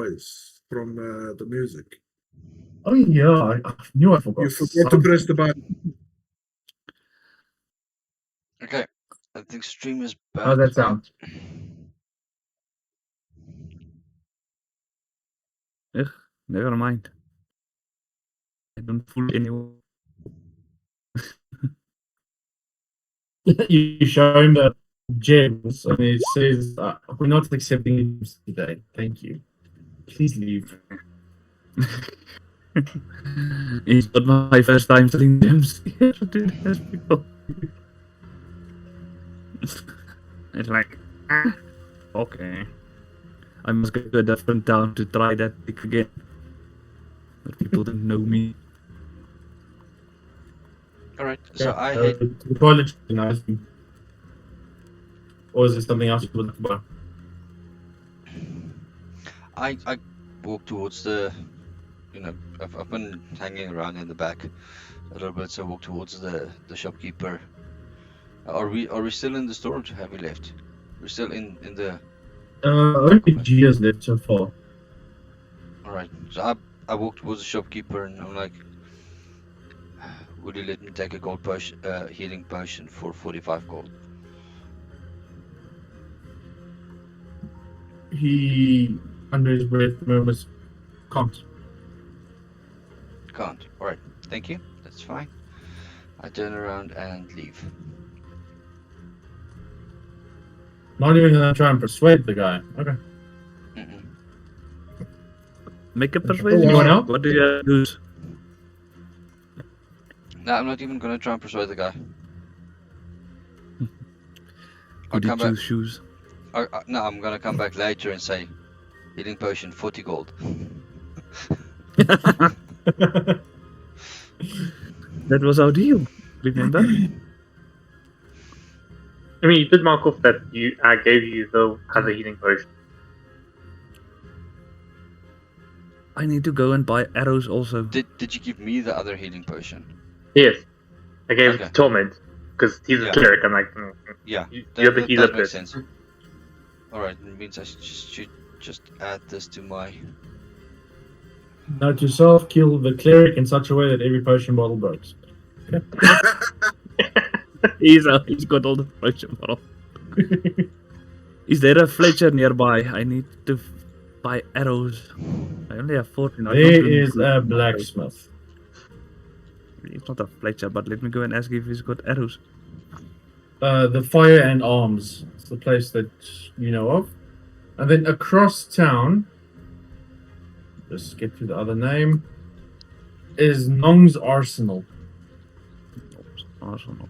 noise from the music. Oh yeah, I knew I forgot. You forgot to press the button. Okay, I think stream is back. How's that sound? Ugh, never mind. I don't fool anyone. You show him the gems, and it says, "We're not accepting gems today. Thank you. Please leave." It's not my first time selling gems here to these people. It's like, okay. I must go to a different town to try that trick again. But people don't know me. Alright, so I hit. the toilet. Nice. Or is there something else you would like to buy? I walk towards the, I've been hanging around in the back a little bit, so I walk towards the shopkeeper. Are we still in the store, or have we left? We're still in the. Only G has left so far. Alright, so I walk towards the shopkeeper and I'm like, would you let me take a gold potion, healing potion for 45 gold? He, under his breath, murmurs, "Can't." Can't. Alright, thank you. That's fine. I turn around and leave. Not even gonna try and persuade the guy. Okay. Mm-mm. Make a persuasion. Anyone else? What do you lose? No, I'm not even gonna try and persuade the guy. Could you come back. choose shoes? No, I'm gonna come back later and say, healing potion 40 gold. That was our deal. Remember? I mean, you did mark off that I gave you the other healing potion. I need to go and buy arrows also. Did you give me the other healing potion? Yes, I gave it Okay. to Torment because he's Yeah. a cleric. I'm like, Yeah, you're the healer that makes person. sense. Alright, it means I should just add this to my. Note yourself, kill the cleric in such a way that every potion bottle breaks. He's got all the potion bottle. Is there a Fletcher nearby? I need to buy arrows. I only have 14. I There can't do is a anything. blacksmith. It's not a Fletcher, but let me go and ask if he's got arrows. The Fire and Arms. It's the place that you know of. And then across town, let's get to the other name, is Nong's Arsenal. Arsenal.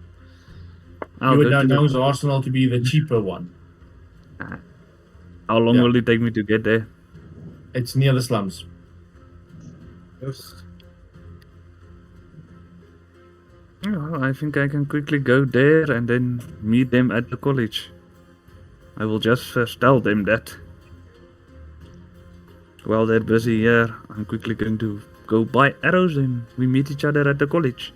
You would know Nong's Arsenal to be the cheaper one. How long Yeah. will it take me to get there? It's near the slums. Yes. Well, I think I can quickly go there and then meet them at the college. I will just first tell them that. While they're busy here, I'm quickly going to go buy arrows and we meet each other at the college.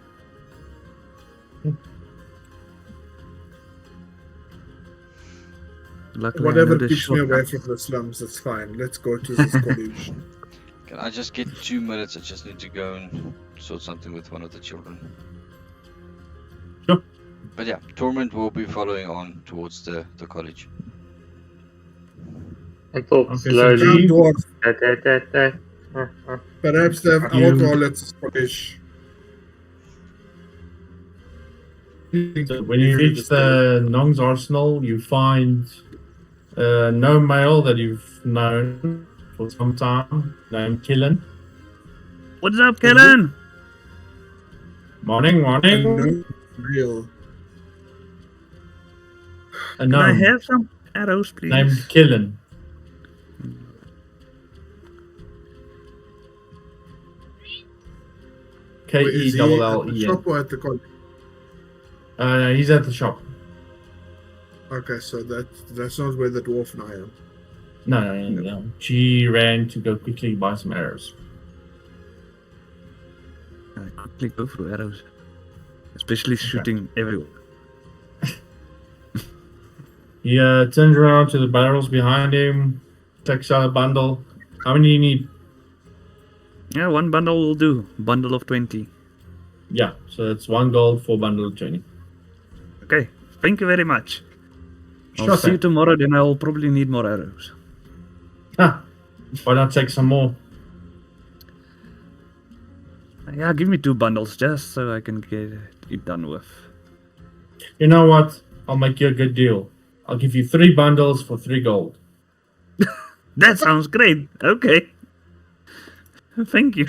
Luckily, I know Whatever the keeps me away shortcut. from the slums, it's fine. Let's go to this college. Can I just get 2 minutes? I just need to go and sort something with one of the children. Sure. But yeah, Torment will be following on towards the college. and talk Okay, so slowly. G- Dwarf. Da. Perhaps they have You- alcohol at this college. So when you reach the Nong's Arsenal, you find no male that you've known for some time, named Killen. What's up, Kellen? Morning. No, real. A Can I gnome have some arrows, please? named Killen. Wait, is he at the K-E-L-L-E-N. shop or at the college? He's at the shop. Okay, so that's not where the dwarf and I am. No. She ran to go quickly buy some arrows. I quickly go through arrows. Especially shooting everyone. He turns around to the barrels behind him, takes out a bundle. How many do you need? Yeah, 1 bundle will do. Bundle of 20. Yeah, so it's 1 gold for bundle of 20. Okay, thank you very much. I'll Sure see you thing. tomorrow, then I'll probably need more arrows. Why not take some more? Yeah, give me 2 bundles just so I can get it done with. You know what? I'll make you a good deal. I'll give you 3 bundles for 3 gold. That sounds great. Okay. Thank you.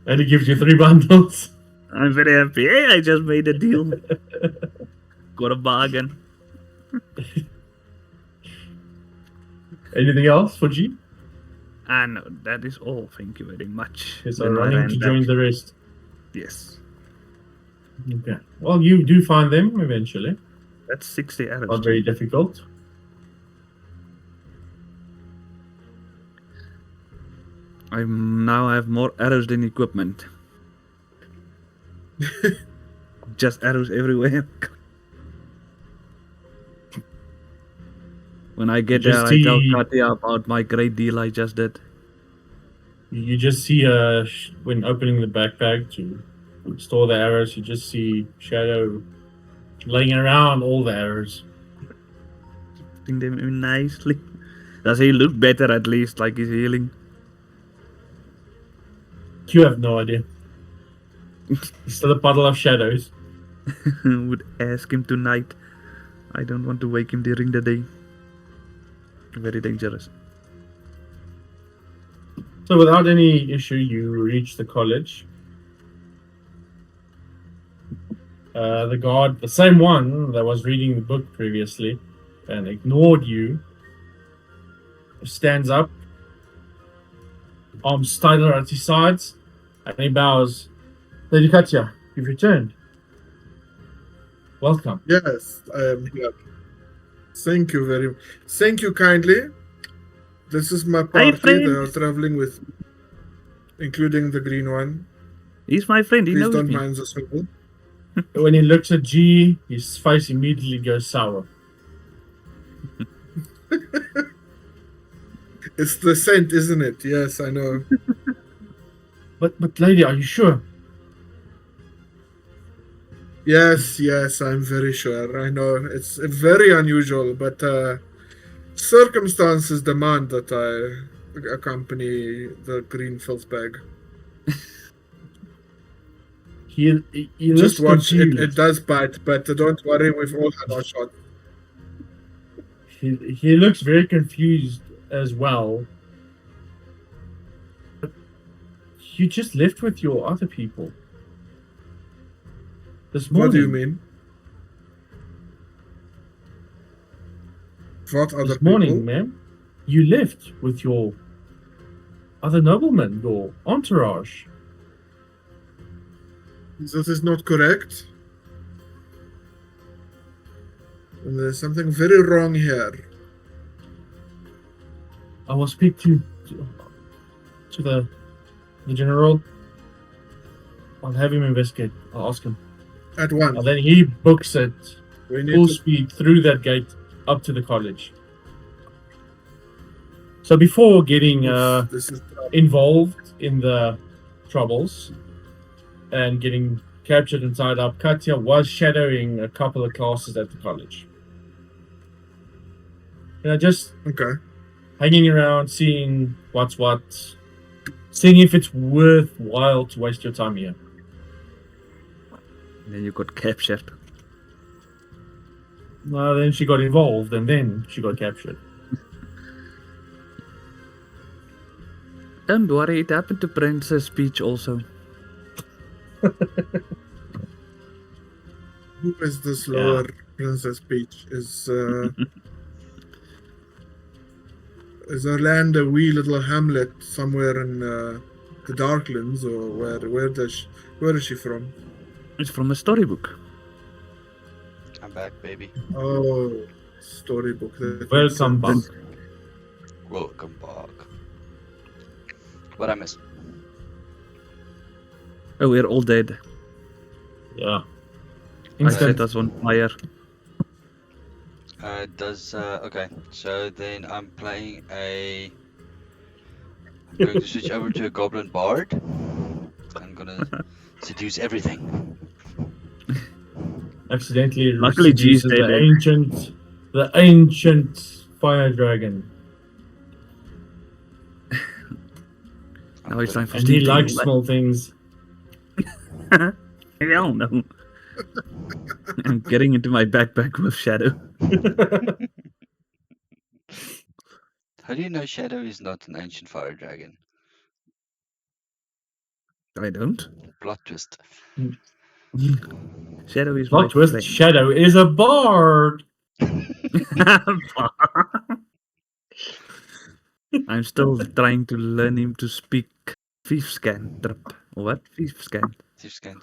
And it gives you 3 bundles. I'm very happy. Hey, I just made a deal. Got a bargain. Anything else for G? No, that is all. Thank you very much. Is Then I running ran to back. join the rest. Yes. Okay. Well, you do find them eventually. That's 60 arrows. Not very difficult. I now have more arrows than equipment. Just arrows everywhere. When I get You there, just I tell see- Katya about my great deal I just did. You just see when opening the backpack to store the arrows, you just see Shadow laying around all the arrows. Putting them in nicely. Does he look better at least, like he's healing? You have no idea. It's still a puddle of shadows. Would ask him tonight. I don't want to wake him during the day. Very dangerous. So without any issue, you reach the college. The guard, the same one that was reading the book previously and ignored you, stands up, arms tighter at his sides, and he bows. Lady Katya, you've returned. Welcome. Yes, I am here. Thank you very much. Thank you kindly. This is my party. They friend. are traveling with me, including the green one. He's my friend, he Please knows don't me. mind the swivel. When he looks at G, his face immediately goes sour. It's the scent, isn't it? Yes, I know. But lady, are you sure? Yes, I'm very sure. I know it's very unusual, but circumstances demand that I accompany the green filth bag. He Just looks watch it. confused. It does bite, but don't worry, we've all had our shot. He looks very confused as well. But you just left with your other people this morning. What do you mean? What other This morning, people? ma'am. You left with your other noblemen, your entourage. That is not correct. And there's something very wrong here. I will speak to the general. I'll have him investigate. I'll ask him. At once. And then he books it We need full to speed through that gate up to the college. So before getting this is involved in the troubles and getting captured and tied up, Katya was shadowing a couple of classes at the college. Just okay. hanging around, seeing what's what, seeing if it's worthwhile to waste your time here. And then you got captured. Then she got involved, and then she got captured. Don't worry, it happened to Princess Peach also. Who is this lower Princess Peach? Is her land a wee little hamlet somewhere in the Darklands, or where is she from? It's from a storybook. I'm back, baby. Oh, storybook. That makes Welcome back. sense. Welcome back. What I missed? Oh, we're all dead. Yeah. I Instant. set us on fire. Okay, so then I'm playing a going to switch over to a goblin bard. I'm gonna seduce everything. Accidentally Luckily, G seduces stayed the ancient fire dragon. I'm Now it's gonna- time for And he sleeping. likes small things. Hell no. I'm getting into my backpack with Shadow. How do you know Shadow is not an ancient fire dragon? I don't. Plot twist. Shadow is Plot my twist, friend. Shadow is a bard. I'm still trying to learn him to speak thief scan trip. What? Thief scan. Thief scans.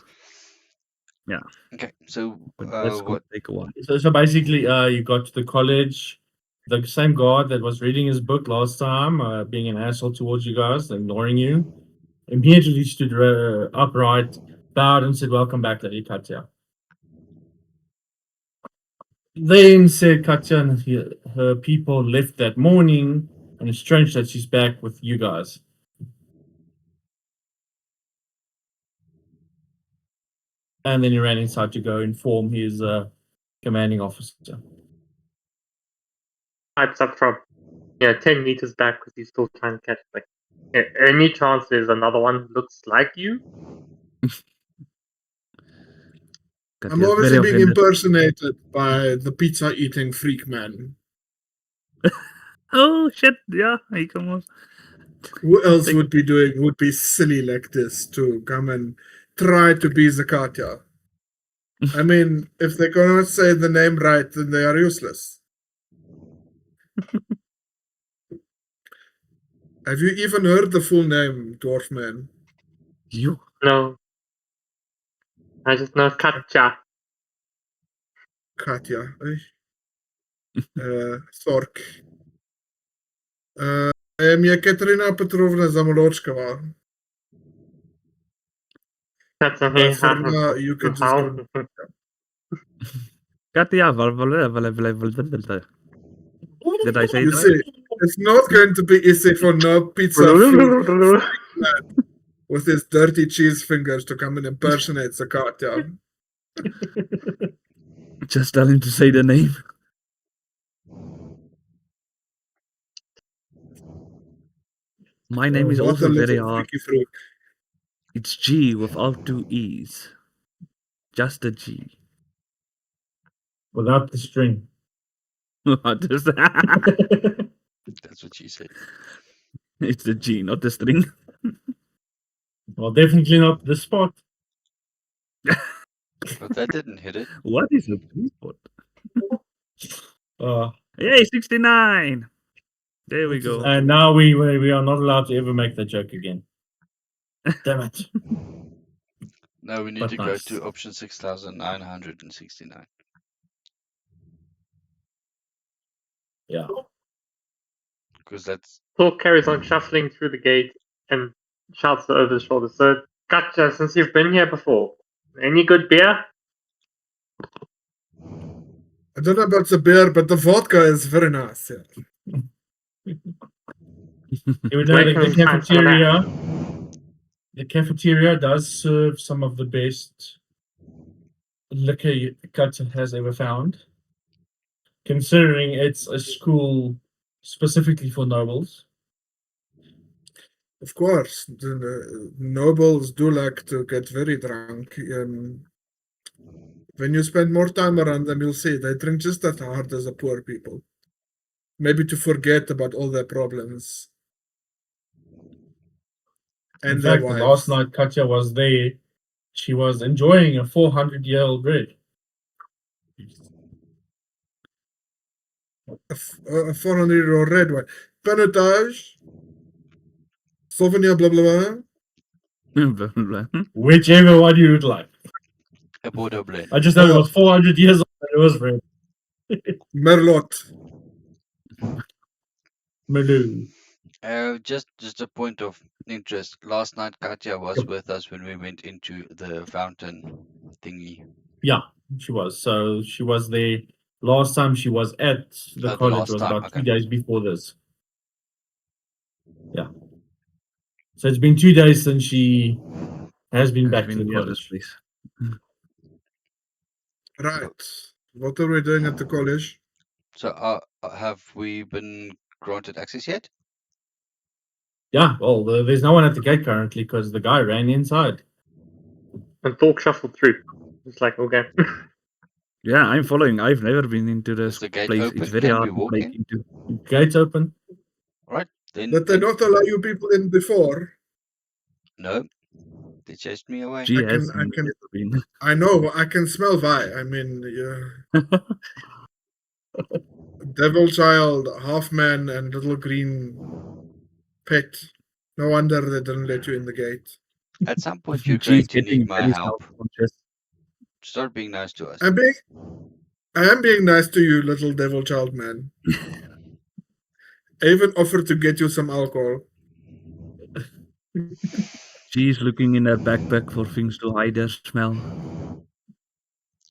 Yeah. Okay, so But that's going what? to take a while. So basically, you got to the college. The same guard that was reading his book last time, being an asshole towards you guys, ignoring you, immediately stood upright, bowed, and said, "Welcome back, Lady Katya." Then said Katya and her people left that morning, and it's strange that she's back with you guys. And then he ran inside to go inform his commanding officer. Pipes up from 10 meters back because he's still trying to catch. Like, any chance there's another one who looks like you? Got I'm you obviously very being offended. impersonated by the pizza eating freak man. Oh shit! Yeah, he come on. Who else Think- would be silly like this to come and try to be Zakatia? I mean, if they cannot say the name right, then they are useless. Have you even heard the full name, dwarf man? You. No. I just know Katja. Katja, Sork. Mnie Katerina Petrovna Zamolotchkova. Katja, But for now, you can just go. Katya, did I say You it see, it's not going to be easy for no pizza freak man with his dirty cheese fingers to come and impersonate Zakatia. right? Just tell him to say the name. My name is What also a very little hard. freaky freak. It's G without two E's. Just a G. Without the string. Just- That's what she said. it's the G, not the string. Well, definitely not the spot. But that didn't hit it. What is a G spot? Uh, Yay, 69! There we go. and now we are not allowed to ever make that joke again. Damn it. Now we need But to nice. go to option 6969. Yeah. Because that's Paul carries on shuffling through the gate and shouts over his shoulder. So, Katja, since you've been here before, any good beer? I don't know about the beer, but the vodka is very nice. Yeah. You would know Where that can we find some of that? the cafeteria does serve some of the best liquor Katja has ever found. Considering it's a school specifically for nobles. Of course, the nobles do like to get very drunk. When you spend more time around them, you'll see they drink just as hard as the poor people. Maybe to forget about all their problems. And In their fact, wives. last night Katja was there. She was enjoying a 400-year-old red. A 400-year-old red wine. Panotage. Sauvignon blah blah blah. Whichever one you would like. a Bordeaux blend. I just know it was 400 years old and it was red. Merlot. Malou. Just a point of interest. Last night Katja was with us when we went into the fountain thingy. Yeah, she was. So she was there. Last time she was at the The college last was time, about 2 okay. days before this. Yeah. So it's been 2 days since she has been Has back to been the near this college. place. Right. What are we doing at the college? So, have we been granted access yet? Yeah, well, there's no one at the gate currently because the guy ran inside. And Thork shuffled through. It's like, okay. Yeah, I'm following. I've never been into this Is the gate place. open? It's very Can we hard to walk break in? into. Gates open. Right, then. Did they not allow you people in before? No, they chased me away. She I can- has I can- never been. I know, I can smell why. I mean, devil child, half man, and little green pet. No wonder they didn't let you in the gate. At some point, you're going She's to need getting my very help. self-conscious. Start being nice to us. I am being nice to you, little devil child man. I even offered to get you some alcohol. She's looking in her backpack for things to hide her smell.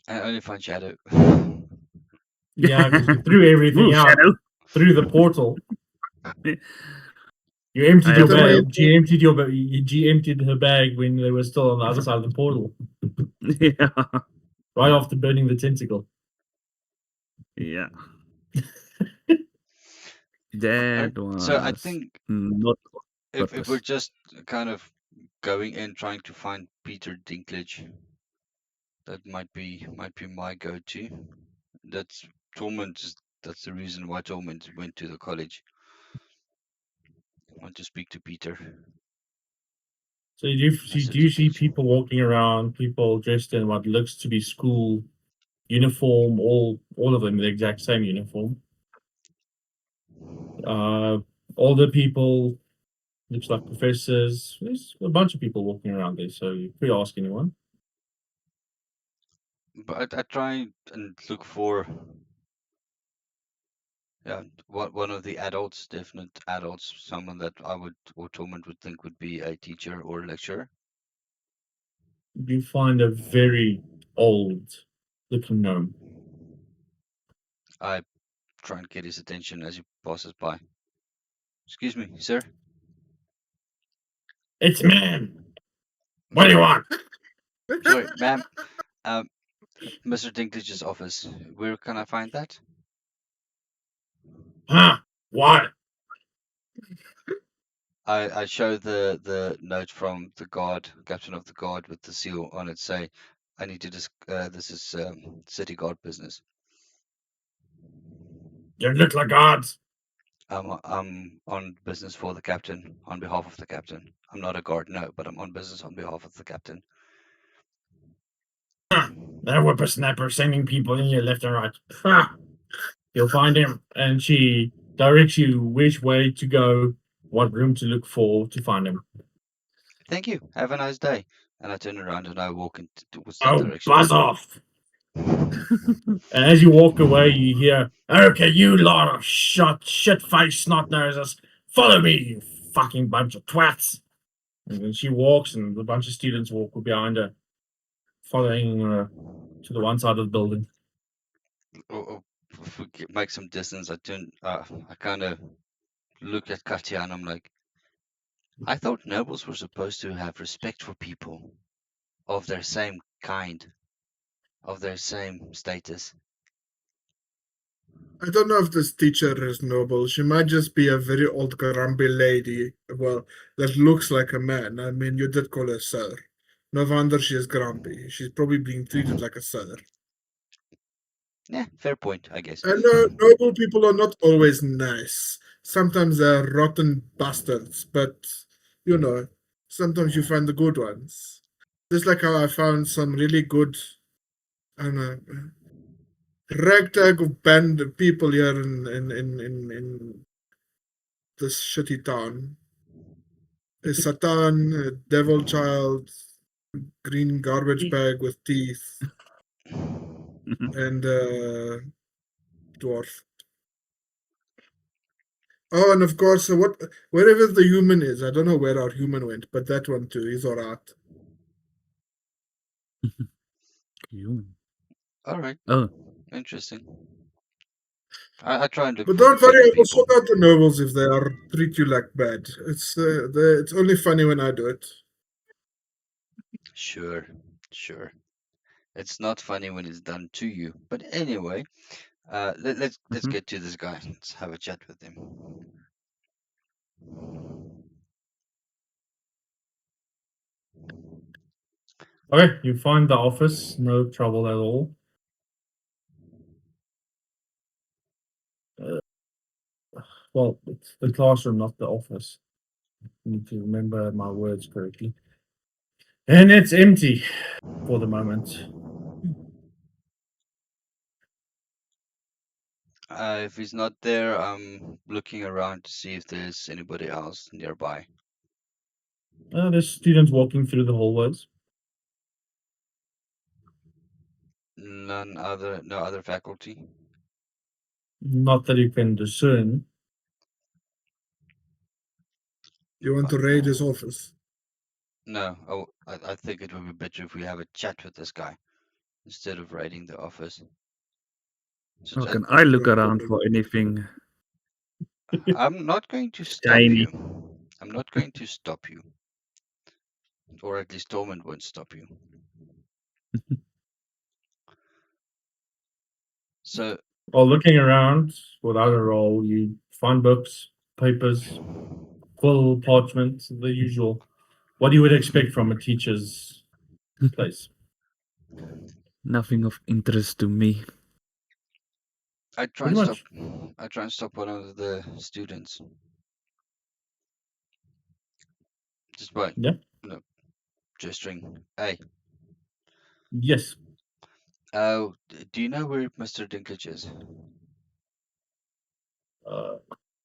I only find shadow. Yeah, because you threw everything Move, out Shadow. through the portal. You emptied I your have bag. failed. She emptied she emptied her bag when they were still on the other side of the portal, Yeah. right after burning the tentacle. Yeah. That was So I think not if purpose. we're just kind of going in trying to find Peter Dinklage, that might be my go-to. That's Torment. That's the reason why Torment went to the college. I want to speak to Peter. So do you see people walking around, people dressed in what looks to be school uniform, all of them the exact same uniform. Older people, looks like professors. There's a bunch of people walking around there, so you could ask anyone. But I try and look for one of the adults, definite adults, someone that I would or Torment would think would be a teacher or a lecturer. You find a very old looking gnome. I try and get his attention as he passes by. Excuse me, sir. It's man. What do you want? Sorry, ma'am. Mr. Dinklage's office. Where can I find that? Huh? What? I show the note from the guard, captain of the guard, with the seal on it. Say, I need to this is city guard business. You look like gods. I'm on business for the captain, on behalf of the captain. I'm not a guard, no, but I'm on business on behalf of the captain. That whippersnapper sending people in here left and right. Ha! You'll find him, and she directs you which way to go, what room to look for to find him. Thank you. Have a nice day. And I turn around and I walk towards that Oh, direction. buzz off! And as you walk away, you hear, "Okay, you lot of shit-faced snot-noses, follow me, you fucking bunch of twats!" And then she walks, and a bunch of students walk behind her, following her to the one side of the building. Or if we make some distance, I kind of look at Katya and I'm like, I thought nobles were supposed to have respect for people of their same kind, of their same status. I don't know if this teacher is noble. She might just be a very old, grumpy lady. Well, that looks like a man. I mean, you did call her sir. No wonder she is grumpy. She's probably being treated like a sir. Yeah, fair point, I guess. And noble people are not always nice. Sometimes they're rotten bastards, but sometimes you find the good ones. Just like how I found some really good, I don't know, ragtag of band of people here in this shitty town. A Satan, a devil child, green garbage bag with teeth, and dwarf. Oh, and of course, wherever the human is, I don't know where our human went, but that one too is alright. Human. All right. Oh, Interesting. I try and look But for don't worry, friendly I will people. sort out the nobles if they are treat you like bad. It's only funny when I do it. Sure, sure. It's not funny when it's done to you. But anyway, let's Mhm. get to this guy. Let's have a chat with him. Okay, you find the office, no trouble at all. Well, it's the classroom, not the office. I need to remember my words correctly. And it's empty for the moment. If he's not there, I'm looking around to see if there's anybody else nearby. There's students walking through the hallways. No other faculty. Not that you can discern. You want to raid his office? No, I think it would be better if we have a chat with this guy instead of raiding the office. So, How can I look No around problem. for anything I'm not going to stop shiny? you. I'm not going to stop you. Or at least Torment won't stop you. So, While looking around without a role, you find books, papers, quill, parchment, the usual. What you would expect from a teacher's place. Nothing of interest to me. I try Pretty and stop. much. I try and stop one of the students. Just by Yeah. gesturing. Hey, Yes. do you know where Mr. Dinklage is? Uh,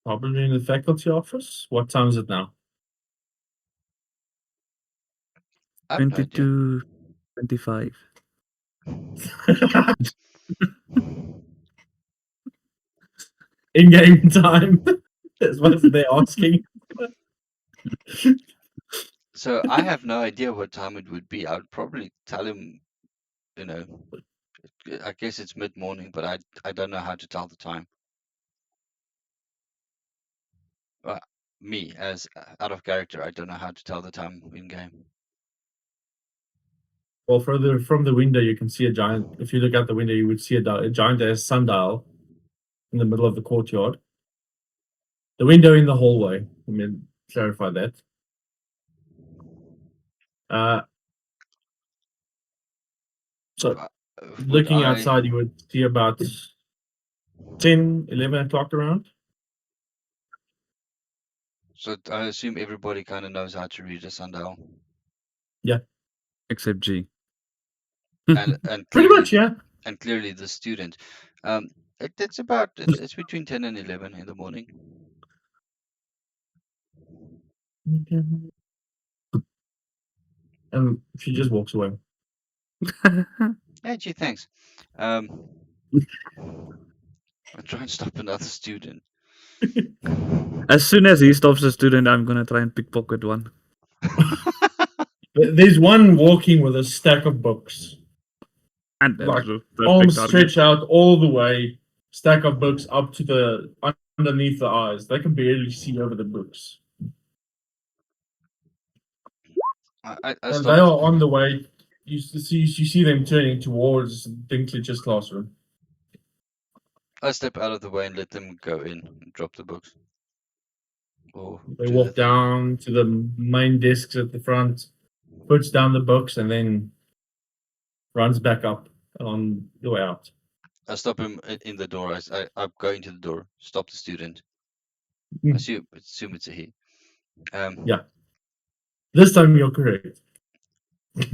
Probably in the faculty office. What time is it now? I have no idea. 22, 25. In game time. That's what they're asking. So I have no idea what time it would be. I would probably tell him, you know, I guess it's mid-morning, but I don't know how to tell the time. Me as out of character, I don't know how to tell the time in game. Well, further from the window, you can see a giant. If you look out the window, you would see a giant ass sundial in the middle of the courtyard. The window in the hallway. Let me clarify that. So Would looking I? outside, you would see about 10, 11 o'clock around. So I assume everybody kind of knows how to read a sundial, Except G. and Pretty clearly much, yeah. and clearly the student. It's between 10 and 11 in the morning. And she just walks away. Yeah, gee, thanks. I try and stop another student. As soon as he stops a student, I'm gonna try and pickpocket one. There's one walking with a stack of books, And that's like the perfect arms target. stretched out all the way, stack of books up to the underneath the eyes. They can barely see over the books. I And stop. they are on the way. You see them turning towards Dinklage's classroom. I step out of the way and let them go in and drop the books. Or They do walk the thing. down to the main desks at the front, puts down the books, and then runs back up on the way out. I stop him in the door. I go into the door, stop the student. Hmm. I assume it's a he. Yeah. This time you're correct. Did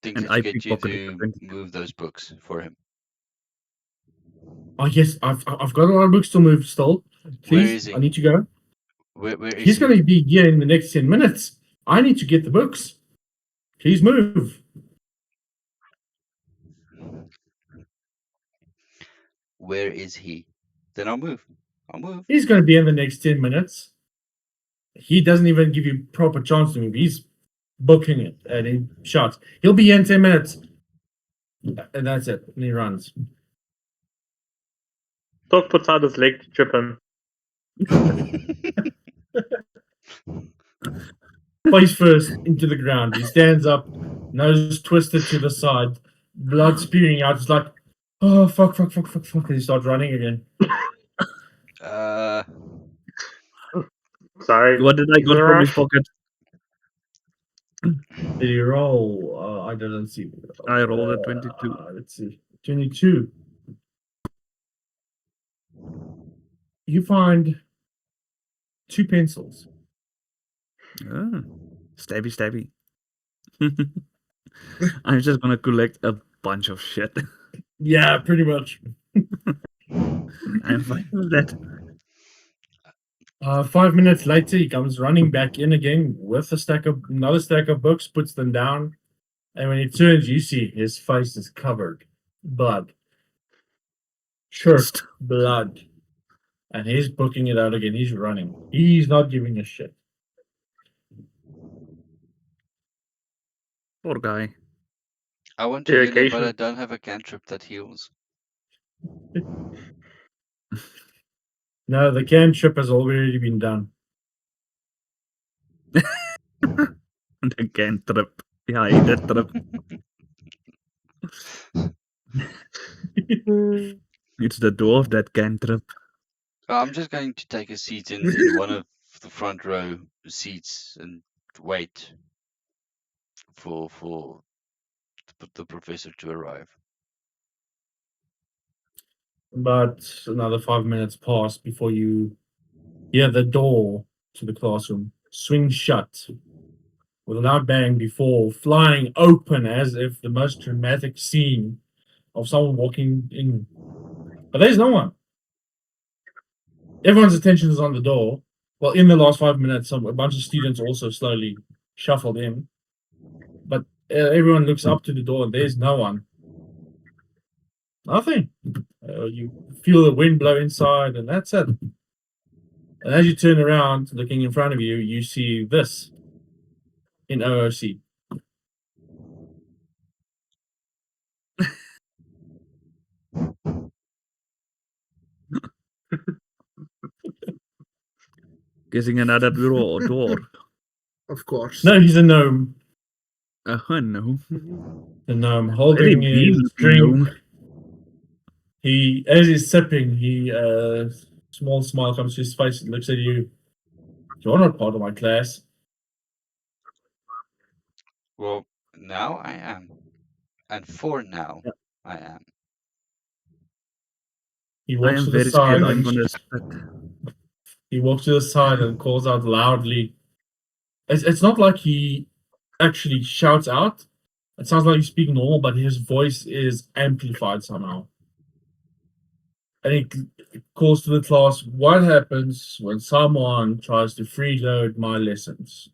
And Dinklage I get you pickpocketed to 20. move those books for him? Oh yes, I've got a lot of books to move still. Where Please, is he? I need to go. Where is He's he? going to be here in the next 10 minutes. I need to get the books. Please move. Where is he? Then I'll move. I'll move. He's going to be in the next 10 minutes. He doesn't even give you proper chance to move. He's booking it and he shouts, he'll be here in 10 minutes. And that's it. And he runs. Dog puts out his leg to trip him. Face first into the ground. He stands up, nose twisted to the side, blood spewing out. It's like, oh, fuck. And he starts running again. Uh, Sorry. What did I got from his Rush. pocket? Did he roll? I didn't see. I rolled a 22. Let's see. 22. You find 2 pencils. Ah, stabby. I'm just gonna collect a bunch of shit. Yeah, pretty much. I'm fine with that. 5 minutes later, he comes running back in again with another stack of books, puts them down, and when he turns, you see his face is covered, blood, shirt, blood, and he's booking it out again. He's running. He's not giving a shit. Poor guy. I want to heal him, but Irrigation. I don't have a cantrip that heals. No, the cantrip has already been done. The cantrip. Yeah, I hate that trip. It's the dwarf that cantrip. I'm just going to take a seat in one of the front row seats and wait for the professor to arrive. But another 5 minutes pass before you hear the door to the classroom swing shut with a loud bang before flying open as if the most dramatic scene of someone walking in. But there's no one. Everyone's attention is on the door. Well, in the last 5 minutes, a bunch of students also slowly shuffled in. But everyone looks up to the door and there's no one. Nothing. You feel the wind blow inside, and that's it. And as you turn around, looking in front of you, you see this in OOC. Guessing another door. Of course. No, he's a gnome. No. The gnome Very holding his mean drink. gnome. He, as he's sipping, small smile comes to his face and looks at you. You're not part of my class. Well, now I am. And for now, Yeah. I am. He I walks am to the very side scared I'm and gonna spit. he walks to the side and calls out loudly. It's not like he actually shouts out. It sounds like he's speaking normal, but his voice is amplified somehow. And he calls to the class, what happens when someone tries to freeload my lessons?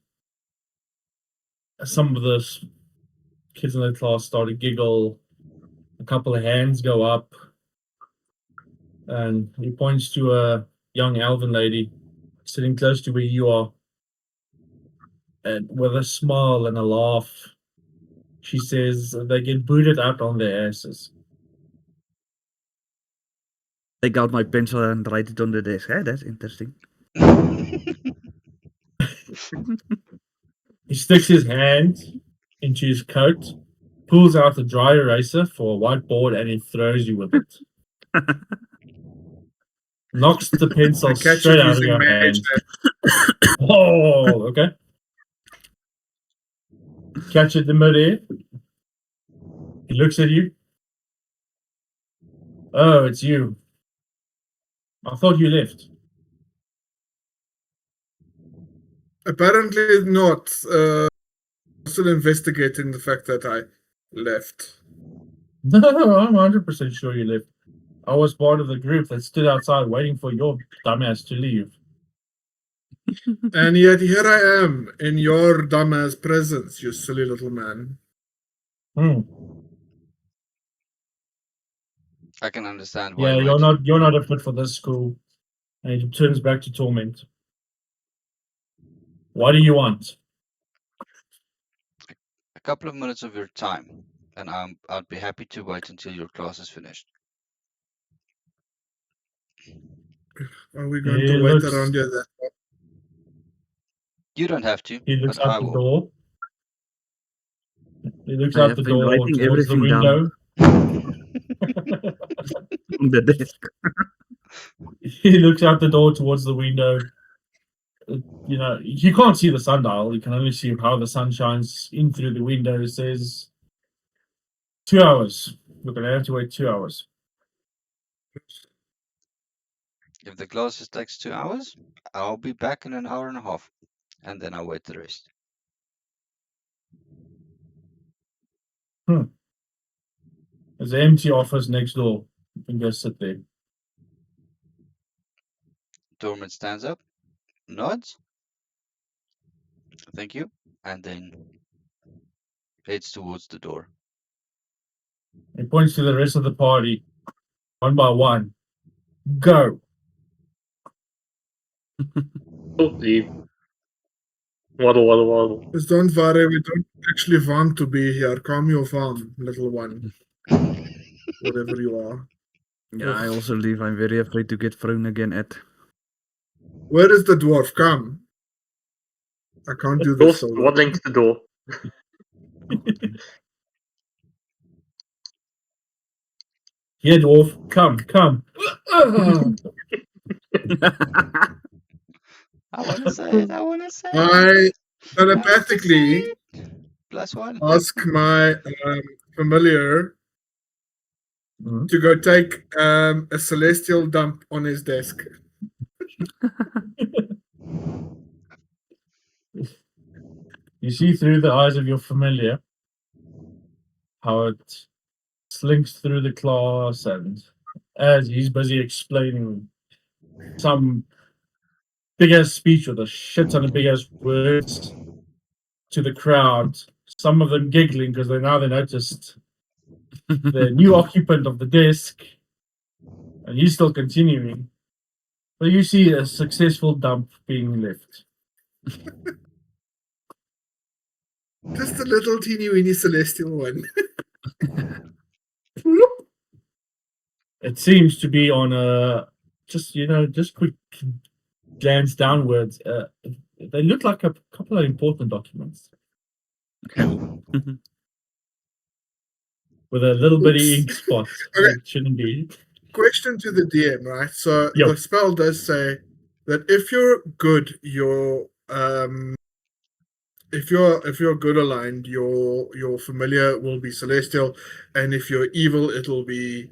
Some of the kids in the class start to giggle. A couple of hands go up. And he points to a young elven lady sitting close to where you are. And with a smile and a laugh, she says they get booted out on their asses. Take out my pencil and write it on the desk. Hey, that's interesting. He sticks his hand into his coat, pulls out a dry eraser for a whiteboard, and he throws you with it. Knocks the pencil I catch straight it out of using your mage hand. hand. Oh, okay. Catch it in midair. He looks at you. Oh, it's you. I thought you left. Apparently not. Still investigating the fact that I left. No, I'm 100% sure you left. I was part of the group that stood outside waiting for your dumbass to leave. And yet here I am in your dumbass presence, you silly little man. I can understand why Yeah, you went. you're not a fit for this school. And he turns back to Torment. What do you want? A couple of minutes of your time, and I'd be happy to wait until your class is finished. Are we going He to wait looks- around here that long? You don't have to, He looks but I out the will. door. He looks I out have the been door writing towards the everything down. window. On the desk. He looks out the door towards the window. You know, you can't see the sundial. You can only see how the sun shines in through the window. It says 2 hours. We're going to have to wait 2 hours. If the classes takes 2 hours, I'll be back in an hour and a half, and then I'll wait the rest. There's an empty office next door. You can go sit there. Dorman stands up, nods, thank you, and then heads towards the door. He points to the rest of the party, one by one. Go. Don't leave. Waddle, waddle, waddle. Just don't worry, we don't actually want to be here. Calm your farm, little one. Whatever you are. Yeah, I also leave. I'm very afraid to get thrown again at. Where is the dwarf? Come. I can't do this Dwarf solo. waddling to the door. Here, dwarf. Come, come. I want to say it. I want to say it. I I want to telepathically say it. +1. ask my familiar Mhm. to go take a celestial dump on his desk. You see through the eyes of your familiar how it slinks through the class, and as he's busy explaining some big ass speech with a shit ton of big ass words to the crowd, some of them giggling because they noticed the new occupant of the desk, and he's still continuing. But you see a successful dump being left. Just a little teeny weeny celestial one. It seems to be on a just quick glance downwards. They look like a couple of important documents with a little bitty Oops. ink spot. Okay. It shouldn't be. Question to the DM, right? So Yo. the spell does say that if you're good, if you're good aligned, your familiar will be celestial, and if you're evil, it'll be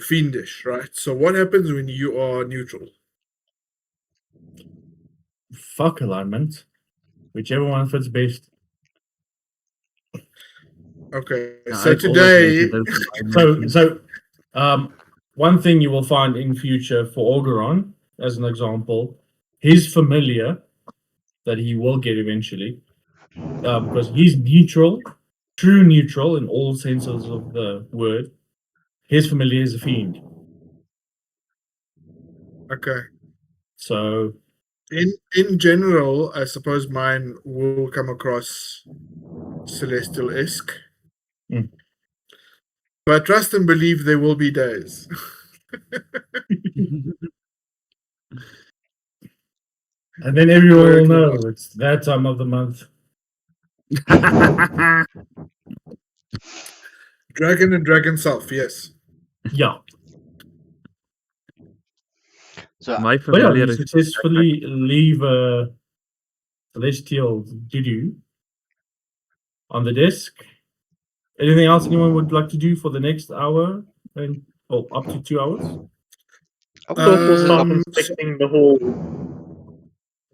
fiendish, right? So what happens when you are neutral? Fuck alignment. Whichever one fits best. Okay, Yeah, so I've always today, hated those alignments. So one thing you will find in future for Orgeron, as an example, his familiar that he will get eventually, because he's neutral, true neutral in all senses of the word. His familiar is a fiend. okay. So In general, I suppose mine will come across celestial-esque. Mm. But trust and believe there will be days. and then everyone Where will it know will- it's that time of the month. Dragon and dragon self, yes. Yeah. So My But yeah, familiar you is successfully leave a celestial doo on the desk. Anything else anyone would like to do for the next hour and up to 2 hours? Dwarf will start Um, inspecting the hall.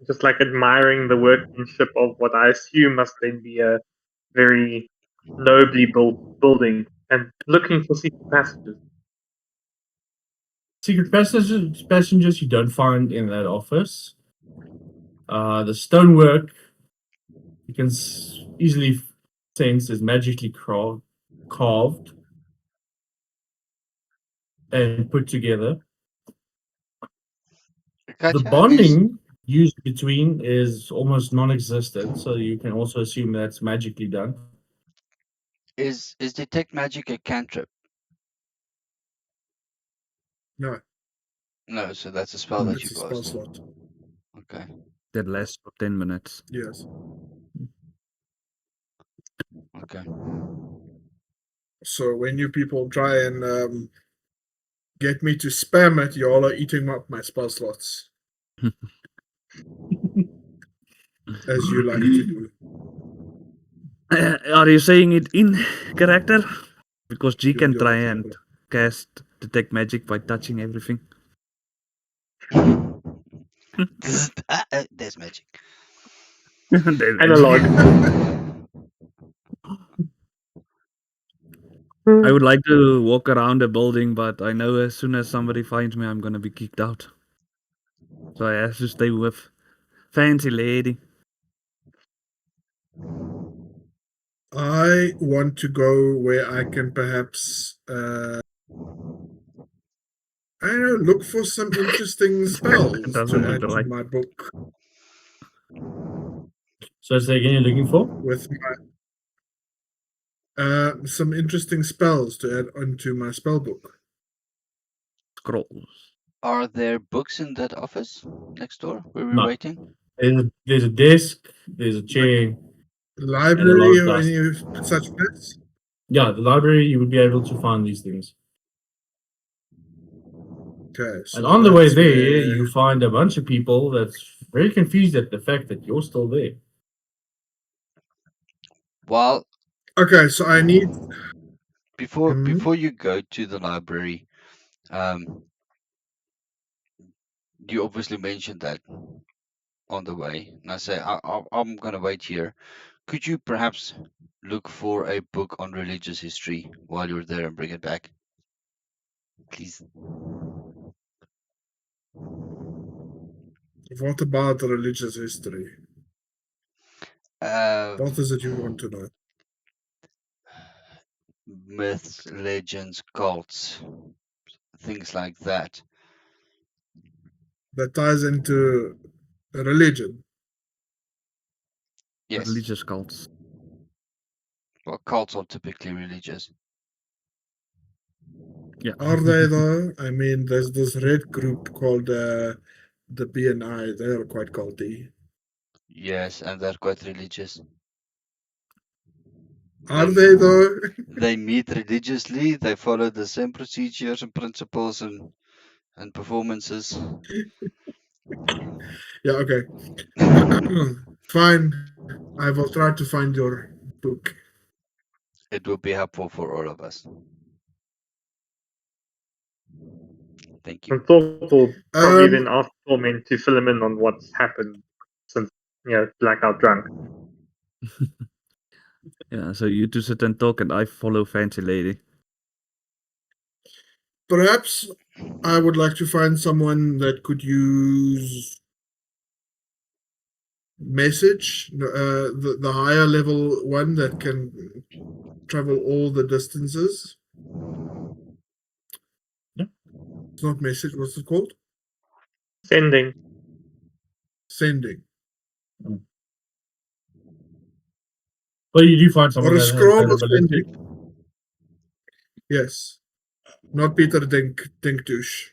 Just like admiring the workmanship of what I assume must then be a very nobly built building, and looking for secret passages. Secret passengers you don't find in that office. The stonework you can easily sense is magically carved and put together. The Katja, bonding used between is almost non-existent, so you can also assume that's magically done. is detect magic a cantrip? no. No, so that's a spell that It's you a spell cast. slot. Okay. That lasts for 10 minutes. Yes. Okay. So when you people try and get me to spam it, you all are eating up my spell slots, as you like to do. Are you saying it in character? Because G You can do try it. and cast detect magic by touching everything. There's magic. There's Analog. magic. I would like to walk around the building, but I know as soon as somebody finds me, I'm gonna be kicked out. So I have to stay with Fancy Lady. I want to go where I can perhaps, I don't know, look for some interesting spells Doesn't to look add to right. my book So say again, you're looking for? with my some interesting spells to add onto my spell book. Scrolls. Are there books in that office next door where we're No. waiting? There's a desk, there's a chair. Library of or dust. any such place? Yeah, the library, you would be able to find these things. Okay, so And on the way that's there, where- you find a bunch of people that's very confused at the fact that you're still there. Well, Okay, so I need. before you go to the library, you obviously mentioned that on the way, and I say I'm gonna wait here. Could you perhaps look for a book on religious history while you're there and bring it back, please? What about religious history? Uh, What is it you want to know? myths, legends, cults, things like that. That ties into religion. Yes. Religious cults. Well, cults are typically religious. Yeah. Are they though? I mean, there's this red group called the BNI. They are quite culty. Yes, and they're quite religious. Are they though? They meet religiously. They follow the same procedures and principles and performances. Yeah, okay. Fine. I will try to find your book. It will be helpful for all of us. Thank you. And Thorpe will probably Um, then ask Torment to fill him in on what's happened since, blackout drunk. Yeah, so you two sit and talk, and I follow Fancy Lady. Perhaps I would like to find someone that could use message, the higher level one that can travel all the distances. Yeah. It's not message. What's it called? Sending. Sending. But you do find someone Or a that has scroll that of ability. sending. Yes. Not Peter Dinktouche.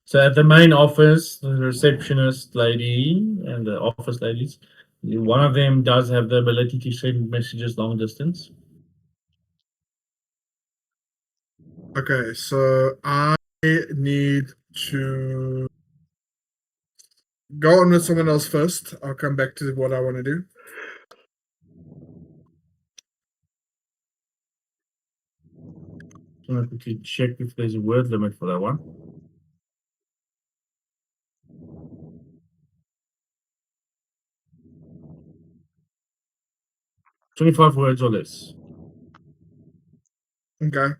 So at the main office, the receptionist lady and the office ladies, one of them does have the ability to send messages long distance. Okay, so I need to go on with someone else first. I'll come back to what I want to do. So I quickly check if there's a word limit for that one. $25 words or less. Okay.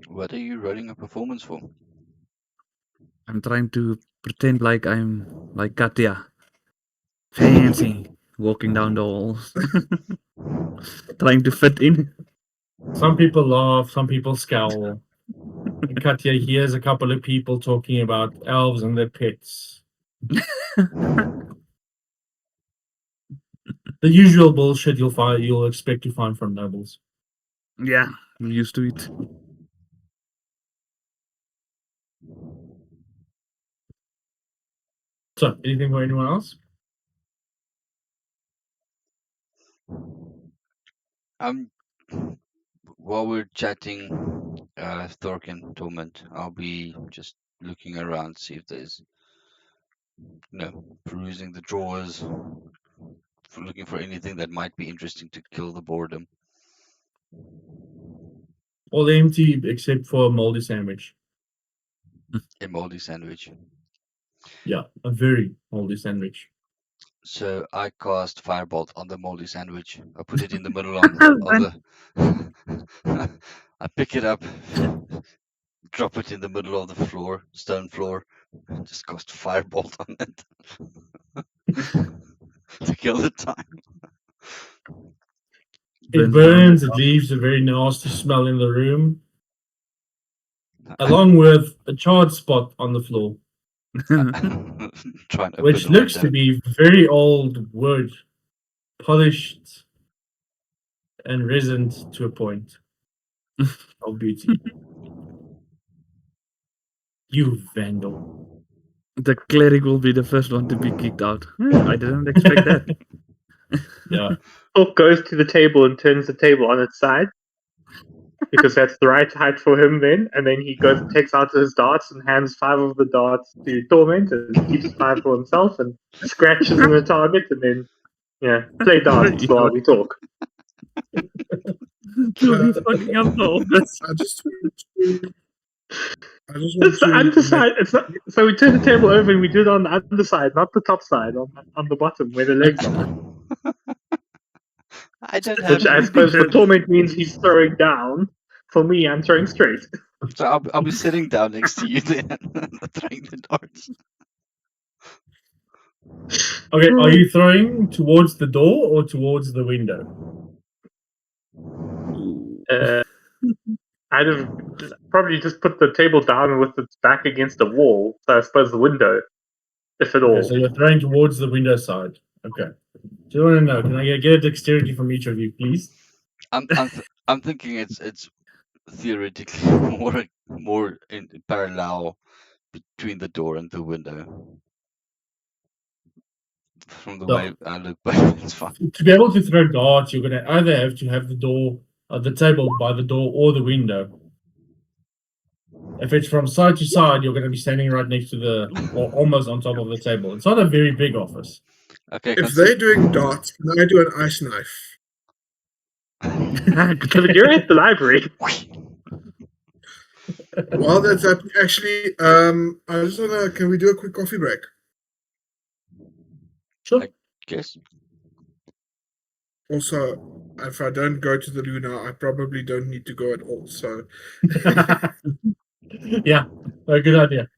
What are you rolling a performance for? I'm trying to pretend like I'm like Katya. Fancy. Walking down the halls. Trying to fit in. Some people laugh, some people scowl. And Katya hears a couple of people talking about elves and their pets. The usual bullshit you'll expect to find from nobles. Yeah, I'm used to it. So, anything for anyone else? While we're chatting, Thork and Torment, I'll be just looking around, see if there's, perusing the drawers, looking for anything that might be interesting to kill the boredom. All empty except for a moldy sandwich. A moldy sandwich. Yeah, a very moldy sandwich. So I cast Firebolt on the moldy sandwich. I put it in the middle of the. I pick it up, drop it in the middle of the floor, stone floor, and just cast Firebolt on it to kill the time. It burns, it leaves a very nasty smell in the room, along with a charred spot on the floor, Try and open which the looks to window. be very old wood, polished and resined to a point of beauty. You vandal. The cleric will be the first one to be kicked out. I didn't expect that. Yeah. Hulk goes to the table and turns the table on its side because that's the right height for him then. And then he goes and takes out his darts and hands 5 of the darts to Torment and keeps 5 for himself and scratches in the target and then, play darts while we talk. You'll be fucking up the office. I just want to. It's the underside. It's not, so we turn the table over and we do it on the underside, not the top side, on the bottom where the legs are. I don't have Which I any. suppose for Torment means he's throwing down. For me, I'm throwing straight. So I'll be sitting down next to you then, throwing the darts. Okay, are you throwing towards the door or towards the window? I'd have probably just put the table down with its back against the wall. So I suppose the window, if at all. Okay, so you're throwing towards the window side. Okay. Do you want to know? Can I get a dexterity from each of you, please? I'm thinking it's theoretically more in parallel between the door and the window. From the way I look, but it's fine. To be able to throw darts, you're going to either have to have the table by the door or the window. If it's from side to side, you're going to be standing right next to or almost on top of the table. It's not a very big office. Okay. If they're doing darts, can I do an ice knife? But you're at the library. Well, that's that. Actually, I just wanna. Can we do a quick coffee break? Sure. Yes. Also, if I don't go to the Luna, I probably don't need to go at all. So, Yeah, a good idea.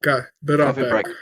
okay, be right Coffee back. break.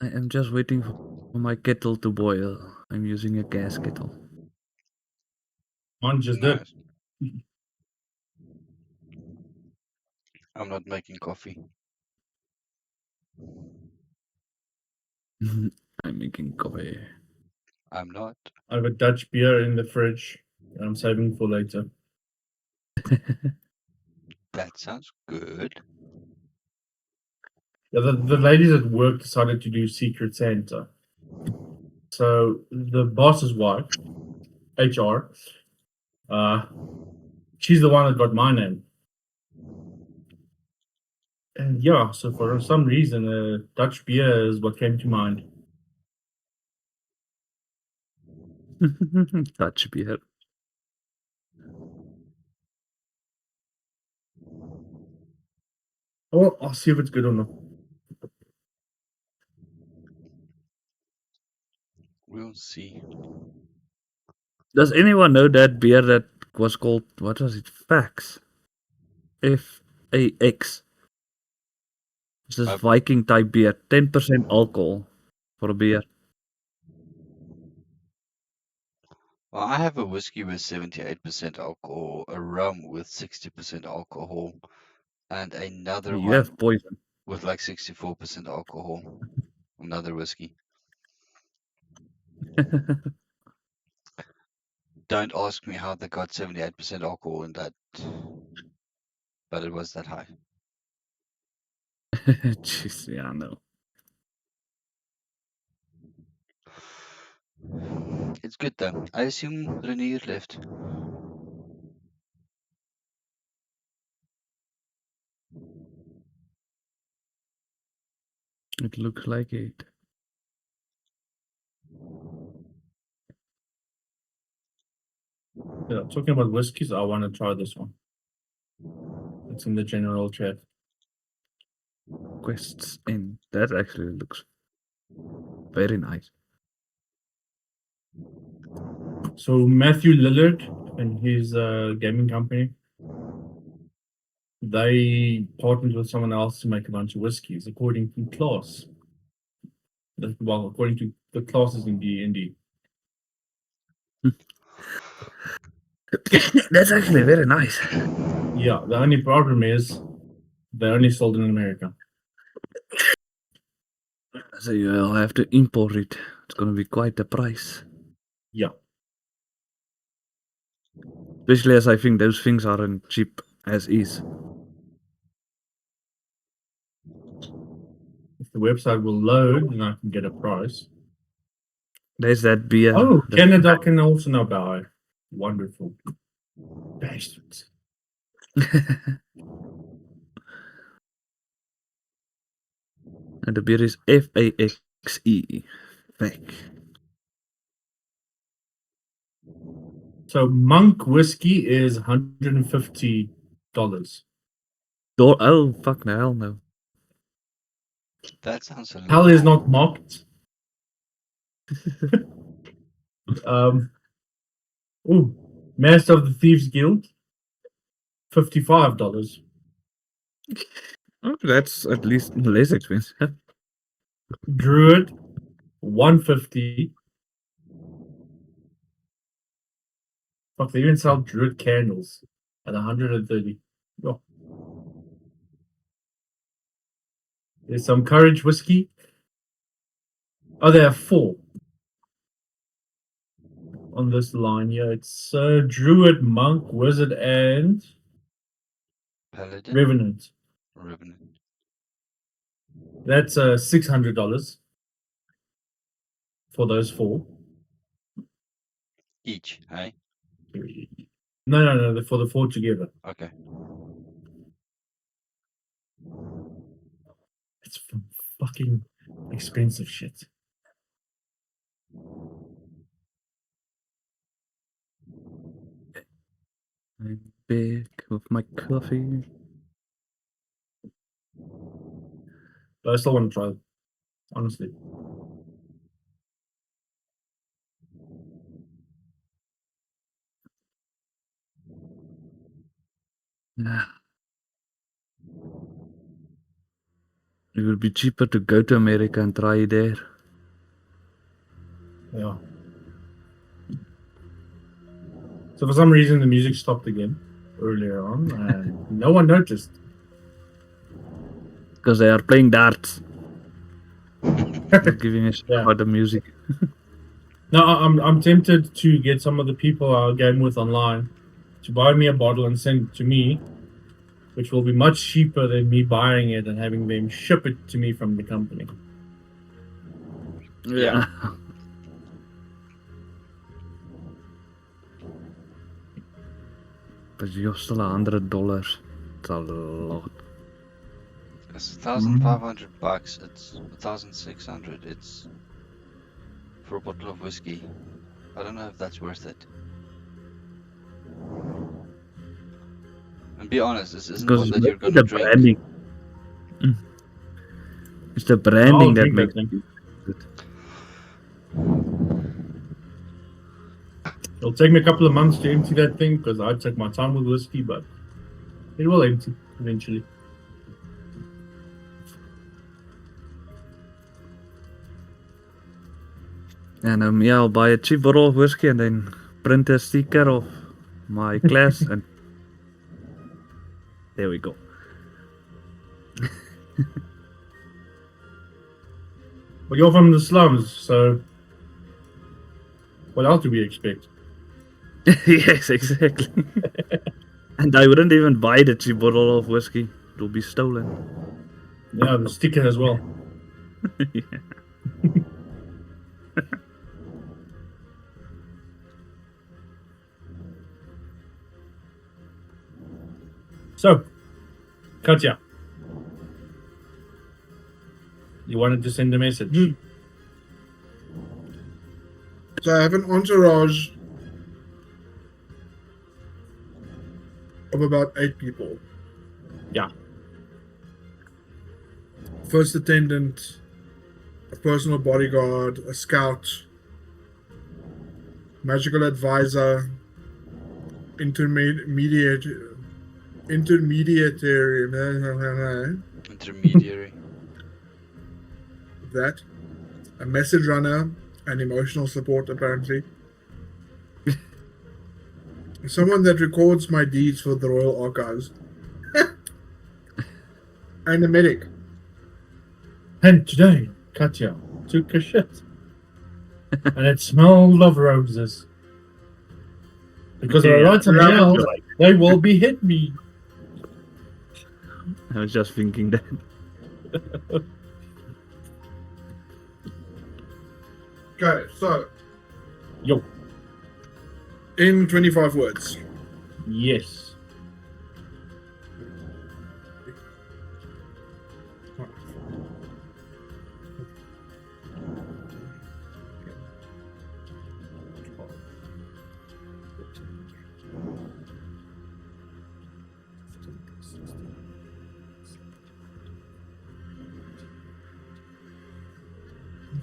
I am just waiting for my kettle to boil. I'm using a gas kettle. Mine just did. Nice. I'm not making coffee. I'm making coffee. I'm not. I have a Dutch beer in the fridge that I'm saving for later. That sounds good. Yeah, the ladies at work decided to do Secret Santa. So the boss's wife, HR, she's the one that got my name. And yeah, so for some reason, Dutch beer is what came to mind. Dutch beer. Oh, I'll see if it's good or not. We'll see. Does anyone know that beer that was called, what was it? Fax? Fax. It's this Viking type beer. 10% alcohol for a beer. Well, I have a whiskey with 78% alcohol, a rum with 60% alcohol, and another You one have poison. with like 64% alcohol. Another whiskey. Don't ask me how they got 78% alcohol in that, but it was that high. Jeez, yeah, no. It's good though. I assume Renier left. It looks like it. Yeah, talking about whiskeys, I want to try this one. It's in the general chat. Quests in. That actually looks very nice. So Matthew Lillard and his gaming company, they partnered with someone else to make a bunch of whiskeys, according to class. Well, according to the classes in D&D. That's actually very nice. Yeah, the only problem is they're only sold in America. So you'll have to import it. It's gonna be quite a price. Yeah. Especially as I think those things aren't cheap as is. If the website will load, then I can get a price. There's that beer. Oh, that- Canada can also now buy. Wonderful. Bastards. And the beer is FAXE. Fac. So Monk whiskey is $150. Oh, fuck the hell no. That sounds a Hell lot. is not mocked. Ooh, Master of the Thieves Guild, $55. Oh, that's at least less expensive. Druid, $150. Fuck, they even sell Druid candles at $130. Oh. There's some Courage whiskey. Oh, there are 4 on this line here. It's Druid, Monk, Wizard, and Paladin? Revenant. Revenant. That's $600 for those 4. Each, hey? No, for the 4 together. Okay. It's fucking expensive shit. I'm back with my coffee. But I still want to try it, honestly. It would be cheaper to go to America and try it there. Yeah. So for some reason the music stopped again earlier on, and no one noticed. Because they are playing darts. Not giving a shit Yeah. about the music. No, I'm tempted to get some of the people I game with online to buy me a bottle and send it to me, which will be much cheaper than me buying it and having them ship it to me from the company. Yeah. But you're still $100. It's a lot. It's $1,500. It's 1,600. It's for a bottle of whiskey. I don't know if that's worth it. And be honest, this isn't Because one it's that you're mostly gonna the drink. branding. It's the branding I'll that drink makes that it thing. good. It'll take me a couple of months to empty that thing because I take my time with whiskey, but it will empty eventually. And yeah, I'll buy a cheap bottle of whiskey and then print a sticker of my class and there we go. But you're from the slums, so what else do we expect? Yes, exactly. And I wouldn't even buy the cheap bottle of whiskey. It'll be stolen. Yeah, the sticker as well. Yeah. So, Katja, you wanted to send a message. So I have an entourage of about 8 people. Yeah. First attendant, a personal bodyguard, a scout, magical advisor, intermediary, Intermediary. that, a message runner, and emotional support apparently. Someone that records my deeds for the Royal Archives. And a medic. And today, Katja took a shit. And it smelled of roses. Because Yeah, right now, they will be hit me. I was just thinking that. Okay, so Yo. in 25 words. Yes.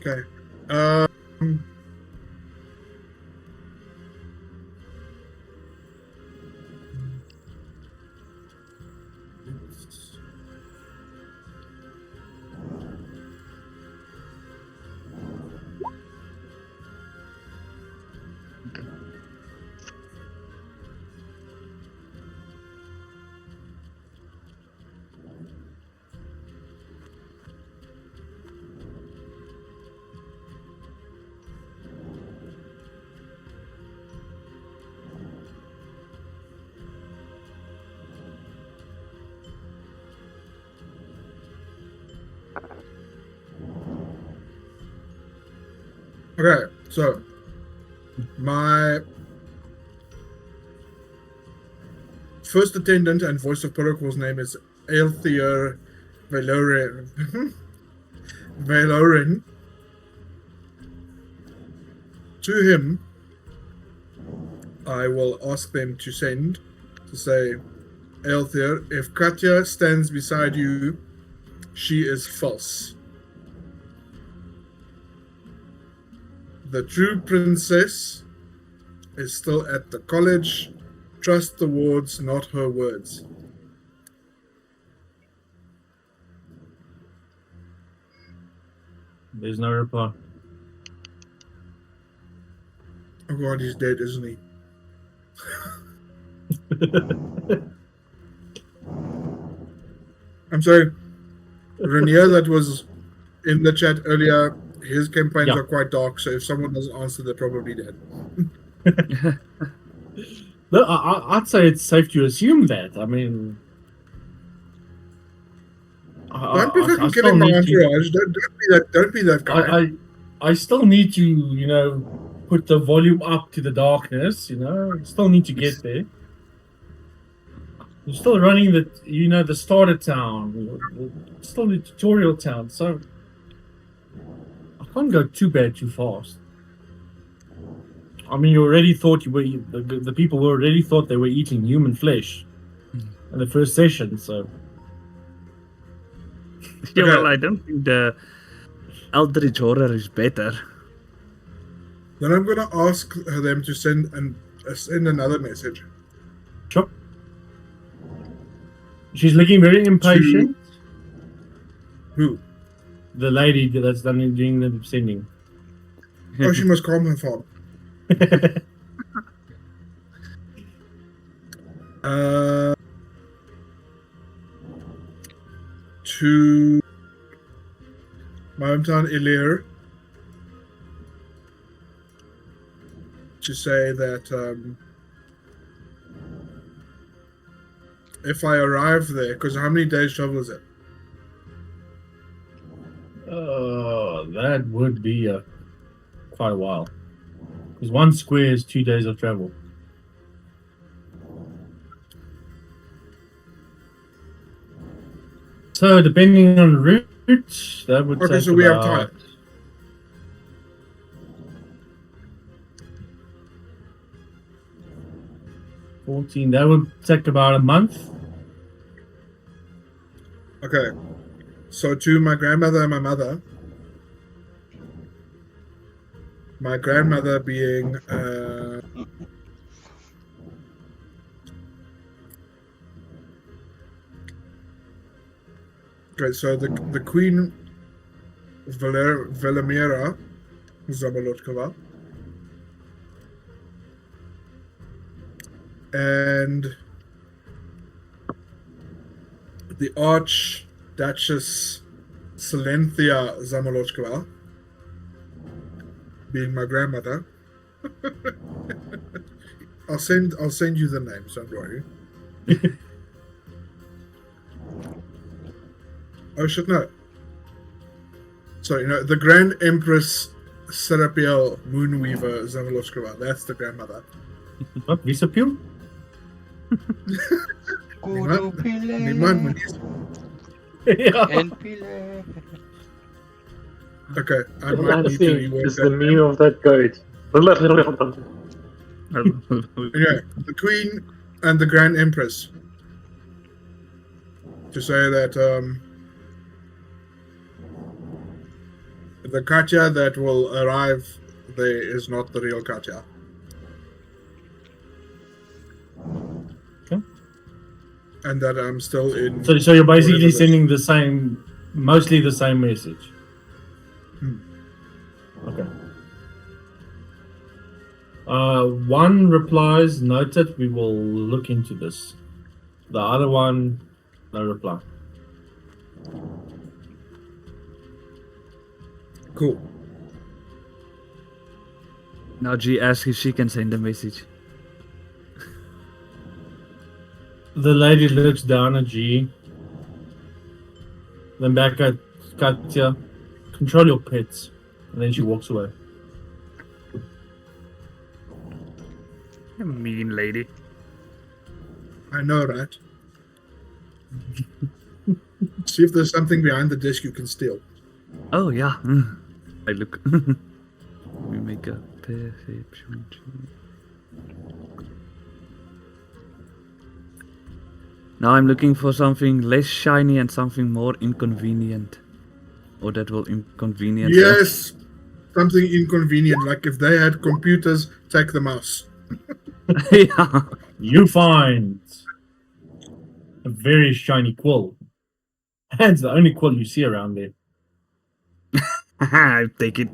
Okay. Okay, so my first attendant and voice of protocol's name is Aelthier Valorin. Valorin. To him, I will ask them to send to say, Aelthier, if Katja stands beside you, she is false. The true princess is still at the college. Trust the wards, not her words. There's no reply. Oh god, he's dead, isn't he? I'm sorry. Rainier, that was in the chat earlier, his campaigns Yeah. are quite dark, so if someone doesn't answer, they're probably dead. No, I'd say it's safe to assume that. I mean, Don't be I fucking still killing my need to. entourage. Don't be that guy. I still need to, put the volume up to the darkness. Still need to get there. You're still running the starter town, still the tutorial town, so I can't go too bad too fast. I mean, you already thought the people already thought they were eating human flesh in the first session, so. Yeah, Okay. well, I don't think the Eldritch Horror is better. Then I'm gonna ask them to send another message. Sure. She's looking very impatient. Who? The lady that's doing the sending. Oh, she must calm her father. To my hometown Ilir to say that if I arrive there, because how many days travel is it? That would be quite a while. Because one square is 2 days of travel. So depending on route, that would Okay, take so we have about time. 14. That would take about a month. Okay. So to my grandmother and my mother. My grandmother being okay, so the Queen Velimira Zamolotkova and the Archduchess Silenthia Zamolotkova being my grandmother. I'll send you the names, don't worry. Oh shit, no. So the Grand Empress Serapiel Moonweaver Zamolotkova, that's the grandmother. What? Visa Peel? Kudu pile Niemand meneer. Yeah. en pile. Okay, I All might I'm need to seeing rework is that. the meme of that goat. Anyway, the Queen and the Grand Empress to say that the Katya that will arrive there is not the real Katya. Okay. And that I'm still in. So you're basically whatever this- sending mostly the same message. Okay. One replies, noted, we will look into this. The other one, no reply. Cool. Now G asks if she can send a message. The lady looks down at G. Then back at Katya. Control your pets. And then she walks away. You mean lady. I know, right? See if there's something behind the desk you can steal. Oh yeah. I look. We make a perception check. Now I'm looking for something less shiny and something more inconvenient. Or that will inconvenience her. Yes, something inconvenient, like if they had computers, take the mouse. Yeah. You find a very shiny quill. And it's the only quill you see around there. I'll take it.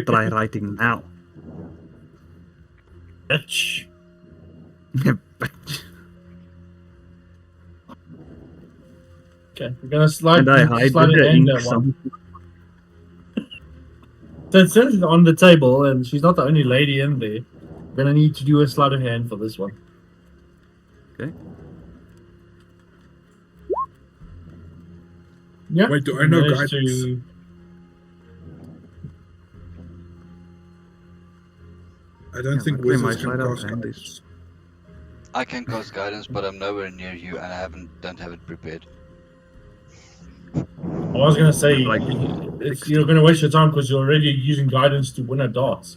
Try writing now. Bitch. Okay, we're gonna slide, And I hide slide with it the in ink that one. some. Since it's on the table and she's not the only lady in there, we're gonna need to do a sleight of hand for this one. Okay. Yeah. Wait, do I know managed guidance? to- I don't Yeah, think luckily my wizards can sleight of cast hand guidance. is- I can cast guidance, but I'm nowhere near you, and I don't have it prepared. I was gonna say Like, you're gonna waste your time because you're already using guidance to win at darts.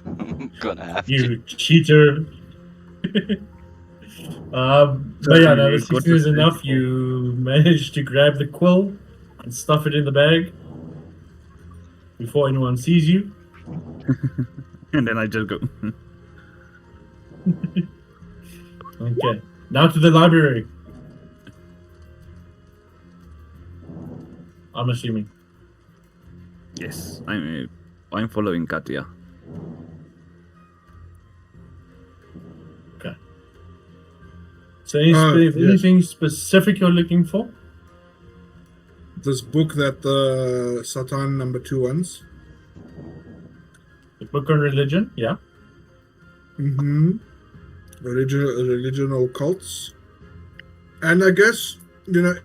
I'm gonna have to. You cheater. But yeah, no, the You got 16 to is say enough. so. You managed to grab the quill and stuff it in the bag before anyone sees you. And then I just go. Okay, now to the library. I'm assuming. Yes, I'm following Katya. Okay. So, Yes. anything specific you're looking for? This book that the Satan number 2 wants. The book on religion, yeah. Mm-hmm. Religion cults. And I guess,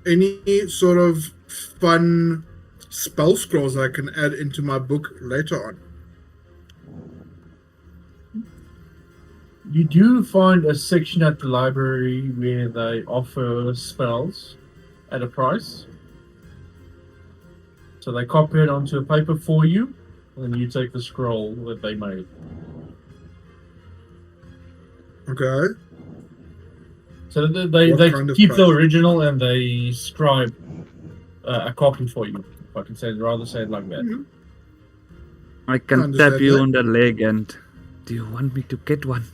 any sort of fun spell scrolls I can add into my book later on. You do find a section at the library where they offer spells at a price. So they copy it onto a paper for you, and then you take the scroll that they made. Okay. So they What kind of keep the price? original and they scribe a copy for you. If I can rather say it like that. I can Understand tap you that. on the leg and. Do you want me to get one?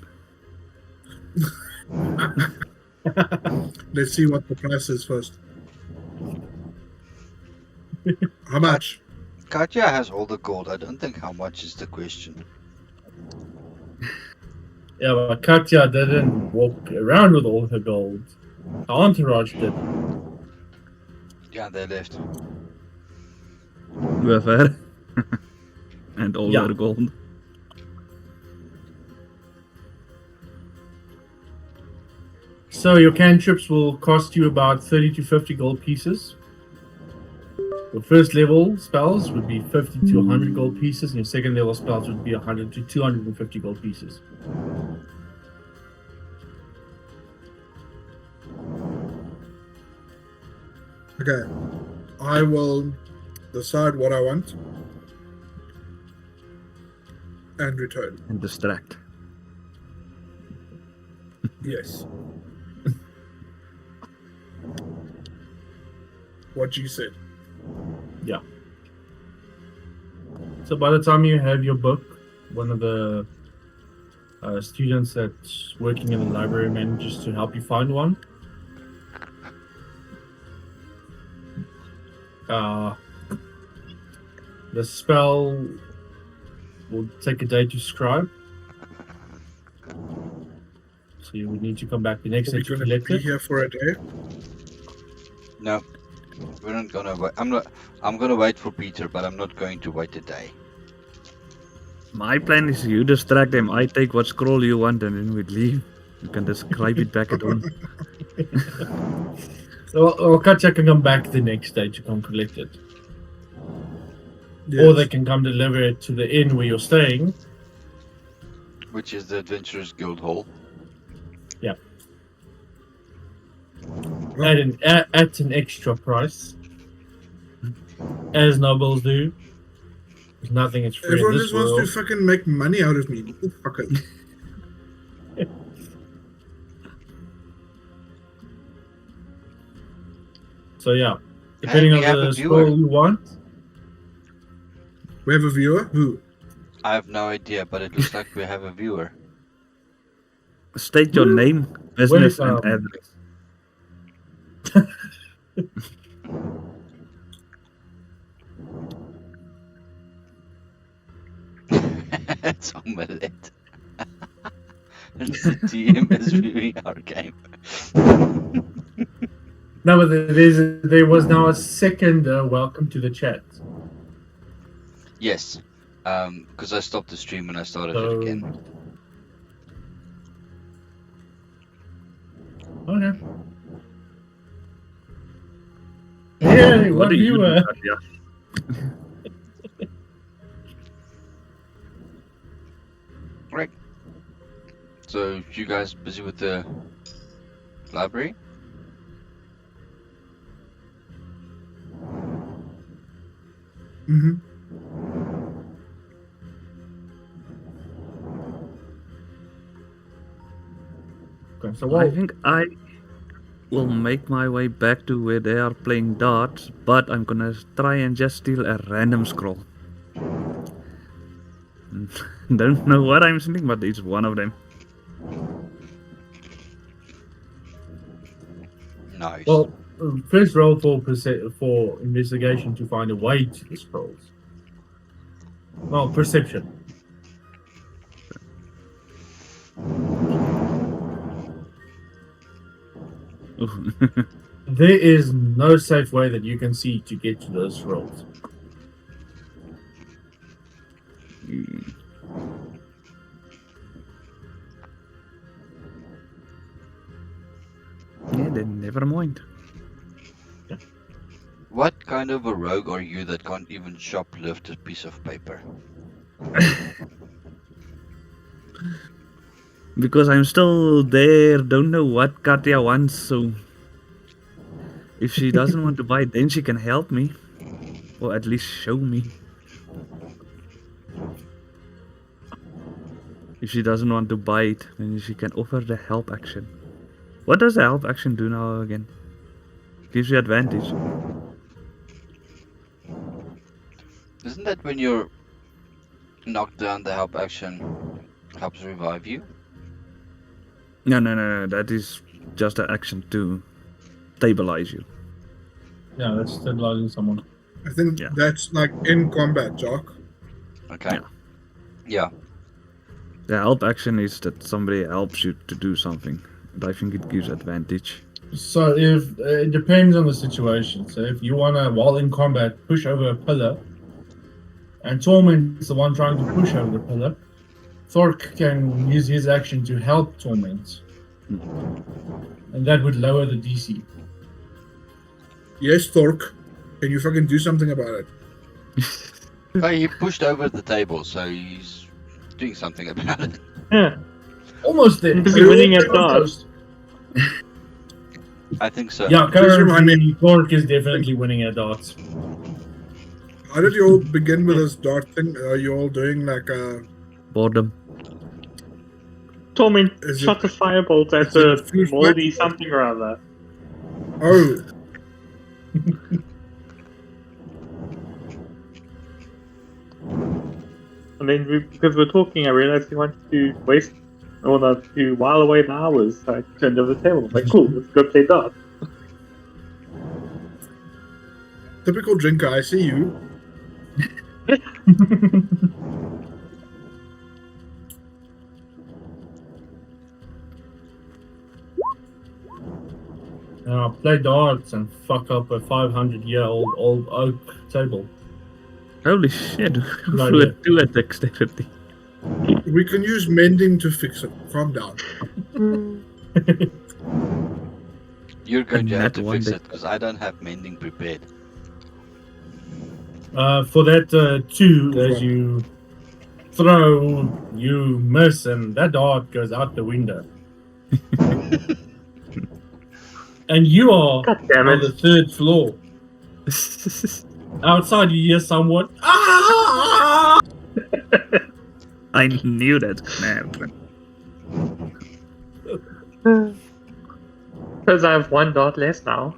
Let's see what the price is first. How much? Katya has all the gold. I don't think how much is the question. Yeah, but Katya didn't walk around with all her gold. Her entourage did. Yeah, they left. With her. And all Yeah. her gold. So your cantrips will cost you about 30 to 50 gold pieces. Your first level spells would be 50 to 100 gold pieces, and your second level spells would be 100 to 250 gold pieces. Okay. I will decide what I want and return. And distract. Yes. What you said. Yeah. So by the time you have your book, one of the students that's working in the library manages to help you find one. The spell will take a day to scribe. So you would need to come back the next Are day we to going to collect be it. here for a day? No, we're not gonna wait. I'm gonna wait for Peter, but I'm not going to wait a day. My plan is you distract them. I take what scroll you want and then we leave. You can describe it back at home. So Katja can come back the next day to come collect it. Yes. Or they can come deliver it to the inn where you're staying. Which is the Adventurers Guild Hall. At an extra price. As nobles do. There's nothing is free Everyone in this just wants world. to fucking make money out of me. Motherfuckers. So yeah. Depending we on have a the viewer. scroll you want. We have a viewer? Who? I have no idea, but it looks like we have a viewer. State your name, business, Wait, and address. It's omelette. And the DM is viewing our game. No, but there was now a second welcome to the chat. Yes. Because I stopped the stream and I started it So, again. okay. Hey, What one do you do, viewer. Katya? Right. So you guys busy with the library? Mm-hmm. Okay, so I think I will make my way back to where they are playing darts, but I'm gonna try and just steal a random scroll. Don't know what I'm stealing, but it's one of them. Nice. Well, first roll for investigation to find a way to the scrolls. Well, perception. There is no safe way that you can see to get to those scrolls. Yeah, then never mind. What kind of a rogue are you that can't even shoplift a piece of paper? Because I'm still there, don't know what Katya wants, so if she doesn't want to buy it, then she can help me. Or at least show me. If she doesn't want to buy it, then she can offer the help action. What does the help action do now again? Gives you advantage. Isn't that when you're knocked down, the help action helps revive you? No. That is just an action to stabilize you. Yeah, that's stabilizing someone. I think Yeah. that's like in combat, Jock. Okay. Yeah. Yeah. The help action is that somebody helps you to do something. And I think it gives advantage. So if it depends on the situation. So if you wanna, while in combat, push over a pillar, and Torment is the one trying to push over the pillar, Thork can use his action to help Torment, and that would lower the DC. Yes, Thork. Can you fucking do something about it? Oh, he pushed over the table, so he's doing something about it. Yeah. Almost there. Busy winning at darts. I think so. Yeah, Please remind currently Thork is definitely winning at darts. How did you all begin with this dart thing? Are you all doing like a... Boredom. Torment Is shot it- a firebolt at is it the fused moldy with- something or other. Oh, And then because we're talking, I realized he wanted to waste, or not, to while away the hours. So I turned over the table. I'm like, cool, let's go play darts. typical drinker, I see you. And I'll play darts and fuck up a 500-year-old old oak table. Holy shit. No Flew idea. a 2 at dexterity. We can use mending to fix it. Calm down. You're going to have Nat to one fix day. it, because I don't have mending prepared. For that 2, as you throw, you miss, and that dart goes out the window. And you are God damn on the it. 3rd floor. Outside, you hear someone. Ah! I knew that was gonna happen. Because I have one dart less now.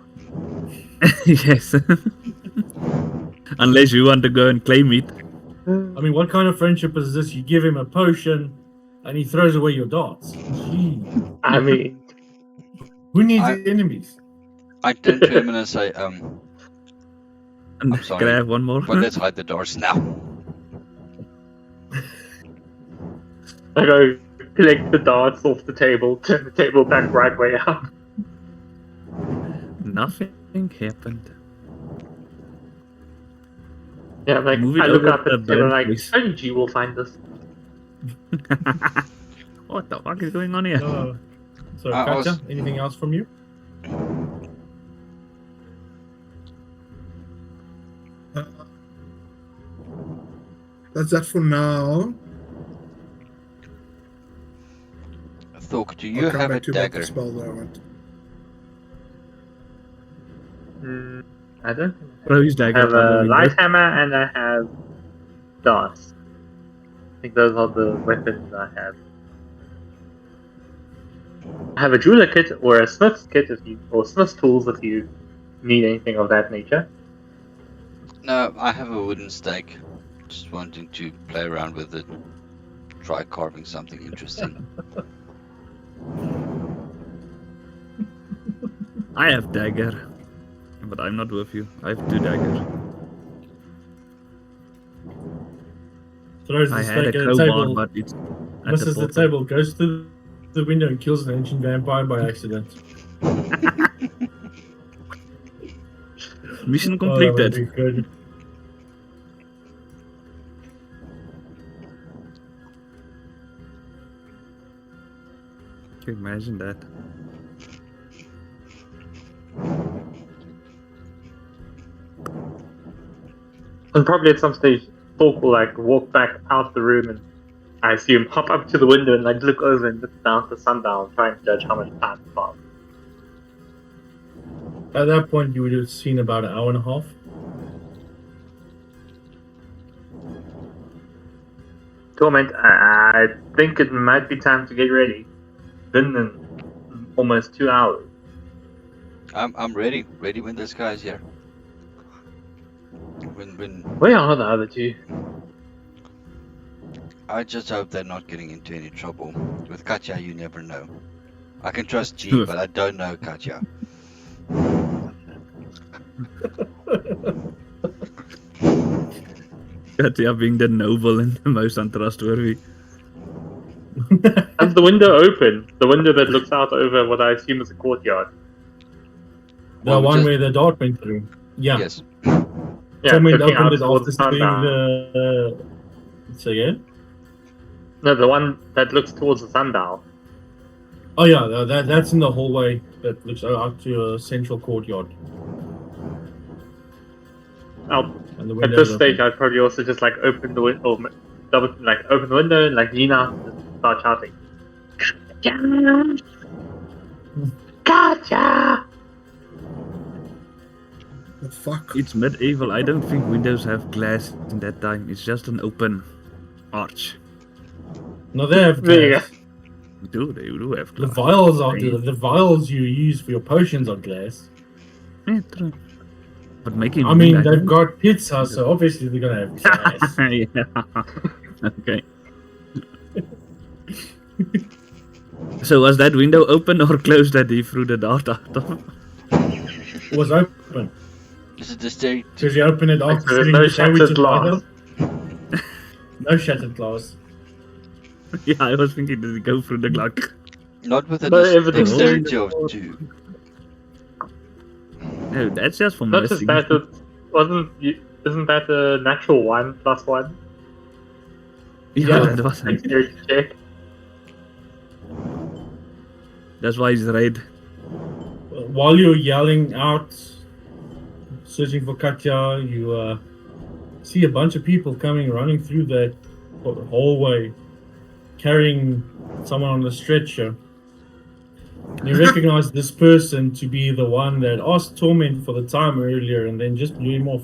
Yes. Unless you want to go and claim it. I mean, what kind of friendship is this? You give him a potion, and he throws away your darts. Gee. I mean, Who needs I- enemies? I turn to him and I say, And I'm sorry, can I have one more? but let's hide the doors now. I go collect the darts off the table, turn the table back right way up. Nothing happened. Yeah, like Move it I look over up to at the the table burnt like place. only G will find this. What the fuck is going on here? So, I Katja, was- anything else from you? That's that for now. Thork, do I'll you come have a back to what the dagger? spell that I want. I don't think Throw his I dagger have out the a window. light hammer and I have darts. I think those are the weapons I have. I have a jeweler kit or a smith's kit or smith's tools if you need anything of that nature. No, I have a wooden stake. Just wanting to play around with it. Try carving something interesting. I have dagger. But I'm not with you. I have 2 daggers. Throws the I had a stake at the crowbar, table, but it's at the misses the portal. table, goes to the window and kills an ancient vampire by accident. Mission Oh, that would completed. be good. Can you imagine that? And probably at some stage, Thork will like walk back out the room and I assume hop up to the window and like look over and look down at the sundial and try and judge how much time has passed. At that point, you would have seen about an hour and a half. Torment, I think it might be time to get ready. Been in almost 2 hours. I'm ready. Ready when this guy's here. When Where are the other two? I just hope they're not getting into any trouble. With Katja, you never know. I can trust G, but I don't know Katja. Katja being the noble and the most untrustworthy. Has the window open? The window that looks out over what I assume is a courtyard. The Well, one just- where the dart went through. Yeah. Yes. Yeah, Someone looking opened out it towards after seeing sundown. the. Say again? No, the one that looks towards the sundial. Oh yeah, that's in the hallway that looks out to a central courtyard. And the At window this is stage, open. I'd probably also just like open the window, or double, like open the window and like lean out and just start shouting. Gotcha! The fuck? It's medieval. I don't think windows have glass in that time. It's just an open arch. No, they have There you glass. They do have The glass. vials are Hey. the vials you use for your potions are glass. Yeah, true. But making I mean, wine, they've got pizza, so obviously they're gonna have glass. yeah. Okay. So was that window open or closed that he threw the dart out of? It was open Is it the stair? because you open it Like, after there's sitting no the sandwiches shattered by glass. them. No shattered glass. Yeah, I was thinking, did he go through the glass? Not with a No evidence. dexterity of 2. No, that's just for Not just missing. that, isn't that a natural 1 plus 1? Yeah, Yeah. that was it. Dexterity check. That's why he's red. While you're yelling out, searching for Katja, you see a bunch of people running through that hallway, carrying someone on a stretcher. You recognize this person to be the one that asked Torment for the time earlier and then just blew him off.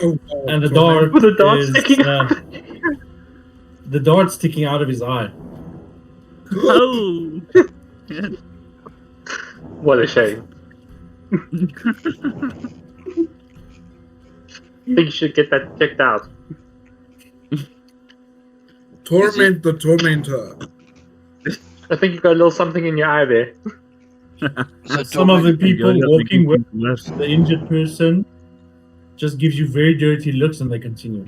Oh, And the torment. dart With a dart is, sticking out. the dart sticking out of his eye. Oh! What a shame. I think you should get that checked out. Torment the tormentor. I think you got a little something in your eye there. So Some of the Torment, people You're just walking making with things worse. the injured person just gives you very dirty looks and they continue.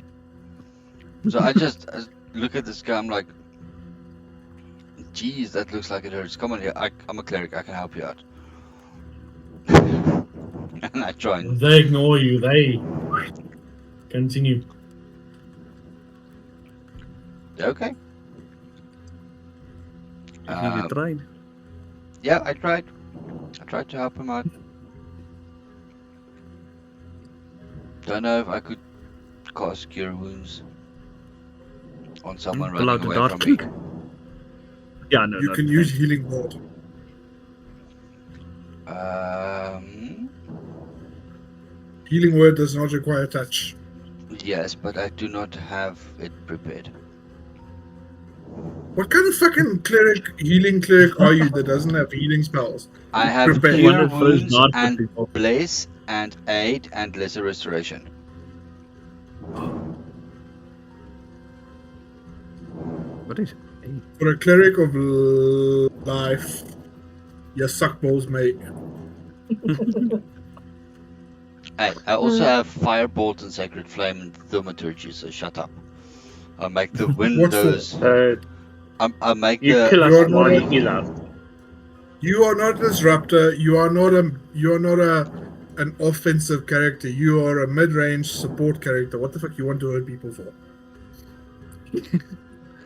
so I just look at this guy. I'm like, geez, that looks like it hurts. Come on here. I'm a cleric. I can help you out. And I try and They ignore you. They continue. okay. You tried. Yeah, I tried. I tried to help him out. Don't know if I could cast Cure Wounds on someone Pull out running the away dart from me. clink. Yeah, no, You not can the use thing. healing word. Healing word does not require touch. Yes, but I do not have it prepared. What kind of fucking healing cleric are you that doesn't have healing spells? I have Prepare. One Cure of those Wounds darts and people. Blaze and Aid and Lesser Restoration. What is it? Hey, For a cleric of life, you suck balls, mate. Hey, I also have Firebolt and Sacred Flame and Thaumaturgy, so shut up. I'll make the What for? windows. I'll make You the. kill us You're not while a- you heal us. You are not a disruptor. You are not an offensive character. You are a mid-range support character. What the fuck you want to hurt people for?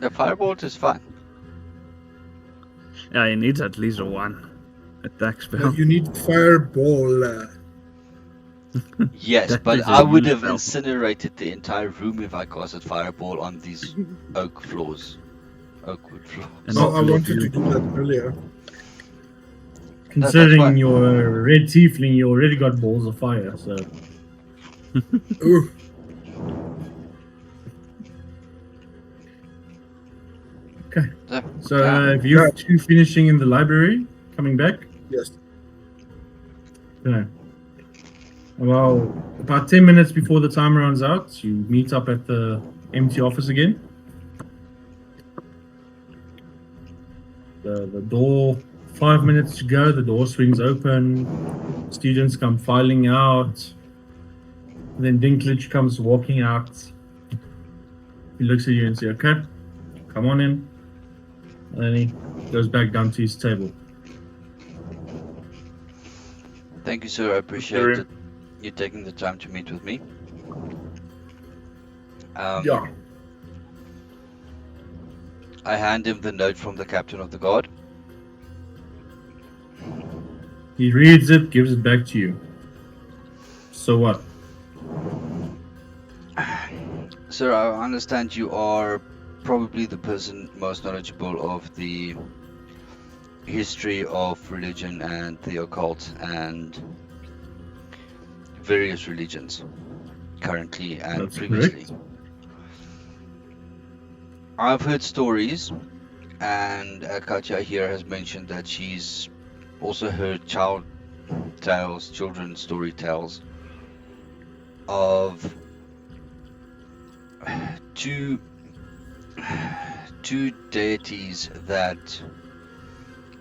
The Firebolt is fine. yeah, he needs at least a 1 attack No, spell. you need fireball. Yes, That but is a I would new have spell. incinerated the entire room if I casted Fireball on these oak floors. Oakwood floors. And No, not I blue wanted to view. do that earlier. Considering fine. you're a red tiefling, you already got balls of fire. So Ooh, okay. So Yeah. if you Yeah. two finishing in the library, coming back. yes. Okay. Well, about 10 minutes before the time runs out, you meet up at the empty office again. The door, 5 minutes to go, the door swings open. Students come filing out. Then Dinklage comes walking out. He looks at you and says, okay, come on in. And then he goes back down to his table. Thank you, sir. I appreciate it. You taking the time to meet with me. Yeah. I hand him the note from the captain of the guard. He reads it, gives it back to you. So what? Sir, I understand you are probably the person most knowledgeable of the history of religion and the occult and various religions, currently and That's previously. correct. I've heard stories, and Katja here has mentioned that she's also heard children's story tales of two deities that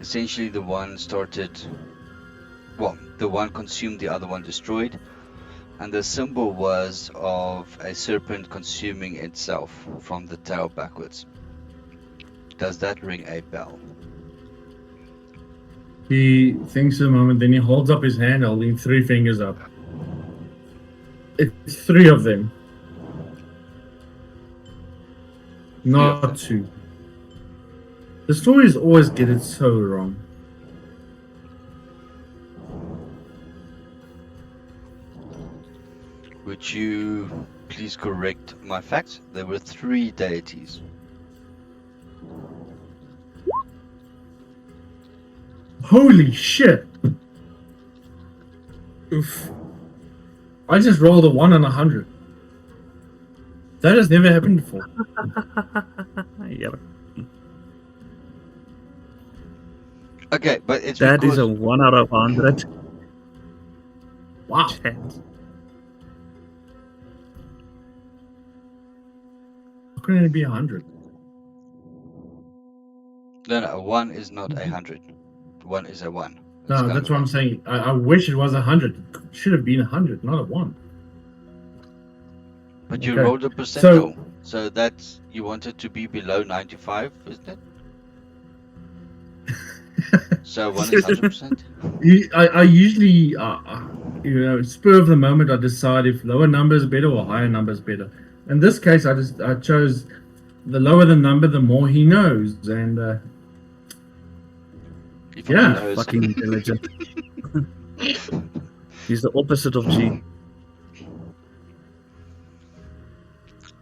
essentially the one consumed, the other one destroyed, and the symbol was of a serpent consuming itself from the tail backwards. Does that ring a bell? He thinks a moment, then he holds up his hand, holding 3 fingers up. It's 3 of them. Not 2. The stories always get it so wrong. Would you please correct my facts? There were 3 deities. Holy shit! Oof. I just rolled a 1 on 100. That has never happened before. Yeah. Okay, but it's That because is a 1 out of 100 Wow. chance. How can it be 100? No, 1 is not 100. 1 is a 1. It's No, kind that's of what I'm like- saying. I wish it was 100. It should have been 100, not a 1. But you Okay. rolled a percentile. So, So that's, you want it to be below 95, isn't it? So 1 is 100%? I usually, spur of the moment, I decide if lower number is better or higher number is better. In this case, I chose the lower the number, the more he knows, and If Yeah. he knows. Fucking intelligent. He's the opposite of G.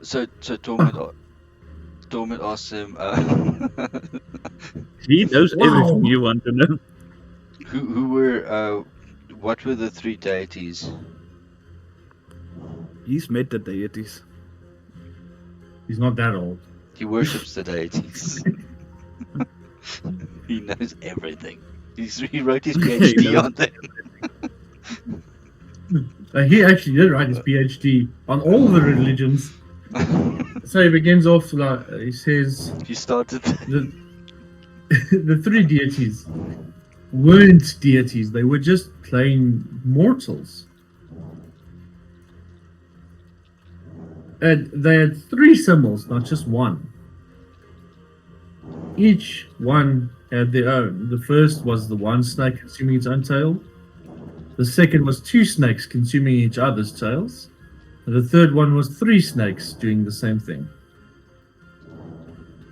So Torment asks him, He knows Wow. everything you want to know. what were the 3 deities? He's met the deities. he's not that old. He worships the deities. He knows everything. He wrote his He PhD knows on them. He actually did write his PhD on all the religions. So he begins off like he says He started. the the 3 deities weren't deities; they were just plain mortals. And they had 3 symbols, not just one. Each one had their own. The first was the one snake consuming its own tail. The second was 2 snakes consuming each other's tails. And the third one was 3 snakes doing the same thing.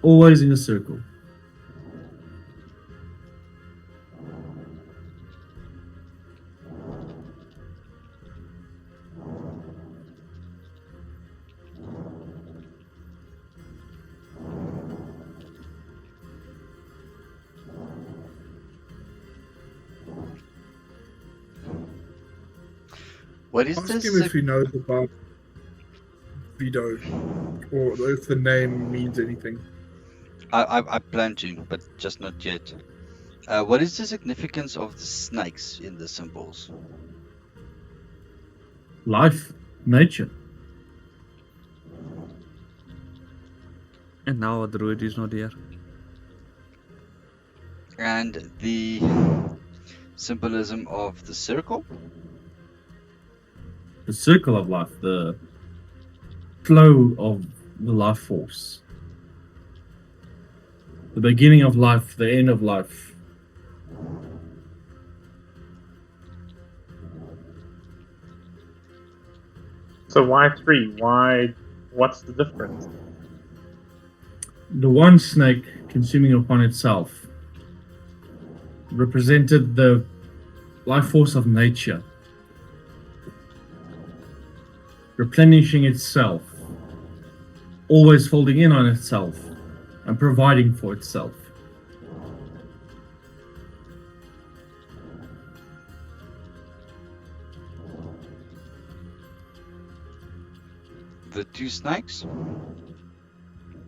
Always in a circle. What is Ask this? him if he knows about Vido, or if the name means anything. I plan to, but just not yet. What is the significance of the snakes in the symbols? Life, nature. And now a druid is not here. And the symbolism of the circle? The circle of life, the flow of the life force. The beginning of life, the end of life. So why 3? Why? What's the difference? The one snake consuming upon itself represented the life force of nature, replenishing itself, always folding in on itself, and providing for itself. The 2 snakes?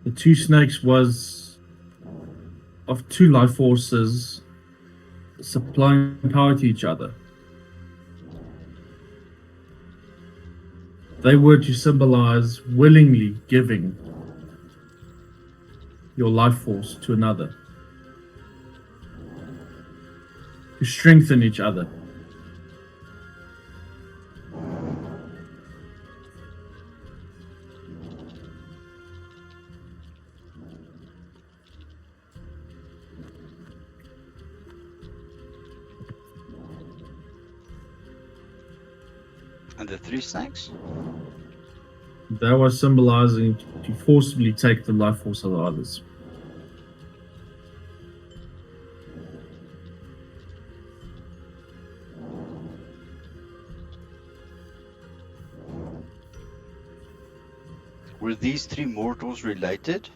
The 2 snakes was of 2 life forces supplying power to each other. They were to symbolize willingly giving your life force to another, to strengthen each other. And the 3 snakes? That was symbolizing to forcibly take the life force of others. Were these 3 mortals related?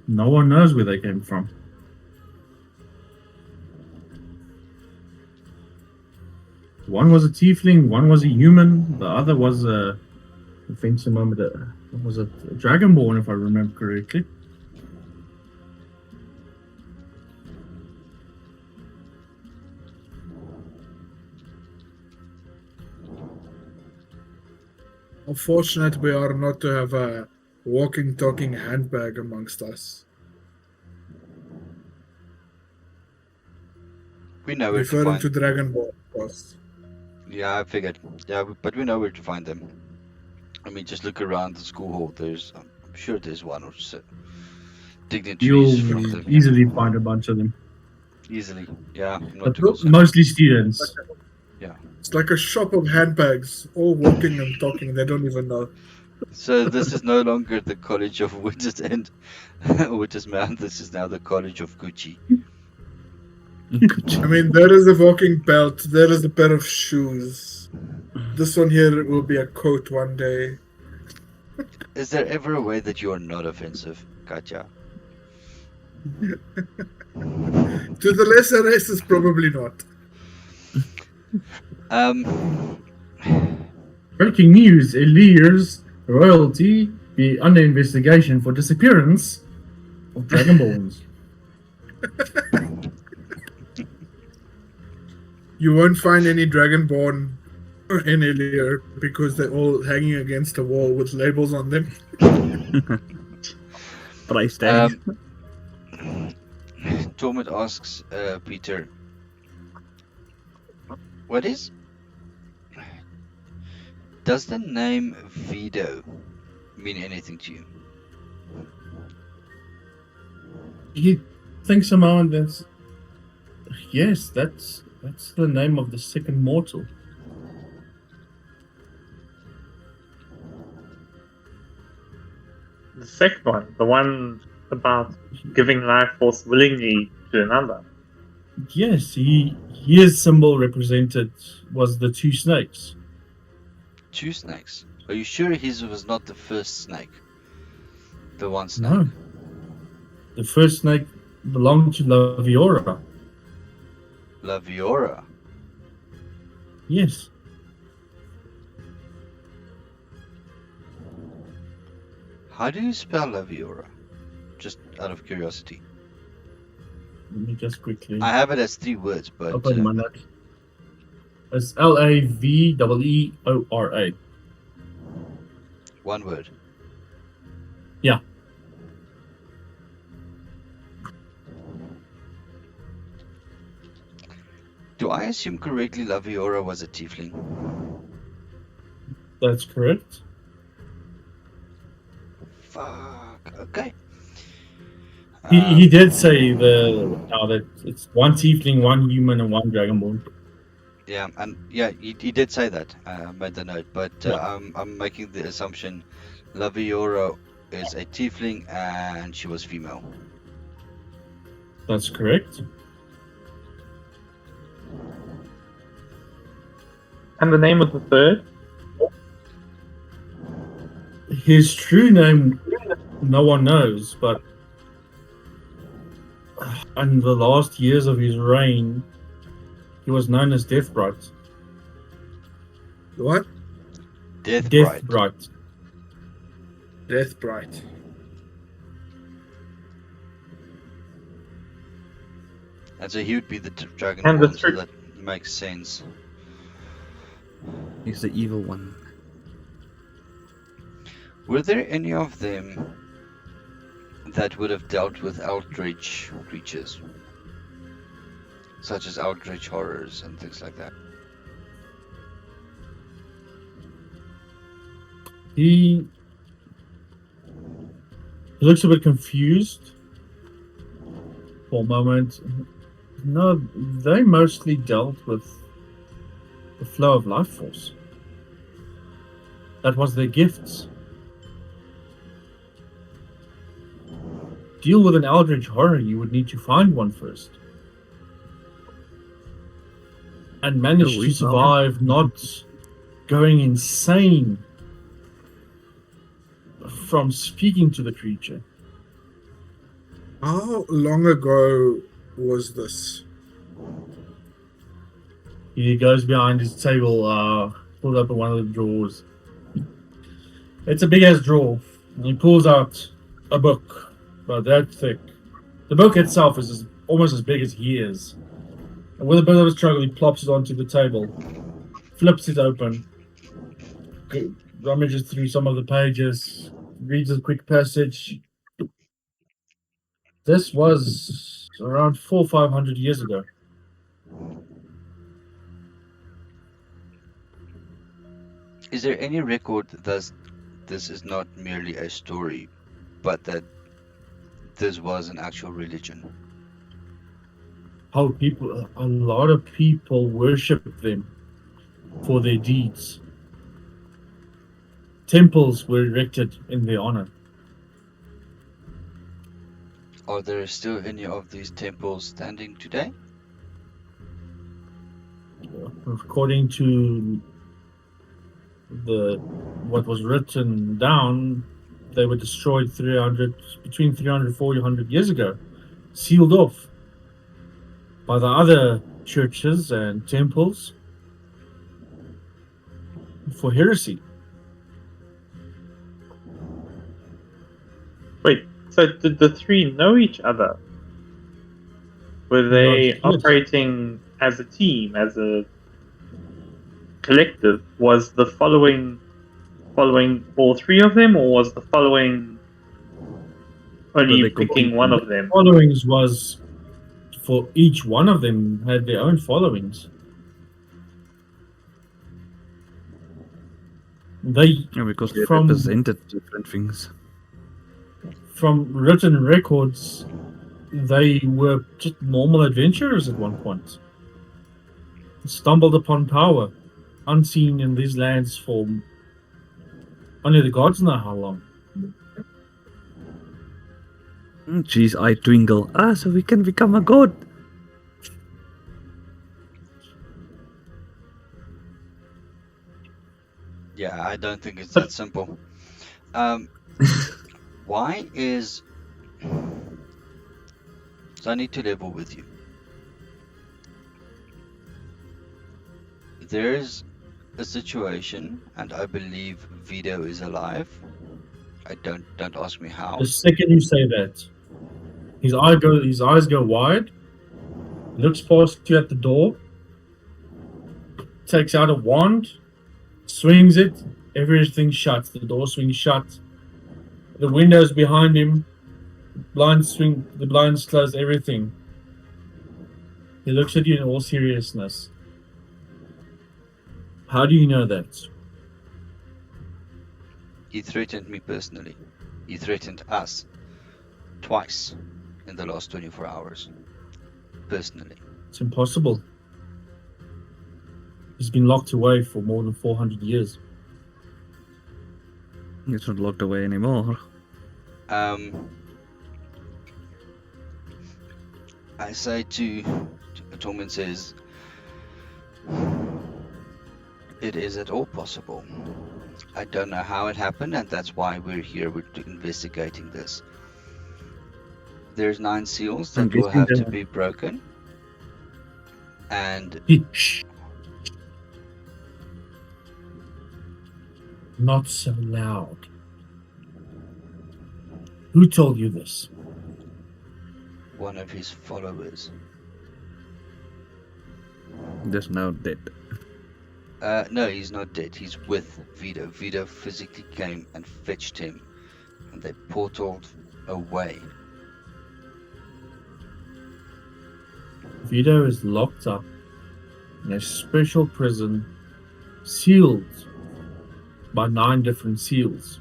No one knows where they came from. One was a tiefling, one was a human, the other was a dragonborn, if I remember correctly. How fortunate we are not to have a walking, talking handbag amongst us. We know where to Referring find. to Dragon Ball, of course. Yeah, I figured. Yeah, but we know where to find them. I mean, just look around the school hall. I'm sure there's one or so dignitaries You'll from them. easily find a bunch of them. Easily. Yeah, I'm not But too concerned. mostly students. Yeah. It's like a shop of handbags, all walking and talking. They don't even know. So this is no longer the College of Witches and Witches Mound. This is now the College of Gucci. I mean, there is a walking belt. There is a pair of shoes. This one here will be a coat one day. Is there ever a way that you are not offensive, Katja? To the lesser races, probably not. Breaking news: Elir's royalty be under investigation for disappearance of Dragonborns. You won't find any Dragonborn in Elir because they're all hanging against a wall with labels on them. Price tag. Torment asks Peter, what is... Does the name Vido mean anything to you? He thinks a moment. Yes, that's the name of the second mortal. The second one, the one about giving life force willingly to another. Yes, his symbol represented was the two snakes. Two snakes. Are you sure his was not the first snake? The one snake? No. The first snake belonged to La Viora. La Viora. Yes. How do you spell La Viora? Just out of curiosity. Let me just quickly I have it as 3 words, but open my note. It's Laveeora. 1 word. Yeah. Do I assume correctly La Viora was a tiefling? That's correct. Fuck. Okay. He did say that it's one tiefling, one human, and one dragonborn. Yeah, and yeah, he did say that. I made the note, but Yeah. I'm making the assumption La Viora is a tiefling and she was female. That's correct. And the name of the third? His true name, no one knows, but in the last years of his reign, he was known as Deathbright. What? Deathbright. Deathbright. Deathbright. And so he would be the dragon And the born, so third- that makes sense. He's the evil one. Were there any of them that would have dealt with eldritch creatures? Such as eldritch horrors and things like that? He looks a bit confused for a moment. No, they mostly dealt with the flow of life force. That was their gifts. Deal with an eldritch horror, you would need to find one first. And manage we to saw survive not going insane from speaking to the creature. How long ago was this? He goes behind his table, pulls up one of the drawers. It's a big ass drawer. And he pulls out a book about that thick. The book itself is almost as big as he is. And with a bit of a struggle, he plops it onto the table, flips it open, rummages through some of the pages, reads a quick passage. This was around 400-500 years ago. Is there any record that this is not merely a story, but that this was an actual religion? How a lot of people worship them for their deeds. Temples were erected in their honor. Are there still any of these temples standing today? According to what was written down, they were destroyed between 300 and 400 years ago, sealed off by the other churches and temples for heresy. Wait, so did the three know each other? Were they Yes. operating as a team, as a collective? Was the following all three of them, or was the following only they picking combined one them? of them? Followings was for each one of them had their own followings. They Yeah, because they From- represented different things. from written records, they were just normal adventurers at one point. Stumbled upon power, unseen in these lands for only the gods know how long. Jeez, I twinkle. So we can become a god. Yeah, I don't think it's that simple. Why is... So I need to level with you. There's a situation, and I believe Vito is alive. I don't ask me how. The second you say that, his eyes go wide, looks past you at the door, takes out a wand, swings it, everything shuts. The door swings shut. The windows behind him, the blinds close, everything. He looks at you in all seriousness. How do you know that? He threatened me personally. He threatened us twice in the last 24 hours. Personally. It's impossible. He's been locked away for more than 400 years. It's not locked away anymore. I say to Tormund says, it is at all possible. I don't know how it happened, and that's why we're here. We're investigating this. There's 9 seals I'm that will guessing have to that- be broken, and Shh. Not so loud. Who told you this? one of his followers. Just now dead. No, he's not dead. He's with Vito. Vito physically came and fetched him, and they portaled away. Vito is locked up in a special prison, sealed by 9 different seals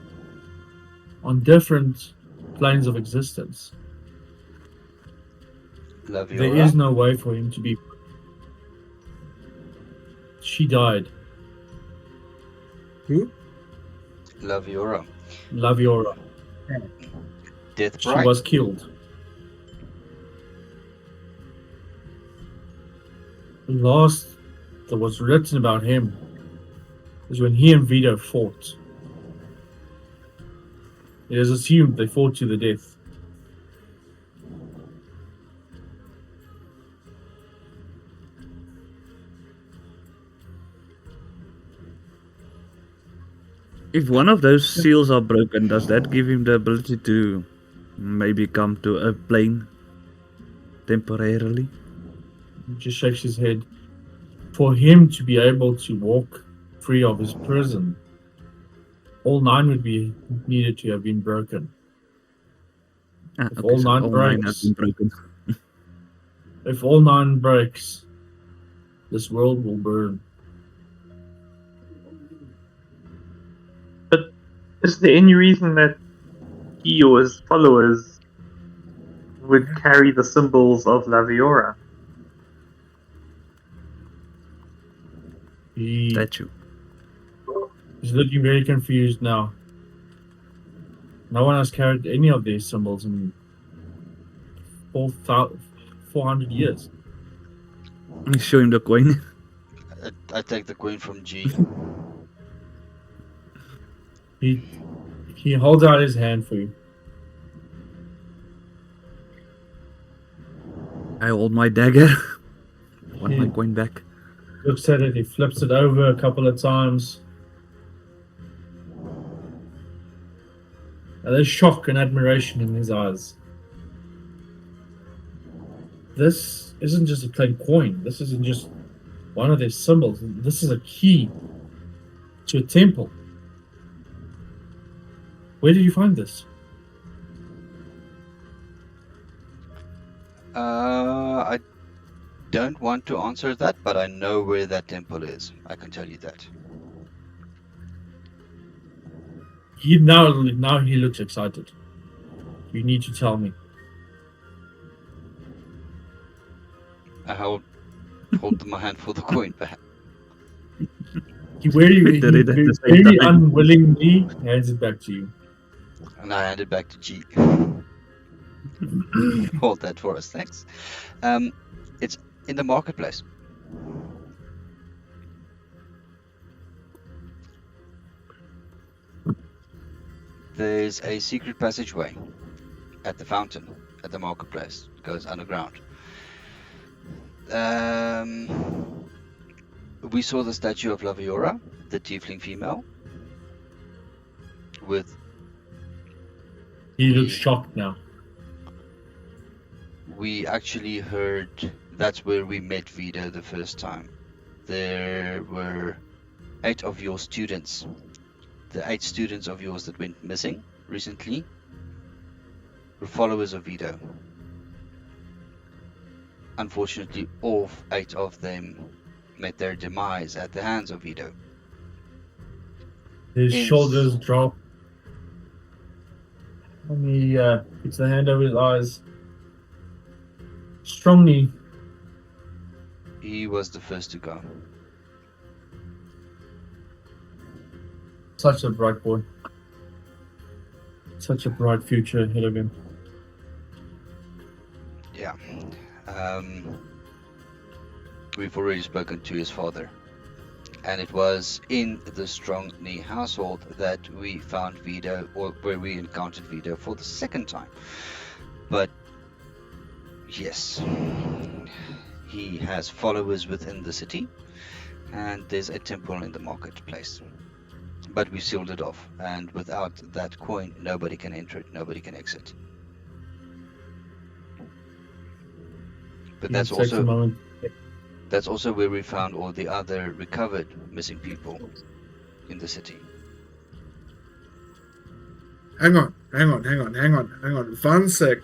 on different planes of existence. Laviora. There is no way for him to be. She died. Who? Laviora. Laviora. Death She Bride. was killed. The last that was written about him is when he and Vito fought. It is assumed they fought to the death. If one of those seals are broken, does that give him the ability to maybe come to a plane temporarily? He just shakes his head. For him to be able to walk free of his prison, all 9 would be needed to have been broken. If all 9 9 breaks. have been broken. If all 9 breaks, this world will burn. Is there any reason that he or his followers would carry the symbols of Laviora? He's Statue. looking very confused now. No one has carried any of these symbols in 400 years. Show him the coin. I take the coin from G. He holds out his hand for you. I hold my dagger. Want my He coin back. looks at it, he flips it over a couple of times. And there's shock and admiration in his eyes. This isn't just a plain coin. This isn't just one of their symbols. This is a key to a temple. Where did you find this? I don't want to answer that, but I know where that temple is. I can tell you that. Now he looks excited. You need to tell me. I hold my hand for the coin back. He Did it at the same very time. unwillingly hands it back to you. And I hand it back to G. Hold that for us, thanks. It's in the marketplace. There's a secret passageway at the fountain at the marketplace. It goes underground. We saw the statue of Laviora, the tiefling female, with He looks shocked now. we actually heard that's where we met Vida the first time. There were 8 of your students. The 8 students of yours that went missing recently were followers of Vito. Unfortunately, all 8 of them met their demise at the hands of Vito. His Yes. shoulders drop. And he puts the hand over his eyes. Strongly. He was the first to go. Such a bright boy. Such a bright future ahead of him. Yeah. We've already spoken to his father. And it was in the Strongney household that we found Vito, or where we encountered Vito for the second time. But yes, he has followers within the city, and there's a temple in the marketplace. But we sealed it off, and without that coin, nobody can enter it, nobody can exit. But He that's takes a also moment. that's also where we found all the other recovered missing people in the city. Hang on. 1 sec,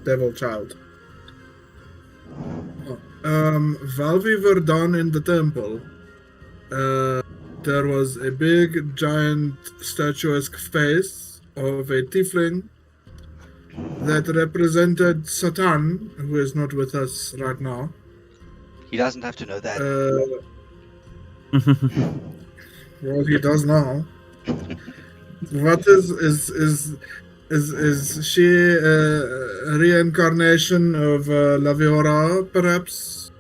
devil child. While we were down in the temple, there was a big, giant, statuesque face of a tiefling that represented Satan, who is not with us right now. He doesn't have to know that. Well, he does now. What is she a reincarnation of Laviora, perhaps?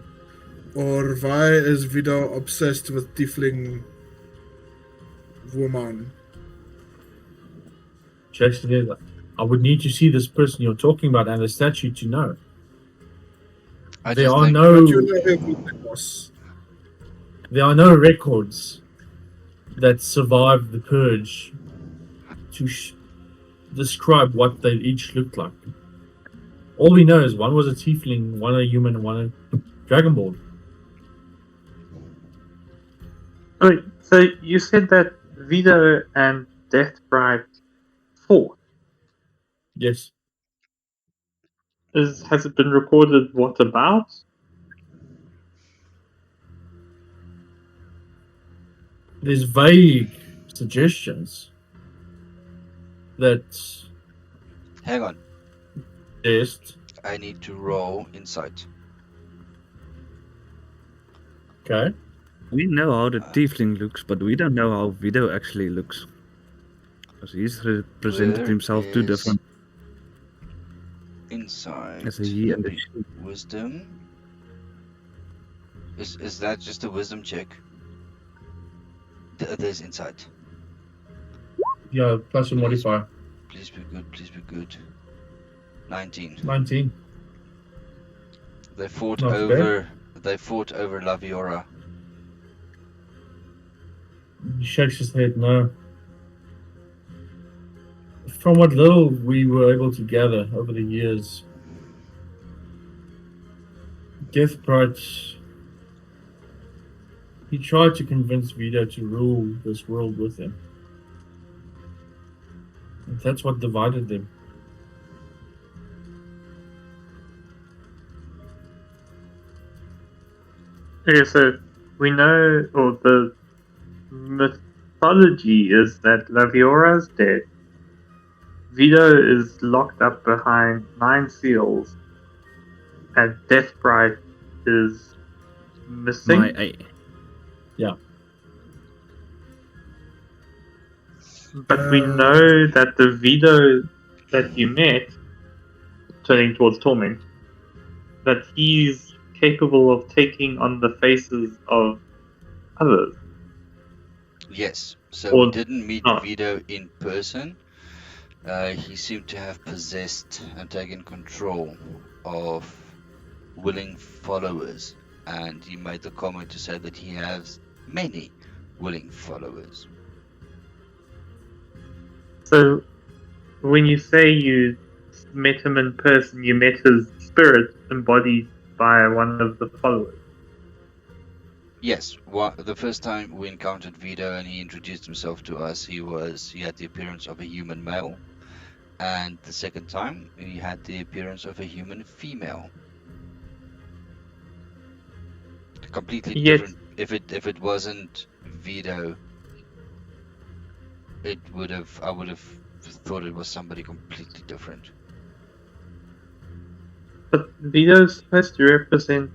Or why is Vido obsessed with tiefling woman? Actually, I would need to see this person you're talking about and the statue to know. There are But no you know everything else. records that survived the purge to describe what they each looked like. All we know is one was a tiefling, one a human, and one a dragonborn. Wait, so you said that Vito and Death Bride fought. Yes. Has it been recorded what about? There's vague suggestions. that's Hang on. best. I need to roll insight. Okay. We know how the tiefling looks, but we don't know how Vito actually looks. Because he's represented Where himself too is different insight? as a he and a Be- she. Wisdom. Is that just a wisdom check? There's insight. Yeah, plus your Please. modifier. Please be good. Please be good. 19. 19. They fought Not over. They fought over Laviora. He shakes his head, no. From what little we were able to gather over the years, Deathbright, he tried to convince Vito to rule this world with him. And that's what divided them. Okay, so we know, or the mythology is that Laviora's dead. Vito is locked up behind 9 seals, and Deathbright is missing. My eye. But we know that the Vito that you met, turning towards Torment, that he's capable of taking on the faces of others. Yes. So Or we didn't meet not. Vito in person. He seemed to have possessed and taken control of willing followers, and he made the comment to say that he has many willing followers. So, when you say you met him in person, you met his spirit embodied by one of the followers. Yes, the first time we encountered Vito and he introduced himself to us, he had the appearance of a human male, and the second time he had the appearance of a human female. Completely Yes. different. If it wasn't Vito, I would have thought it was somebody completely different. But Vito's supposed to represent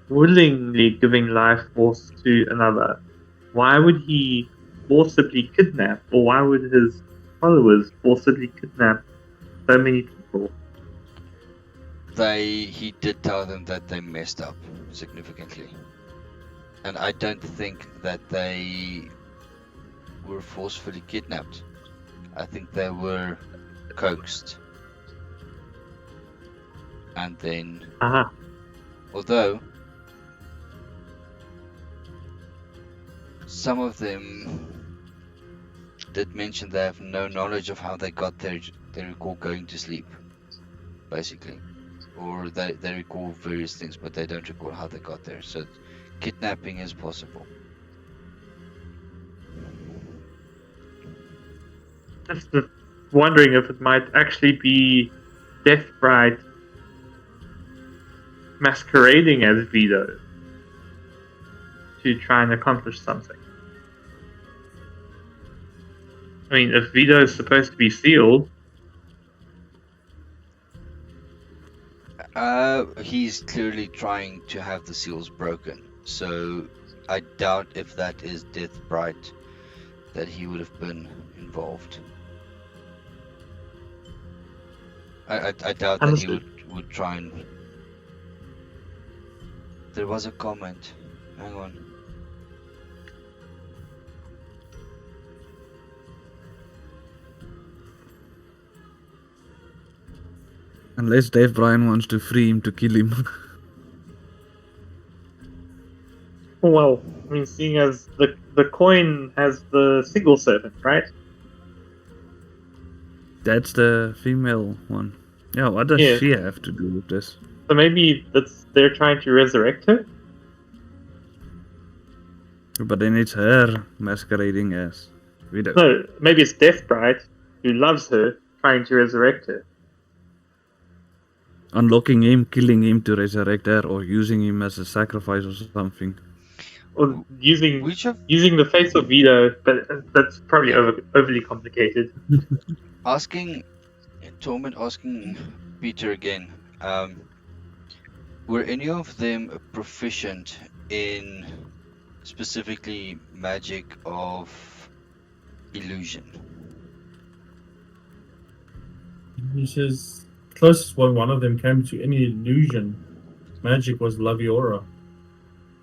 willingly giving life force to another. Why would he forcibly kidnap, or why would his followers forcibly kidnap so many people? He did tell them that they messed up significantly, and I don't think that they were forcefully kidnapped. I think they were coaxed, and then, Aha. although some of them did mention they have no knowledge of how they got there, they recall going to sleep, basically. Or they recall various things, but they don't recall how they got there. So kidnapping is possible. Just wondering if it might actually be Deathbright masquerading as Vito to try and accomplish something. I mean, if Vito is supposed to be sealed, He's clearly trying to have the seals broken. So I doubt if that is Deathbright that he would have been involved. I doubt that he would try and. There was a comment. Hang on. Unless Dave Bryan wants to free him to kill him. well, I mean, seeing as the coin has the single servant, right? That's the female one. Yeah, what does Yeah. she have to do with this? So maybe they're trying to resurrect her? But then it's her masquerading as Widow. No, maybe it's Deathbright who loves her, trying to resurrect her. Unlocking him, killing him to resurrect her, or using him as a sacrifice or something. or using Which of the face of Vito, but that's probably Yeah. overly complicated. asking Torment asking Peter again, were any of them proficient in specifically magic of illusion? He says closest one of them came to any illusion magic was Laviora.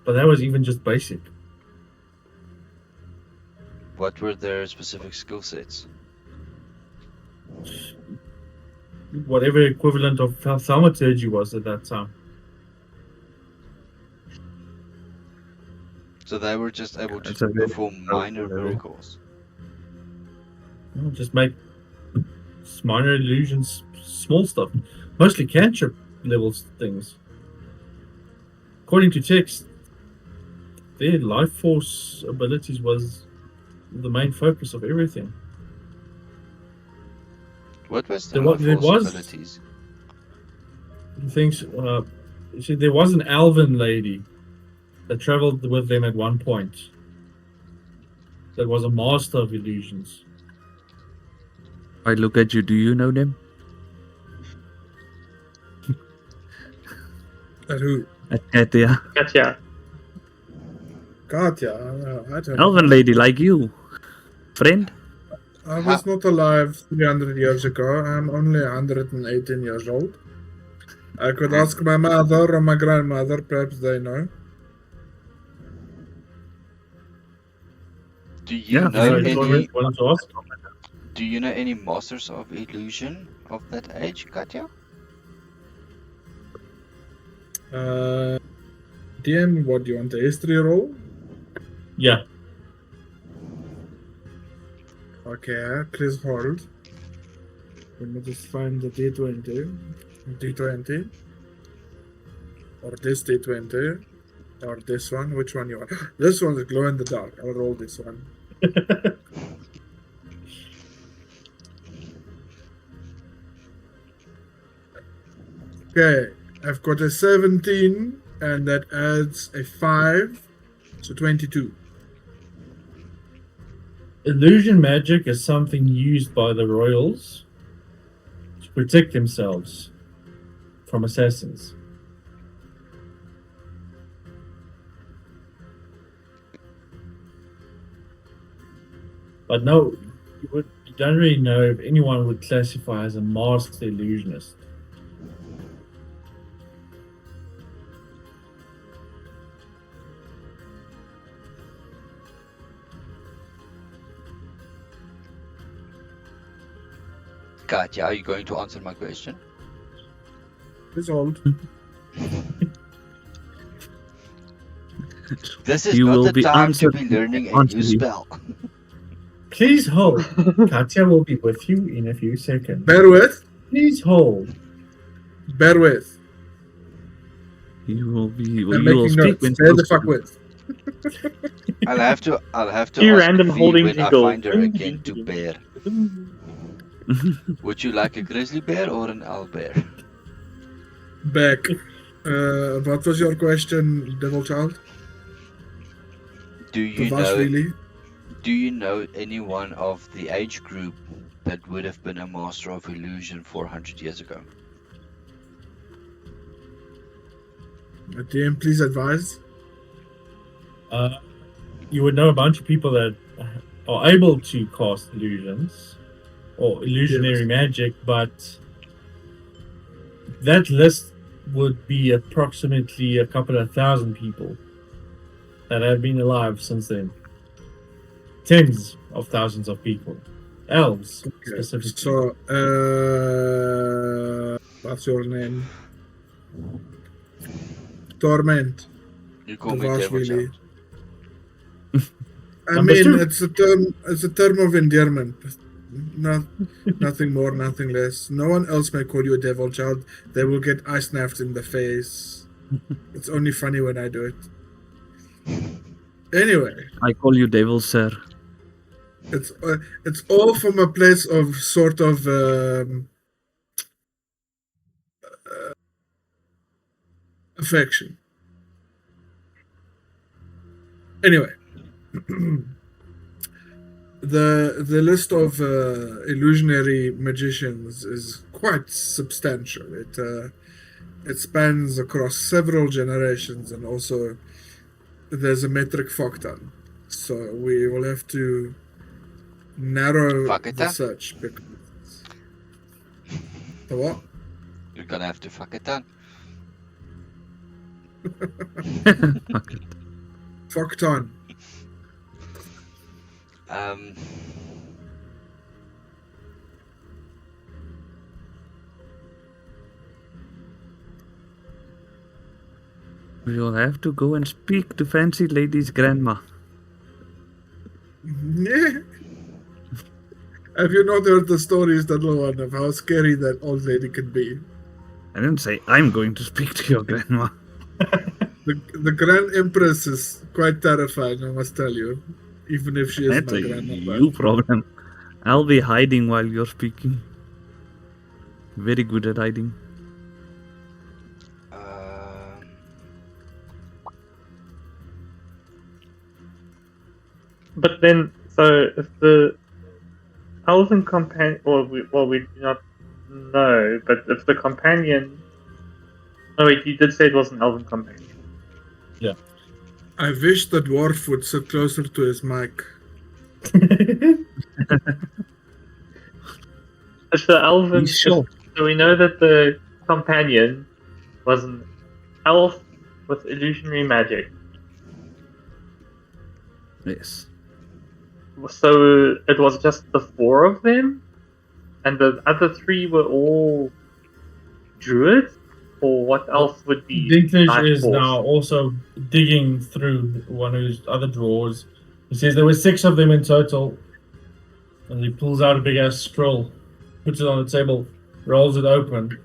But that was even just basic. What were their specific skill sets? Whatever equivalent of thaumaturgy was at that time. So they were just able It's to a very perform low minor level. miracles. Just make minor illusions, small stuff. Mostly cantrip level things. According to text, their life force abilities was the main focus of everything. What was the There life was force abilities? things. See, there was an elven lady that traveled with them at one point. That was a master of illusions. I look at you. Do you know them? At who? At Katia. Katya. Katya. I don't Elven know. lady like you. Friend? I was not alive 300 years ago. I'm only 118 years old. I could ask my mother or my grandmother. Perhaps they know. Do you Yeah, know maybe. any? Wanted to ask? Do you know any masters of illusion of that age, Katya? DM, what do you want? A history roll? Yeah. Okay, please hold. Let me just find the D20. D20. Or this D20. Or this one. Which one you want? This one is glow in the dark. I'll roll this one. Okay, I've got a 17, and that adds a 5, so 22. Illusion magic is something used by the royals to protect themselves from assassins. But no, you don't really know if anyone would classify as a master illusionist. Katya, are you going to answer my question? Please hold. This is You not will the be time to answered be learning a new eventually. spell. Please hold. Katya will be with you in a few seconds. Bear with. Please hold. Bear with. You will be. I'm You will making speak notes. when Bear the supposed fuck to. with. I'll have to Few ask random V holding when I jingles. find her again to bear. Would you like a grizzly bear or an owl bear? Back. What was your question, Devil Child? Do you know Vashvili? Do you know anyone of the age group that would have been a master of illusion 400 years ago? DM, please advise. You would know a bunch of people that are able to cast illusions or illusionary magic, but that list would be approximately a couple of thousand people that have been alive since then. Tens of thousands of people. Elves, specifically. So, what's your name? Torment. You call me Devil Vashvili. Child. I Number mean, two. it's a term of endearment. Nothing more, nothing less. No one else may call you a devil child. They will get ice knifed in the face. It's only funny when I do it. Anyway, I call you devil, sir. it's all from a place of sort of affection. Anyway, the list of illusionary magicians is quite substantial. It spans across several generations, and also there's a metric fuckton. So we will have to narrow Fuck it the up. search. The what? You're gonna have to fuck it down. Fuck it. Fuckton. Um, We will have to go and speak to Fancy Lady's grandma. Yeah. Have you not heard the stories, the little one, of how scary that old lady can be? I didn't say I'm going to speak to your grandma. The Grand Empress is quite terrifying, I must tell you. Even if she is That's my a grandmother. you problem. I'll be hiding while you're speaking. Very good at hiding. But then, so if the elven companion, we do not know, but if the companion, oh wait, you did say it was an elven companion. I wish the dwarf would sit closer to his mic. If the elven, He's short. so we know that the companion was an elf with illusionary magic. Yes. So it was just the four of them, and the other three were all druids, or what else would be? Dinklage Night is Force? now also digging through one of his other drawers. He says there were 6 of them in total. And he pulls out a big ass scroll, puts it on the table, rolls it open.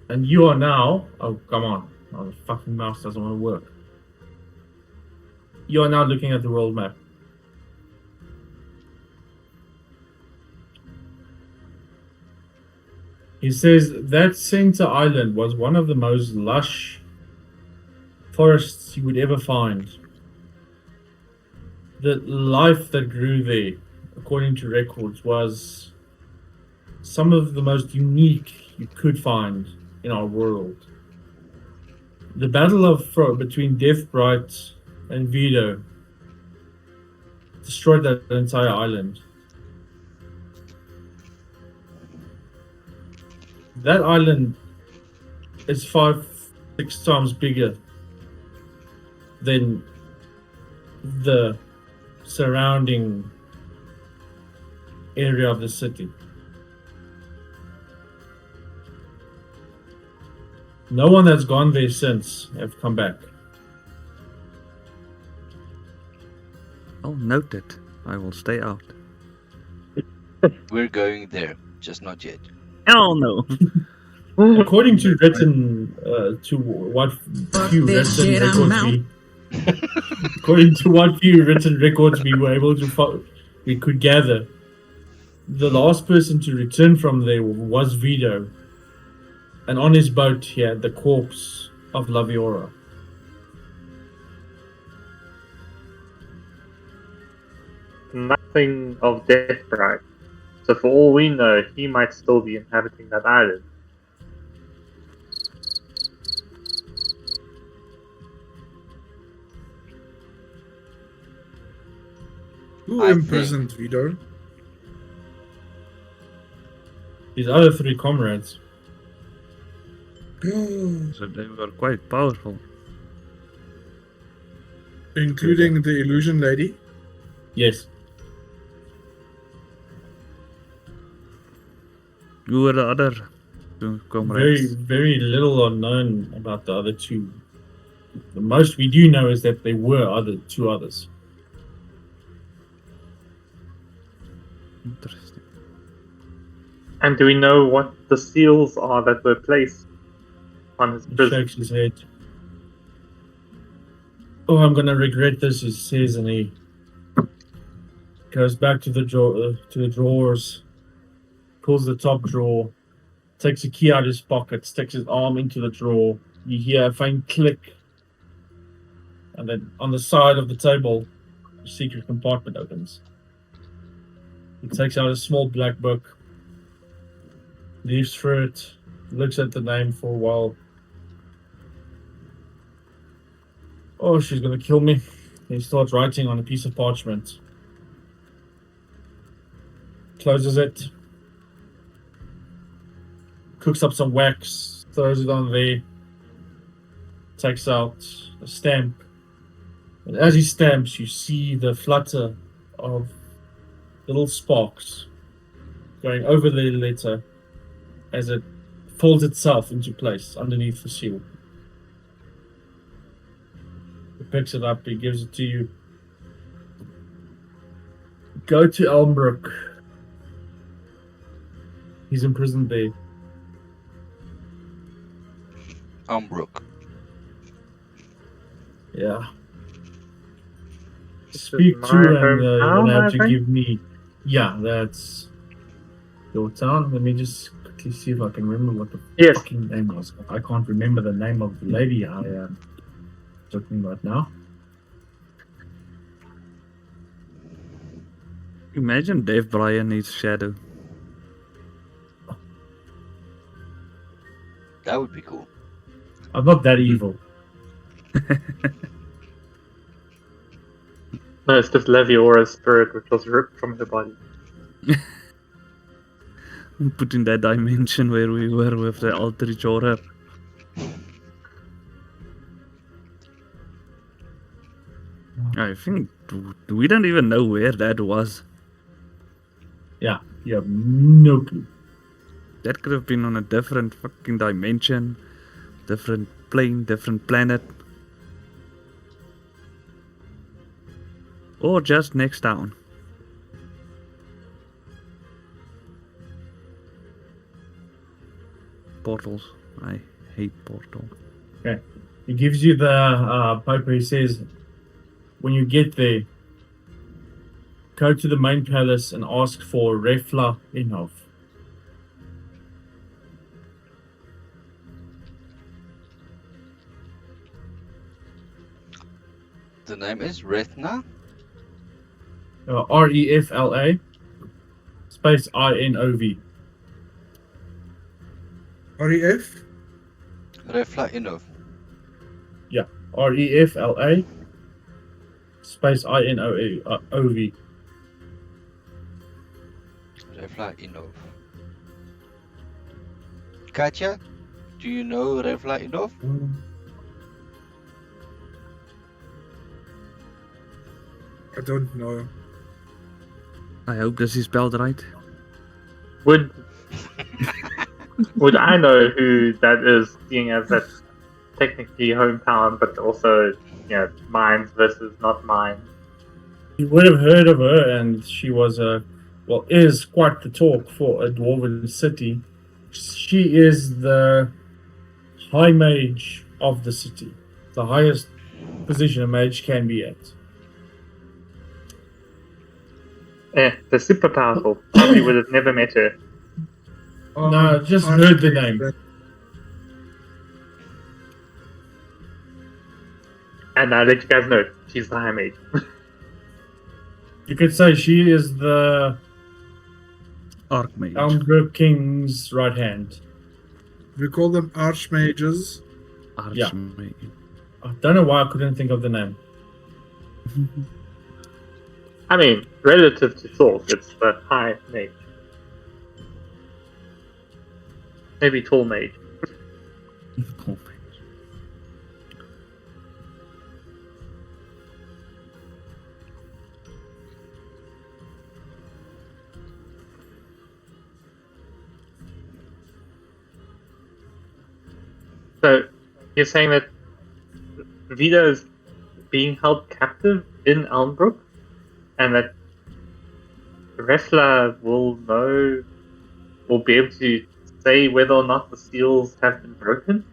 And you are now. Oh, come on. Oh, the fucking mouse doesn't want to work. You are now looking at the world map. He says that center island was one of the most lush forests you would ever find. The life that grew there, according to records, was some of the most unique you could find in our world. The battle between Deathbright and Vito destroyed that entire island. That island is 5-6 times bigger than the surrounding area of the city. No one that's gone there since have come back. I'll note it. I will stay out. we're going there, just not yet. Hell no. According to written to what few written records according to what few written records we were able to we could gather, the last person to return from there was Vito, and on his boat he had the corpse of Laviora. Nothing of Deathbright. So for all we know, he might still be inhabiting that island. Who I imprisoned Vito? His other 3 comrades. So they were quite powerful. Including the illusion lady? Yes. Who were the other two Very, comrades? very little are known about the other 2. The most we do know is that there were 2 others. Interesting. And do we know what the seals are that were placed on his He prison? shakes his head. Oh, I'm gonna regret this, he says, and he goes back to the drawers, pulls the top drawer, takes a key out of his pocket, sticks his arm into the drawer. You hear a faint click, and and then on the side of the table, the secret compartment opens. He takes out a small black book, leaves through it, looks at the name for a while. Oh, she's gonna kill me. He starts writing on a piece of parchment. Closes it. Cooks up some wax, throws it on there. Takes out a stamp. And as he stamps, you see the flutter of little sparks going over the letter as it folds itself into place underneath the seal. He picks it up, he gives it to you. Go to Elmbrook. He's imprisoned there. Umbrook. This Yeah. is Speak my to and hometown, you'll have I to think? give me. Yeah, that's your town. Let me just quickly see if I can remember what the Yes. fucking name was. I can't remember the name of the lady I am talking about now. Imagine Dave Bryan needs Shadow. That would be cool. I'm not that evil. No, it's just Leviora's spirit which was ripped from her body. Put in that dimension where we were with the Aldrich Horror. I think we don't even know where that was. Yeah, you have no clue. That could have been on a different fucking dimension, different plane, different planet. Or just next town. Portals. I hate portals. Okay. He gives you the paper. He says, when you get there, go to the main palace and ask for Refla Inhof. The name is Rethna. Refla space INOV. REF? Refla Inov. REFLA space INOV. Refla Inov. Katja, do you know Refla Inov? I don't know. I hope this is spelled right. Would I know who that is, seeing as that's technically hometown, but also, mines versus not mines? You would have heard of her, and she was is quite the talk for a dwarven city. She is the high mage of the city, the highest position a mage can be at. They're super powerful. Probably would have never met her. No, just heard the name. And I'll let you guys know, she's the high mage. You could say she is the Archmage. Elmbrook King's right hand. We call them archmages. yeah. Archmage. I don't know why I couldn't think of the name. I mean, relative to Thorpe, it's the high mage. Maybe tall mage. Cool. So, you're saying that Vida is being held captive in Elmbrook, and that Refla will be able to say whether or not the seals have been broken?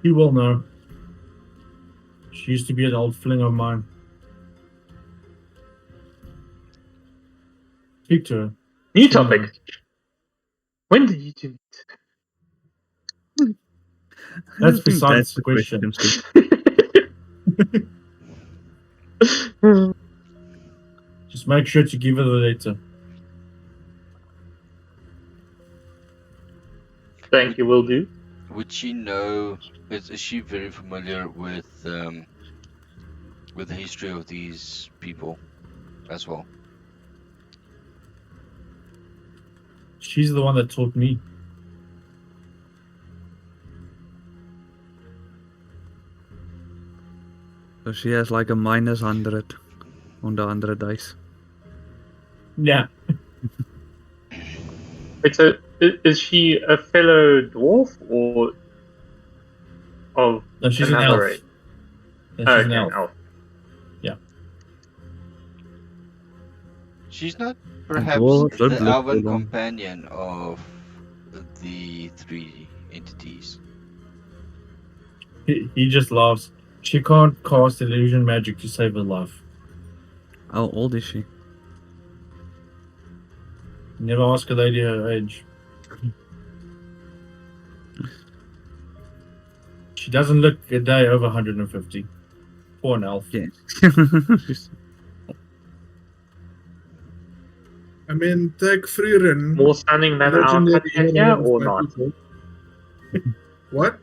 You will know. She used to be an old fling of mine. Speak to her. New topic. When did you two meet? That's I think besides the the question. Steve. Just make sure to give her the letter. Thank you, will do. Would she know? Is she very familiar with the history of these people as well? She's the one that taught me. So she has like a -100 on the 100 dice. Yeah. Wait, so is she a fellow dwarf or of No, she's an another elf. race? No, she's an Okay, elf. elf. She's not dwarves perhaps don't the live elven so long. companion of the three entities. He just laughs. She can't cast illusion magic to save her life. How old is she? Never ask a lady her age. She doesn't look a day over 150 for an elf. Yeah. I mean, take Freerin. More stunning than our legendary Katya hero of or my not? people. What?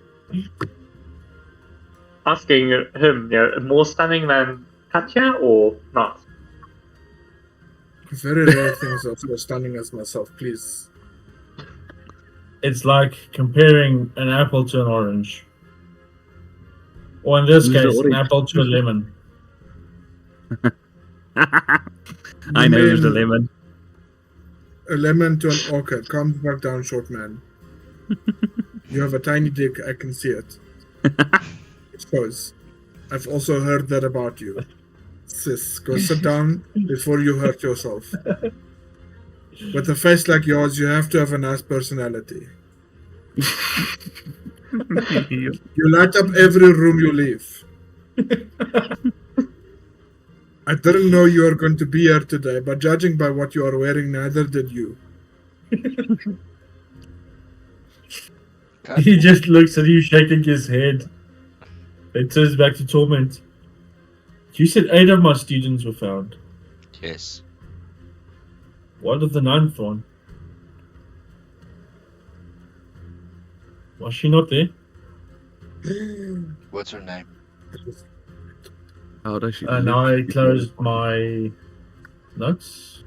Asking him, more stunning than Katya or not? Very rare things are so stunning as myself, please. It's like comparing an apple to an orange. Or in this Who's the case, an orange? apple to a lemon. I know who's the mean- lemon. A lemon to an orchid. Calm back down, short man. You have a tiny dick, I can see it. It shows. I've also heard that about you. Sis, go sit down before you hurt yourself. With a face like yours, you have to have a nice personality. You light up every room you leave. I didn't know you were going to be here today, but judging by what you are wearing, neither did you. He just looks at you shaking his head. Then turns back to Torment. You said 8 of my students were found. Yes. What of the 9th one? Was she not there? What's her name? How does she And look? I closed my notes.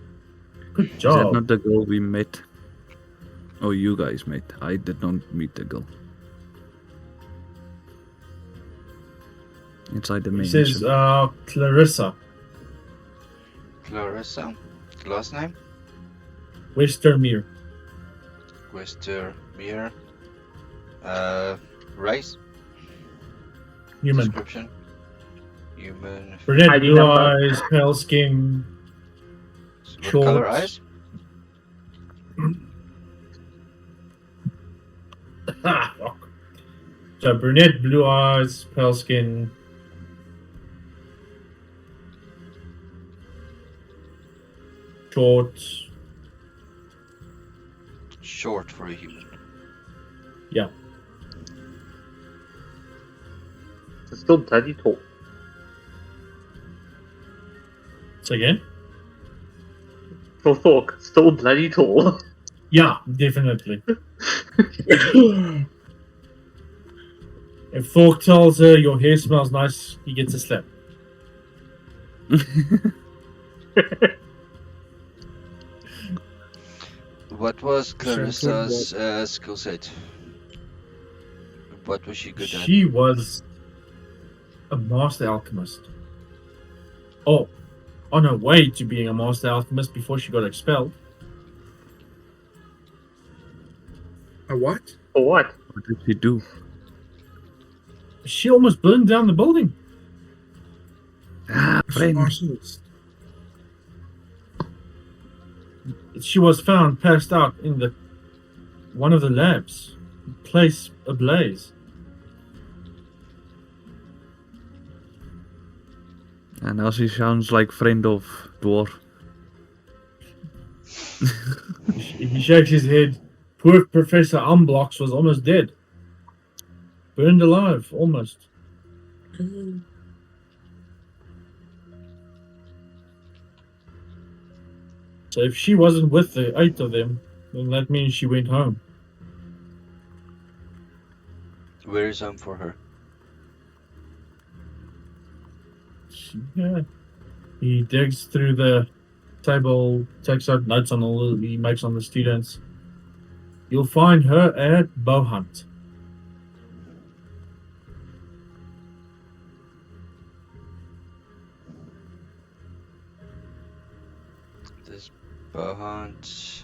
Good Is that job. not the girl we met? Oh, you guys met. I did not meet the girl. Inside the It mansion. says Clarissa, Clarissa. Last name? Westermere. Westermere. Race? Human. Description? Human. Brunette, ID blue number. eyes, pale skin. What color Shorts. eyes? Ah, fuck. So brunette, blue eyes, pale skin. Short. Short for a human. Yeah. It's still bloody tall. So again? For Thork, still bloody tall. Yeah, definitely. If Thork tells her your hair smells nice, he gets a slap. What was Sounds Clarissa's skill set? What was she good at? She was a master alchemist. Oh, on her way to being a master alchemist before she got expelled. A what? For what? What did she do? She almost burned down the building. Ah, friend. Arsonist. She was found passed out in the one of the labs, place ablaze. And now she sounds like friend of dwarf. He shakes his head. Poor Professor Unblocks was almost dead. Burned alive, almost. So if she wasn't with the 8 of them, then that means she went home. Where is home for her? Yeah. He digs through the table, takes out notes on all he makes on the students. You'll find her at Bowhunt. This Bowhunt.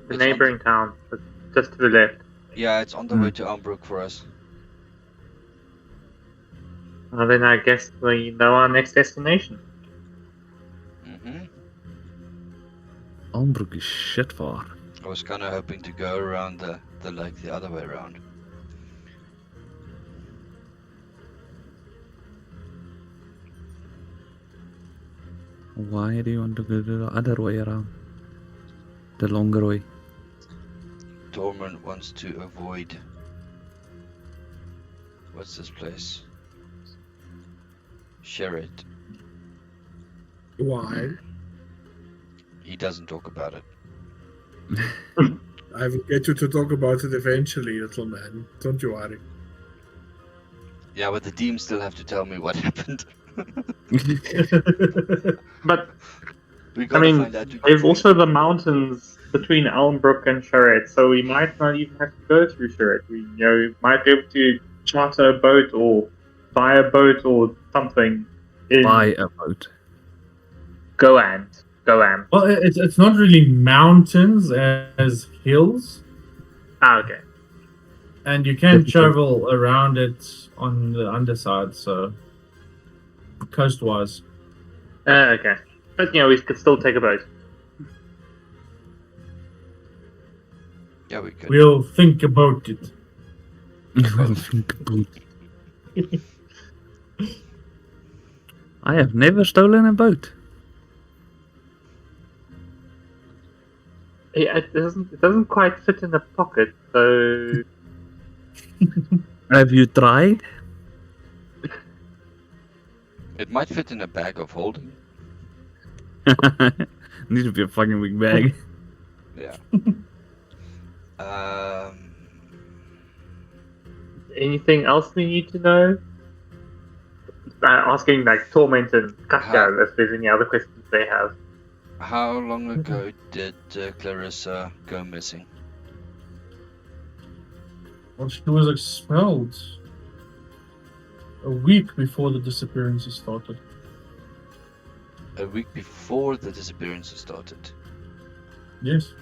The It's on neighboring town, just to the left. Yeah, it's on the way to Umbrook for us. Well, then I guess we know our next destination. Mm-hmm. Ombroek is shit far. I was kind of hoping to go around the lake the other way around. Why do you want to go the other way around? The longer way. Tormund wants to avoid. What's this place? Sherrod. Why? He doesn't talk about it. I will get you to talk about it eventually, little man. Don't you worry. Yeah, but the team still have to tell me what happened. But We I gotta mean, find out. there's also the mountains between Elmbrook and Charette, so we might not even have to go through Charette. We might be able to charter a boat or buy a boat or something in Buy a boat. Goan. Well, it's not really mountains as hills, Ah, okay. and you can Typical. travel around it on the underside, so coastwise. Okay. But we could still take a boat. Yeah, we could. We'll think about it. I have never stolen a boat. Yeah, it doesn't quite fit in the pocket, so Have you tried? It might fit in a bag of holding. Needs to be a fucking big bag. Yeah. anything else we need to know? Asking like Torment and Katja if there's any other questions they have. How long ago did Clarissa go missing? Well, she was expelled a week before the disappearances started. A week before the disappearances started. Yes.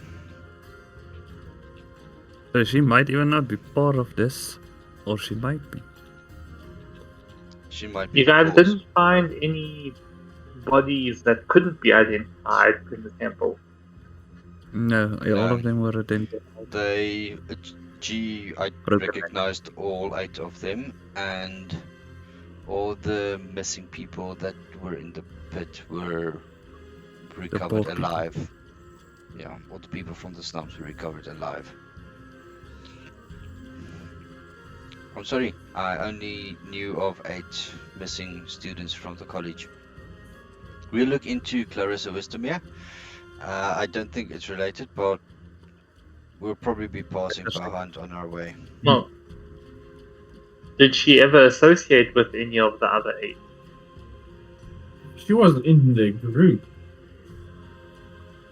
So she might even not be part of this. Or she might be. She might be. You guys the cause. didn't find any bodies that couldn't be identified in the temple. No, all No. of them were identical. I recognized all 8 of them, and all the missing people that were in the pit were recovered poor people. alive. Yeah, all the people from the slums were recovered alive. I'm sorry, I only knew of 8 missing students from the college. We'll look into Clarissa Wisdomere. I don't think it's related, but we'll probably be passing Bowhunt on our way. Well, did she ever associate with any of the other 8? She wasn't in the group.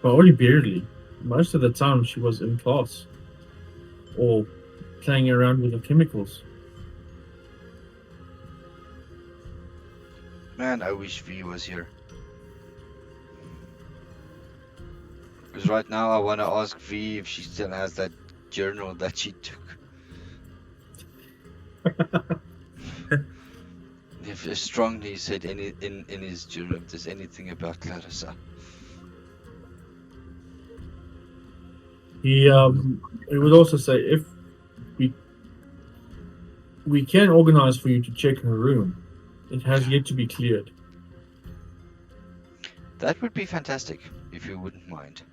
But only barely. Most of the time she was in class. Or playing around with the chemicals. Man, I wish V was here. Because right now I want to ask V if she still has that journal that she took. If strongly said in his journal if there's anything about Clarissa. He would also say if we can organize for you to check her room. It has yet to be cleared. That would be fantastic if you wouldn't mind.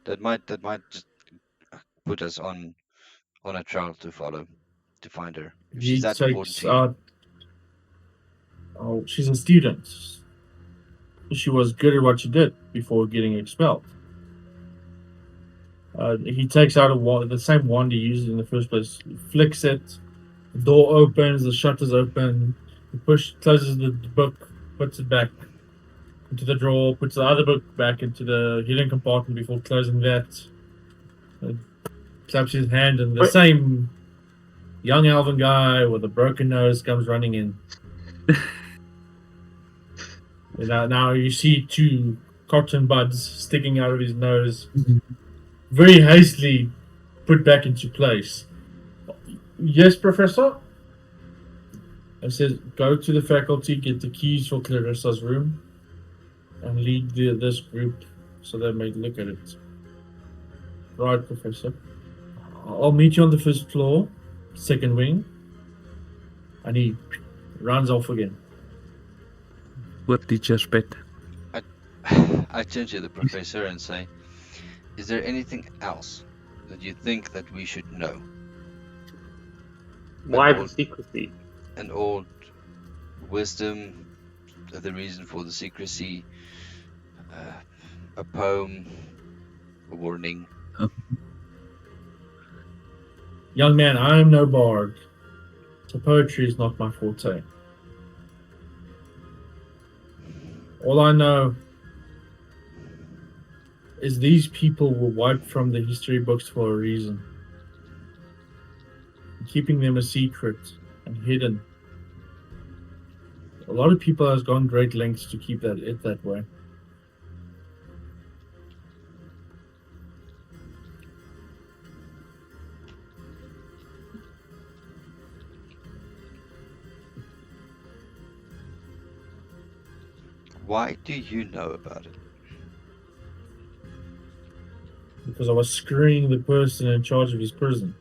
That might just put us on a trail to follow to find her. If she's that important takes to you. out. Oh, she's a student. she was good at what she did before getting expelled. He takes out the same wand he used in the first place. He flicks it. The door opens. The shutters open. He closes the book, puts it back into the drawer, puts the other book back into the hidden compartment before closing that. Claps his hand, and the Wait. same young elven guy with a broken nose comes running in. And now you see two cotton buds sticking out of his nose, very hastily put back into place. Yes, Professor? I said, go to the faculty, get the keys for Clarissa's room, and lead this group so they may look at it. Right, Professor. I'll meet you on the first floor, second wing. And he runs off again. What teacher's pet? I turn to the professor and say, is there anything else that you think that we should know? Why the secrecy? An old wisdom, the reason for the secrecy, a poem, a warning. Young man, I am no bard, so poetry is not my forte. All I know is these people were wiped from the history books for a reason. Keeping them a secret and hidden. A lot of people has gone great lengths to keep it that way. Why do you know about it? Because I was screening the person in charge of his prison.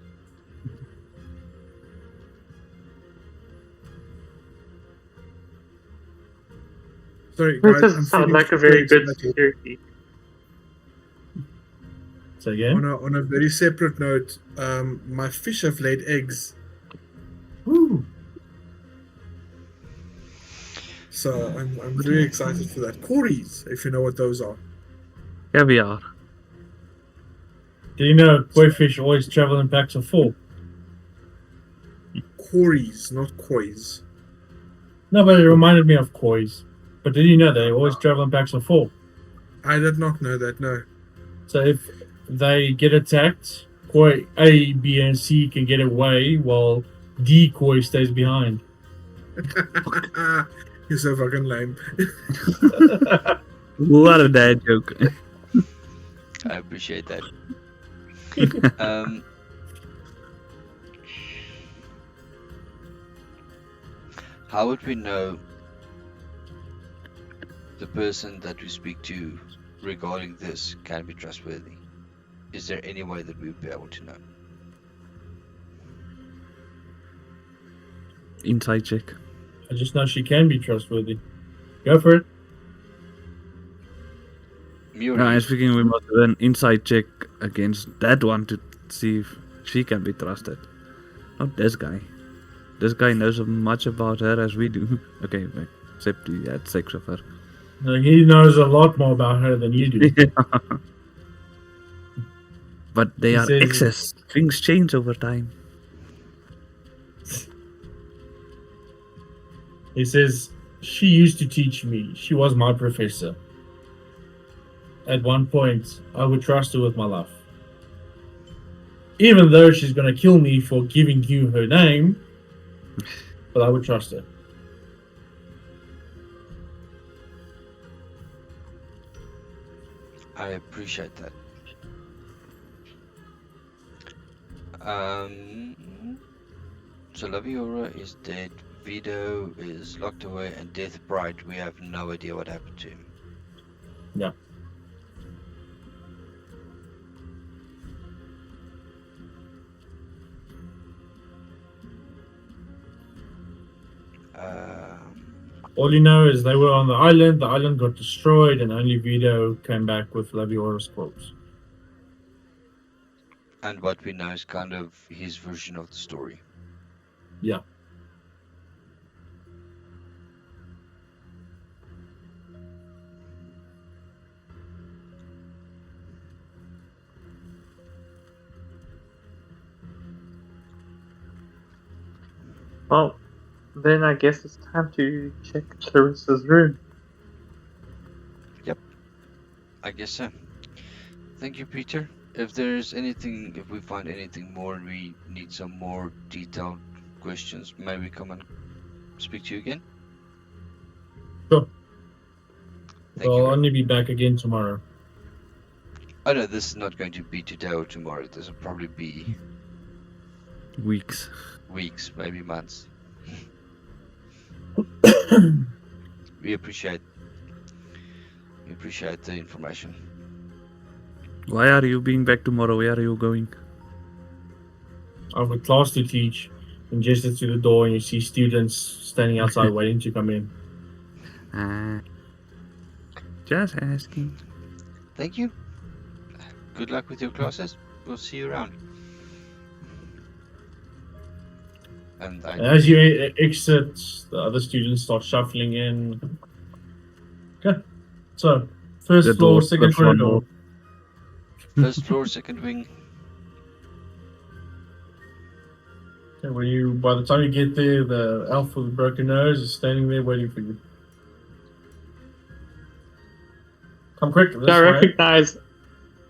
Sorry, That guys. doesn't I'm sound feeling like a very good frustrated. security. So again, On a very separate note, my fish have laid eggs, woo. so I'm really excited for that. Cories, if you know what those are. Caviar. Did you know koi fish always travel in packs of 4? Cories, not kois. No, but it reminded me of koi's. But did you know they always travel in packs of 4? I did not know that. No. So if they get attacked, koi A, B, and C can get away while D koi stays behind. You're so fucking lame. What a dad joke. I appreciate that. How would we know the person that we speak to regarding this can be trustworthy? Is there any way that we would be able to know? Inside check. I just know she can be trustworthy. Go for it. Muri, No, I'm speaking we must do an inside check against that one to see if she can be trusted. Not this guy. This guy knows as much about her as we do. Okay, except he had sex with her. No, he knows a lot more about her than you do. But they He are says- excess. Things change over time. He says, she used to teach me. She was my professor. At one point, I would trust her with my life. Even though she's going to kill me for giving you her name, but I would trust her. I appreciate that. So Laviora is dead, Vito is locked away, and Death Bright, we have no idea what happened to him. Yeah. All you know is they were on the island got destroyed, and only Vito came back with Laviora's corpse. And what we know is kind of his version of the story. Yeah. Well, then I guess it's time to check Clarissa's room. I guess so. Thank you, Peter. If we find anything more and we need some more detailed questions, may we come and speak to you again? Sure. Thank I'll you. only be back again tomorrow. Oh no, this is not going to be today or tomorrow. This will probably be Weeks. weeks, maybe months. We appreciate the information. Why are you being back tomorrow? Where are you going? I have a class to teach, and just to the door, and you see students standing outside waiting to come in. Just asking. Thank you. Good luck with your classes. We'll see you around. And As you exit, the other students start shuffling in. Okay. So, first The floor, door, second first one corridor. first floor, second wing. Okay, by the time you get there, the elf with the broken nose is standing there waiting for you. Come quick. Do I recognize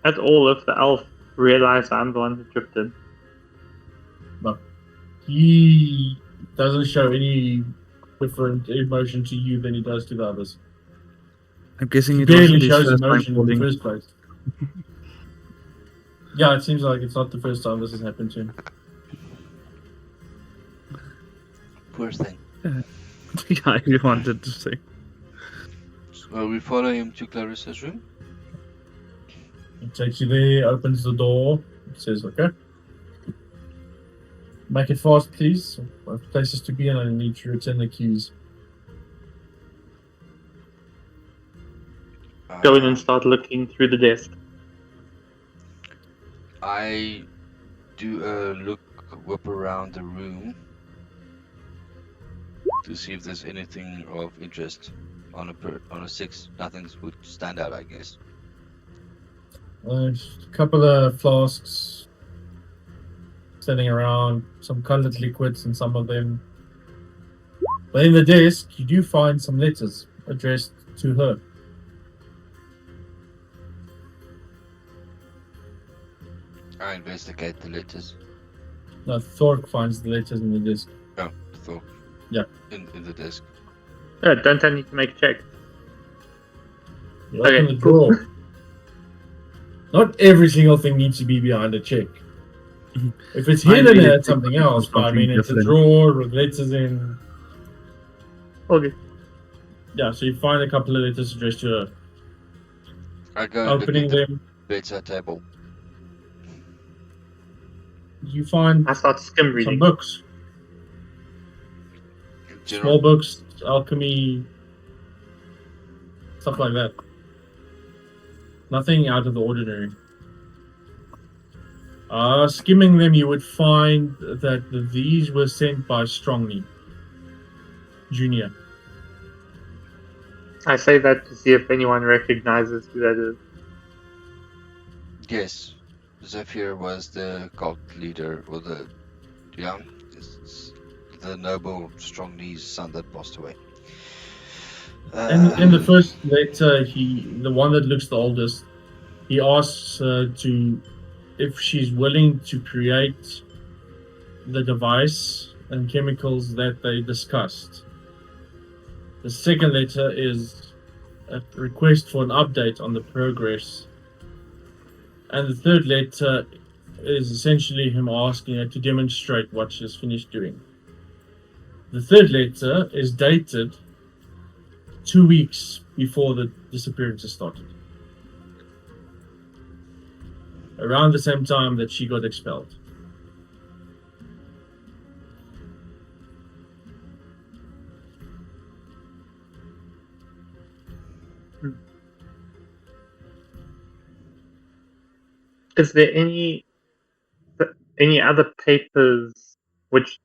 at all if the elf realized I'm the one who tripped in? He doesn't show any different emotion to you than he does to the others. I'm guessing He it barely wasn't his shows first time emotion in the falling. first place. Yeah, it seems like it's not the first time this has happened to him. Poor thing. Yeah, you wanted to say. Well, we follow him to Clarissa's room. He takes you there, opens the door, says, okay. Make it fast, please. I have places to be and I need to return the keys. Go in and start looking through the desk. I do a whip around the room to see if there's anything of interest. On a 6, nothing would stand out, I guess. A couple of flasks sitting around, some colored liquids in some of them. But in the desk, you do find some letters addressed to her. I investigate the letters. Now, Thork finds the letters in the desk. Oh, Thor. Yeah. In the desk. Don't I need to make a check? You open Okay, the drawer. Not every single thing needs to be behind a check. If it's I hidden, really it's something think else. But I something mean, it's a different. drawer with letters in. Okay. Yeah, so you find a couple of letters addressed to her. I go and look Opening at the them, bedside table. you find I start skim some reading. books. Small General, books, alchemy, stuff like that. Nothing out of the ordinary. Skimming them, you would find that these were sent by Strongly Junior. I say that to see if anyone recognizes who that is. yes. Zephyr was the cult leader, or the noble Strongly's son that passed away. And in the first letter, the one that looks the oldest, he asks if she's willing to create the device and chemicals that they discussed. The second letter is a request for an update on the progress. And the third letter is essentially him asking her to demonstrate what she has finished doing. The third letter is dated 2 weeks before the disappearances started. Around the same time that she got expelled. Is there any other papers which,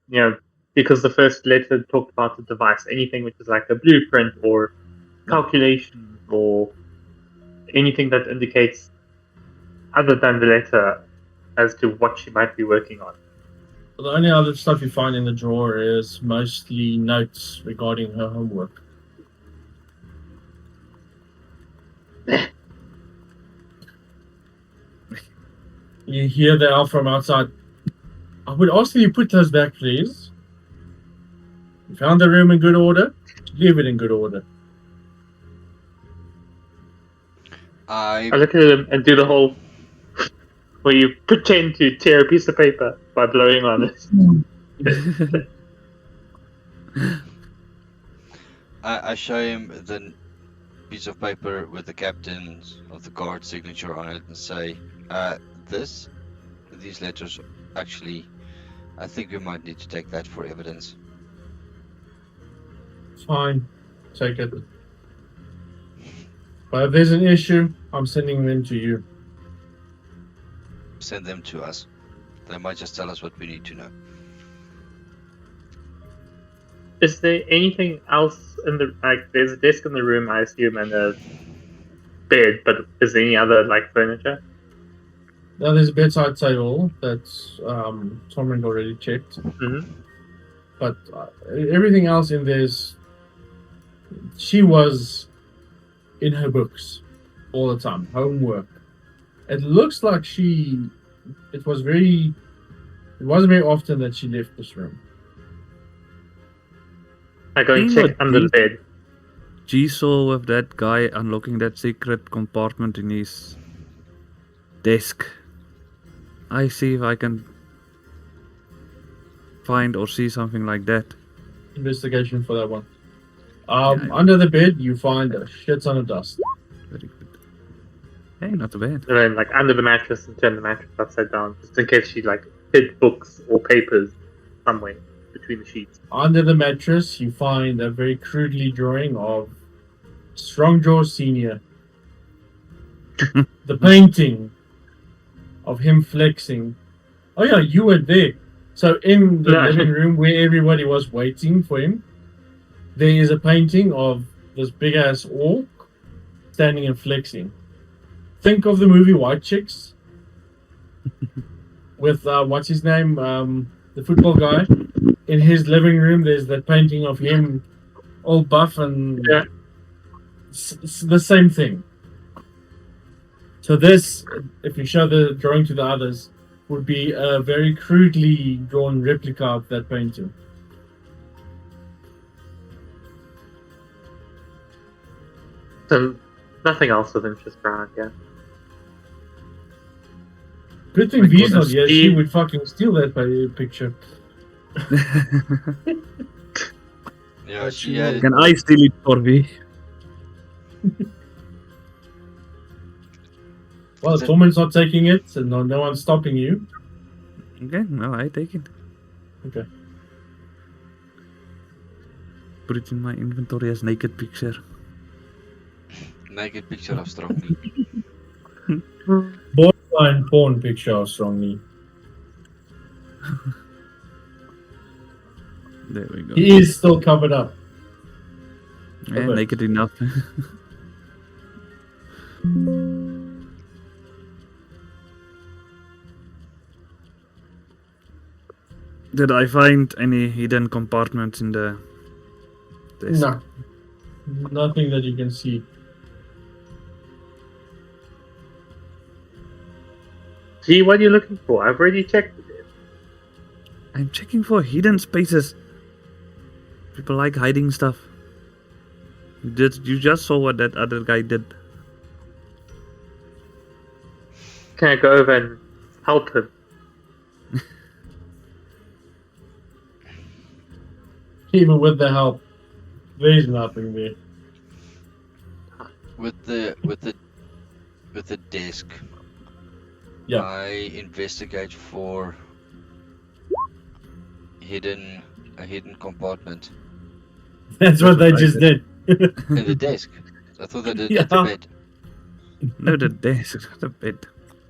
because the first letter talked about the device, anything which is like a blueprint or calculation or anything that indicates, other than the letter, as to what she might be working on? The only other stuff you find in the drawer is mostly notes regarding her homework. You hear the elf from outside. I would ask that you put those back, please. You found the room in good order. Leave it in good order. I look at him and do the whole where you pretend to tear a piece of paper by blowing on it. I show him the piece of paper with the captain's of the guard signature on it and say, these letters, actually, I think we might need to take that for evidence. Fine. Take it. But if there's an issue, I'm sending them to you. Send them to us. They might just tell us what we need to know. Is there anything else in the there's a desk in the room, I assume, and a bed, but is there any other furniture? Now there's a bedside table that Tormund already checked. Mm-hmm. But everything else in there's... She was in her books all the time, homework. It looks like it wasn't very often that she left this room. I go and Thing check with under the these- bed. G saw with that guy unlocking that secret compartment in his desk. I see if I can find or see something like that. Investigation for that one. Yeah, Under the bed, you find a shit ton of dust. Very good. Hey, not too bad. And then under the mattress and turn the mattress upside down, just in case she hid books or papers somewhere between the sheets. Under the mattress, you find a very crudely drawing of Strongjaw Senior. The painting of him flexing. Oh yeah, you were there. So in the Yeah. living room where everybody was waiting for him, there is a painting of this big ass orc standing and flexing. Think of the movie White Chicks with what's his name, the football guy. In his living room, there's that painting of him, all buff and Yeah. it's the same thing. So this, if you show the drawing to the others, would be a very crudely drawn replica of that painting. So nothing else of interest around here. Good thing My V's not goodness, here. She Steve. would fucking steal that picture. Yeah, she had it. Can I steal it for V? Well, Is it- Tormund's not taking it, and no one's stopping you. Okay, no, I take it. Okay. Put it in my inventory as naked picture. Naked picture of Strongly. Borderline porn picture of Strongly. There we go. He is still covered up. Yeah, naked enough. Did I find any hidden compartments in the desk? No. Nothing that you can see. Gee, what are you looking for? I've already checked it. I'm checking for hidden spaces. People like hiding stuff. You just saw what that other guy did. Can I go over and help him? Even with the help, there's nothing there. With the desk. Yeah. I investigate for a hidden compartment That's what they just did. in the desk. I thought they did at the Yeah. bed. No, the desk, not the bed.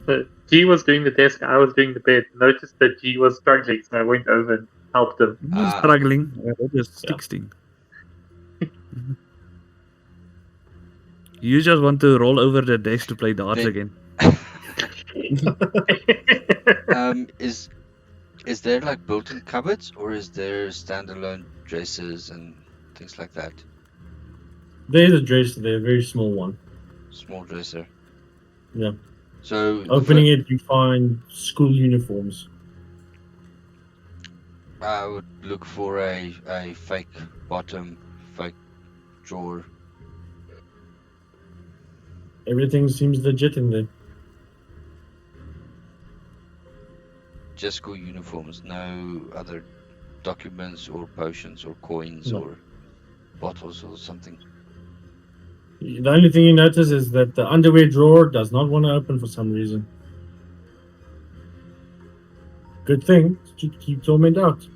So G was doing the desk, I was doing the bed. Noticed that G was struggling, so I went over and helped him. I'm Ah. struggling. Just Yeah. 16. You just want to roll over the desk to play darts Then- again. Is there like built-in cupboards, or is there standalone dressers and things like that? There's a dresser there, a very small one. Small dresser. Yeah. So Opening it, you find school uniforms. I would look for a fake bottom, fake drawer. Everything seems legit in there. Just school uniforms, no other documents or potions or coins No. or bottles or something. The only thing you notice is that the underwear drawer does not want to open for some reason. Good thing to keep torment out.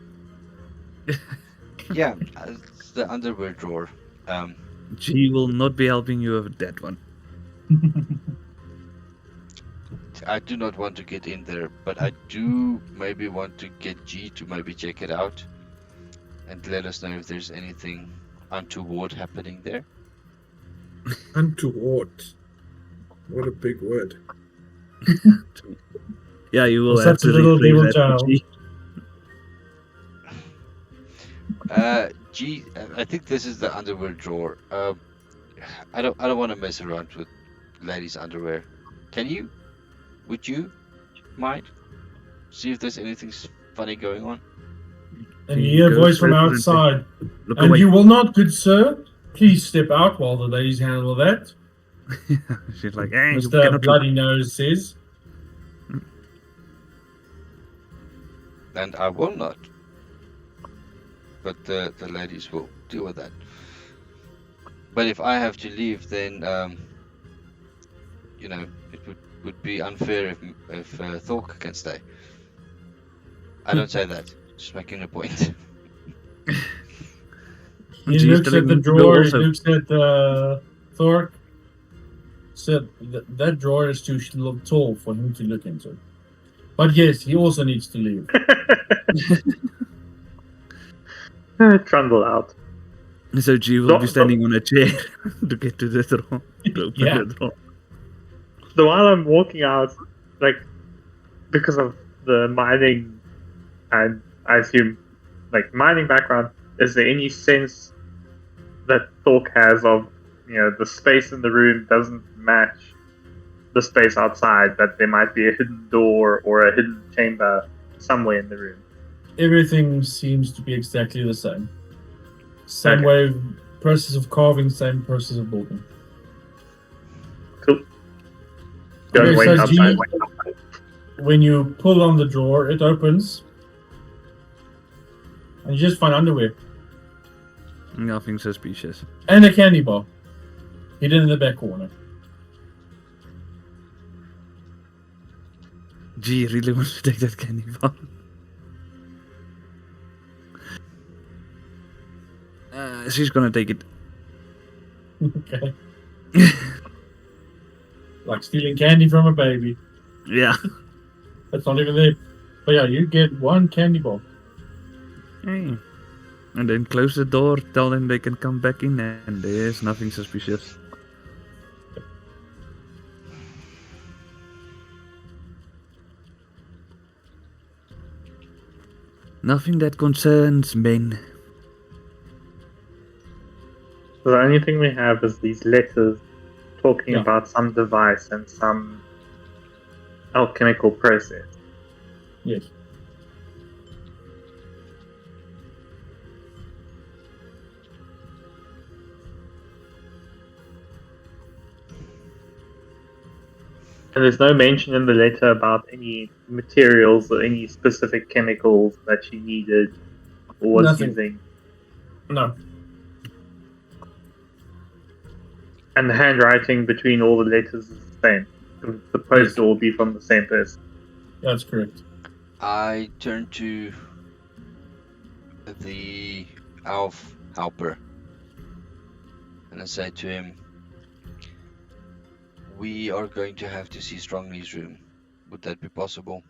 Yeah, it's the underwear drawer. G will not be helping you with that one. I do not want to get in there, but I do maybe want to get G to maybe check it out and let us know if there's anything untoward happening there. Untoward. What a big word. Yeah, you will Or have such a to little rephrase devil that. child. G. G, I think this is the underwear drawer. I don't want to mess around with ladies' underwear. Can you? Would you mind? See if there's anything funny going on. And you hear a Go voice from straight to the outside. Look And away. you will not, good sir. Please step out while the ladies handle that. She's like, hey, you Mr. cannot Bloody Nose says. And I will not. But the ladies will deal with that. But if I have to leave, then you know, it would be unfair if Thork can stay. I don't say that. Just making a point. He G's looks telling at the him to go drawer, he also. looks at Thork. Said that drawer is too tall for him to look into. But yes, he also needs to leave. Trundle out. So G will be standing on a chair to get to the door. To open Yeah. the door. So while I'm walking out, like, because of the mining and I assume, like, mining background, is there any sense that Thork has of, you know, the space in the room doesn't match the space outside, that there might be a hidden door or a hidden chamber somewhere in the room? Everything seems to be exactly the same. Same Okay. way, process of carving, same process of building. Cool. Don't Okay, wait so outside. G, when you pull on the drawer, it opens. And you just find underwear. Nothing suspicious. And a candy bar. Hidden in the back corner. G really wants to take that candy bar. She's gonna take it. Okay. Like stealing candy from a baby. Yeah. That's not even there. But yeah, you get one candy bar. Hey. And then close the door, tell them they can come back in, and there's nothing suspicious. Nothing that concerns men. So the only thing we have is these letters talking Yeah. about some device and some alchemical process. Yes. And there's no mention in the letter about any materials or any specific chemicals that she needed or was Nothing. using. No. And the handwriting between all the letters is the same. The poster will be from the same person. That's correct. I turn to the elf helper and I say to him, we are going to have to see Strongley's room. Would that be possible?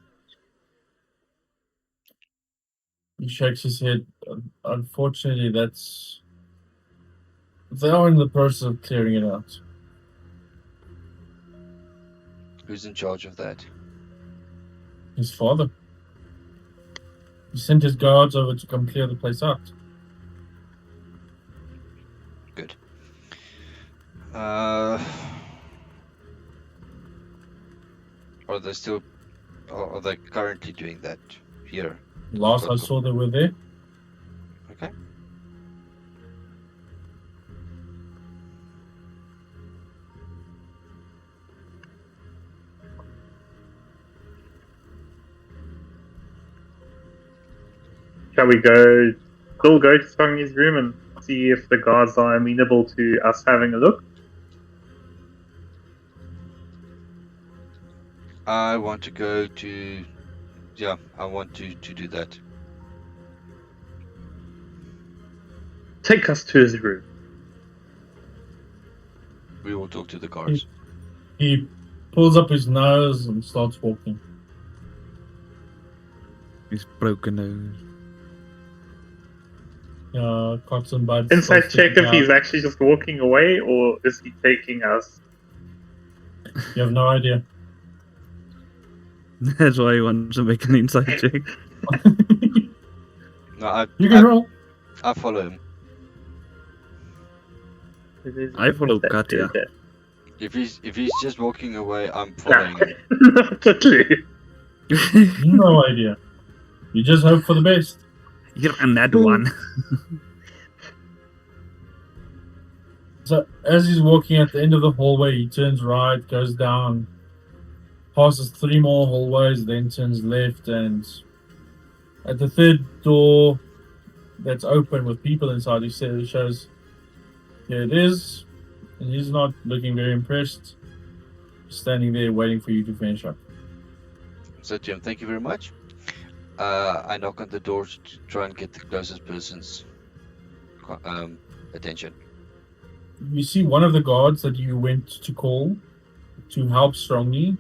He shakes his head. Unfortunately, that's... They are in the process of clearing it out. Who's in charge of that? His father. He sent his guards over to come clear the place out. Good. Are they still? Are they currently doing that here? Last I saw, they were there. Okay. Shall we go? Still go to Songy's room and see if the guards are amenable to us having a look. I want to go to. Yeah, I want to do that. Take us to his room. We will talk to the guards. He pulls up his nose and starts walking. He's broken nose. Cots and buds. Inside starts check freaking if he's out. actually just walking away or is he taking us? You have no idea. That's why he wants to make an inside check. No, You can roll. I follow him. I follow Katya. If he's just walking away, I'm following him. Not a clue. No idea. You just hope for the best. You're a mad one. So as he's walking at the end of the hallway, he turns right, goes down, passes 3 more hallways, then turns left, and at the third door that's open with people inside, he shows, here it is, and he's not looking very impressed, standing there waiting for you to finish up. So Jim, thank you very much. I knock on the door to try and get the closest person's attention. You see one of the guards that you went to call to help strongly.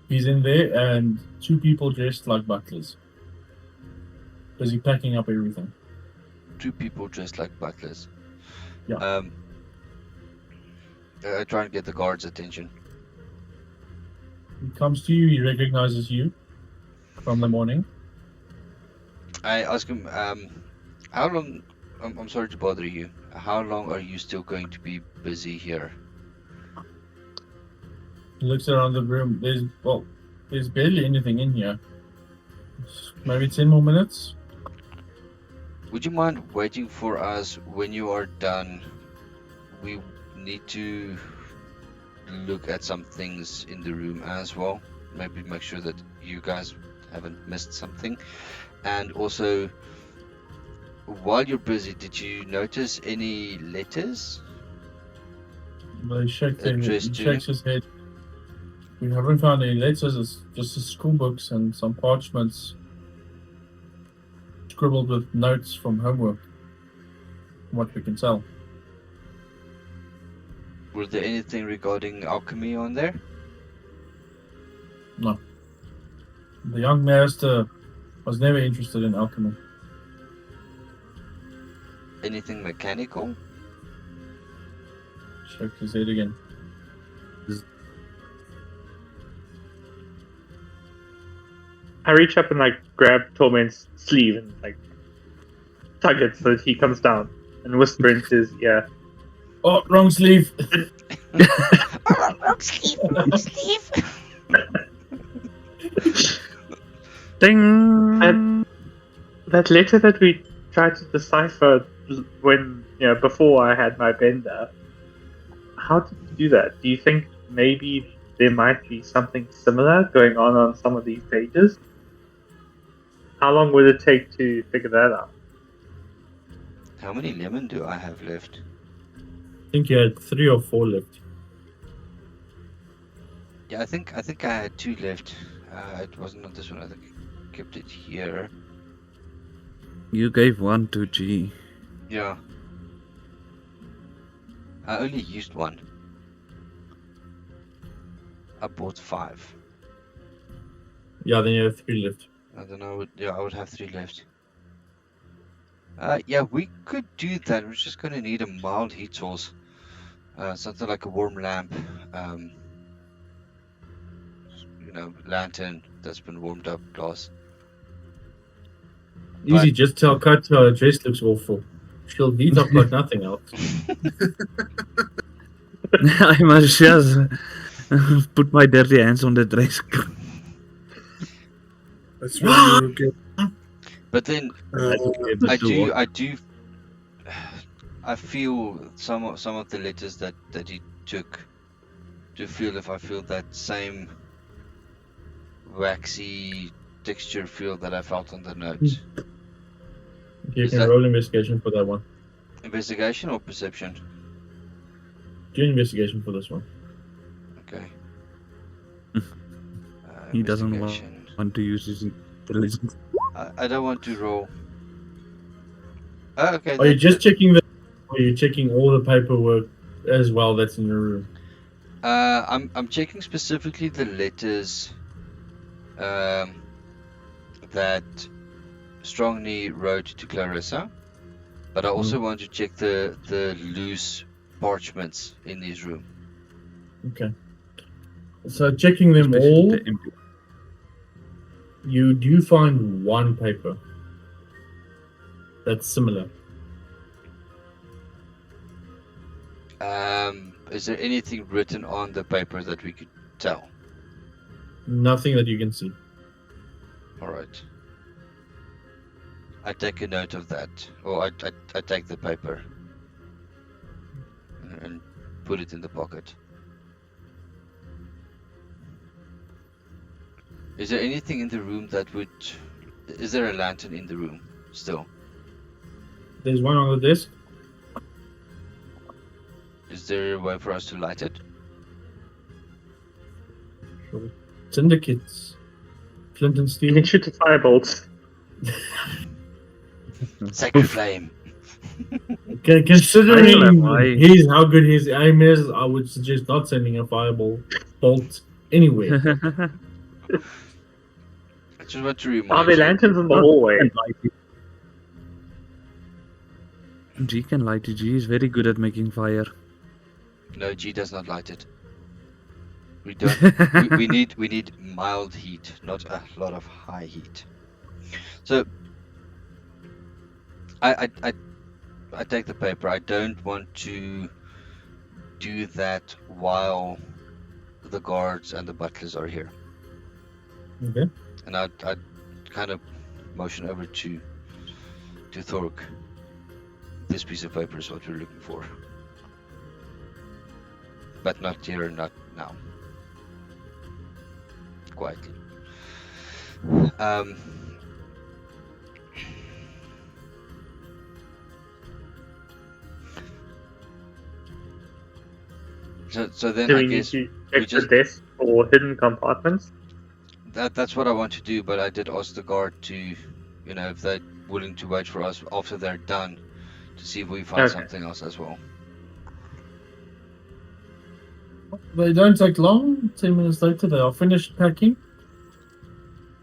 He's in there, and 2 people dressed like butlers, busy packing up everything. 2 people dressed like butlers. Yeah. I try and get the guard's attention. He comes to you. He recognizes you from the morning. I ask him, how long? I'm sorry to bother you. How long are you still going to be busy here? He looks around the room. There's barely anything in here. Maybe 10 more minutes. Would you mind waiting for us when you are done? We need to look at some things in the room as well. Maybe make sure that you guys haven't missed something. And also, while you're busy, did you notice any letters? But he shakes Addressed to- his head. We haven't found any letters. It's just his school books and some parchments scribbled with notes from homework, from what we can tell. Was there anything regarding alchemy on there? No. The young master was never interested in alchemy. Anything mechanical? Shook his head again. I reach up and grab Torment's sleeve and tug it so that he comes down and whisper into his ear. Oh, wrong sleeve. Wrong sleeve. Ding! That letter that we tried to decipher when before I had my bender. How did you do that? Do you think maybe there might be something similar going on some of these pages? How long would it take to figure that out? How many lemon do I have left? I think you had 3 or 4 left. Yeah, I think I had 2 left. It wasn't on this one. I think I kept it here. You gave one to G. Yeah. I only used 1. I bought 5. Yeah, then you have 3 left. I don't know. I would have 3 left. Yeah, we could do that. We're just gonna need a mild heat source. Something like a warm lamp. Lantern that's been warmed up, glass. Easy, just tell Kat her dress looks awful. She'll eat up like nothing else. I must just put my dirty hands on the dress. That's when you get. But then Uh, I do I feel some of the letters that he took to feel if I feel that same waxy texture feel that I felt on the note. You Is can that- roll investigation for that one. Investigation or perception? Do investigation for this one. Okay. He doesn't Investigation. want to use his intelligence. I don't want to roll. Oh, okay. Are you that- just checking the? Or are you checking all the paperwork as well that's in your room? I'm checking specifically the letters that Strongney wrote to Clarissa, but I also want to check the loose parchments in his room. Okay. So checking them Especially all, the empty. you do find one paper that's similar. Is there anything written on the paper that we could tell? Nothing that you can see. All right. I take a note of that, or I take the paper and put it in the pocket. Is there anything in the room that would? Is there a lantern in the room still? There's one on the desk. Is there a way for us to light it? Syndicates. Flint and You steel. can shoot the firebolts. Sacred flame. Okay, considering Why? how good his aim is, I would suggest not sending a fireball bolt anywhere. I just want to Are remind there you. lanterns in the hallway? G can light it. G is very good at making fire. No, G does not light it. We don't. we need mild heat, not a lot of high heat. So I take the paper. I don't want to do that while the guards and the butlers are here. Okay. And I kind of motion over to Thork. This piece of paper is what we're looking for. But not here, not now. Quietly. So then Do I we need guess to we check just- the desk for hidden compartments? that's what I want to do, but I did ask the guard to, if they're willing to wait for us after they're done, to see if we find Okay. something else as well. They don't take long. 10 minutes later, they are finished packing,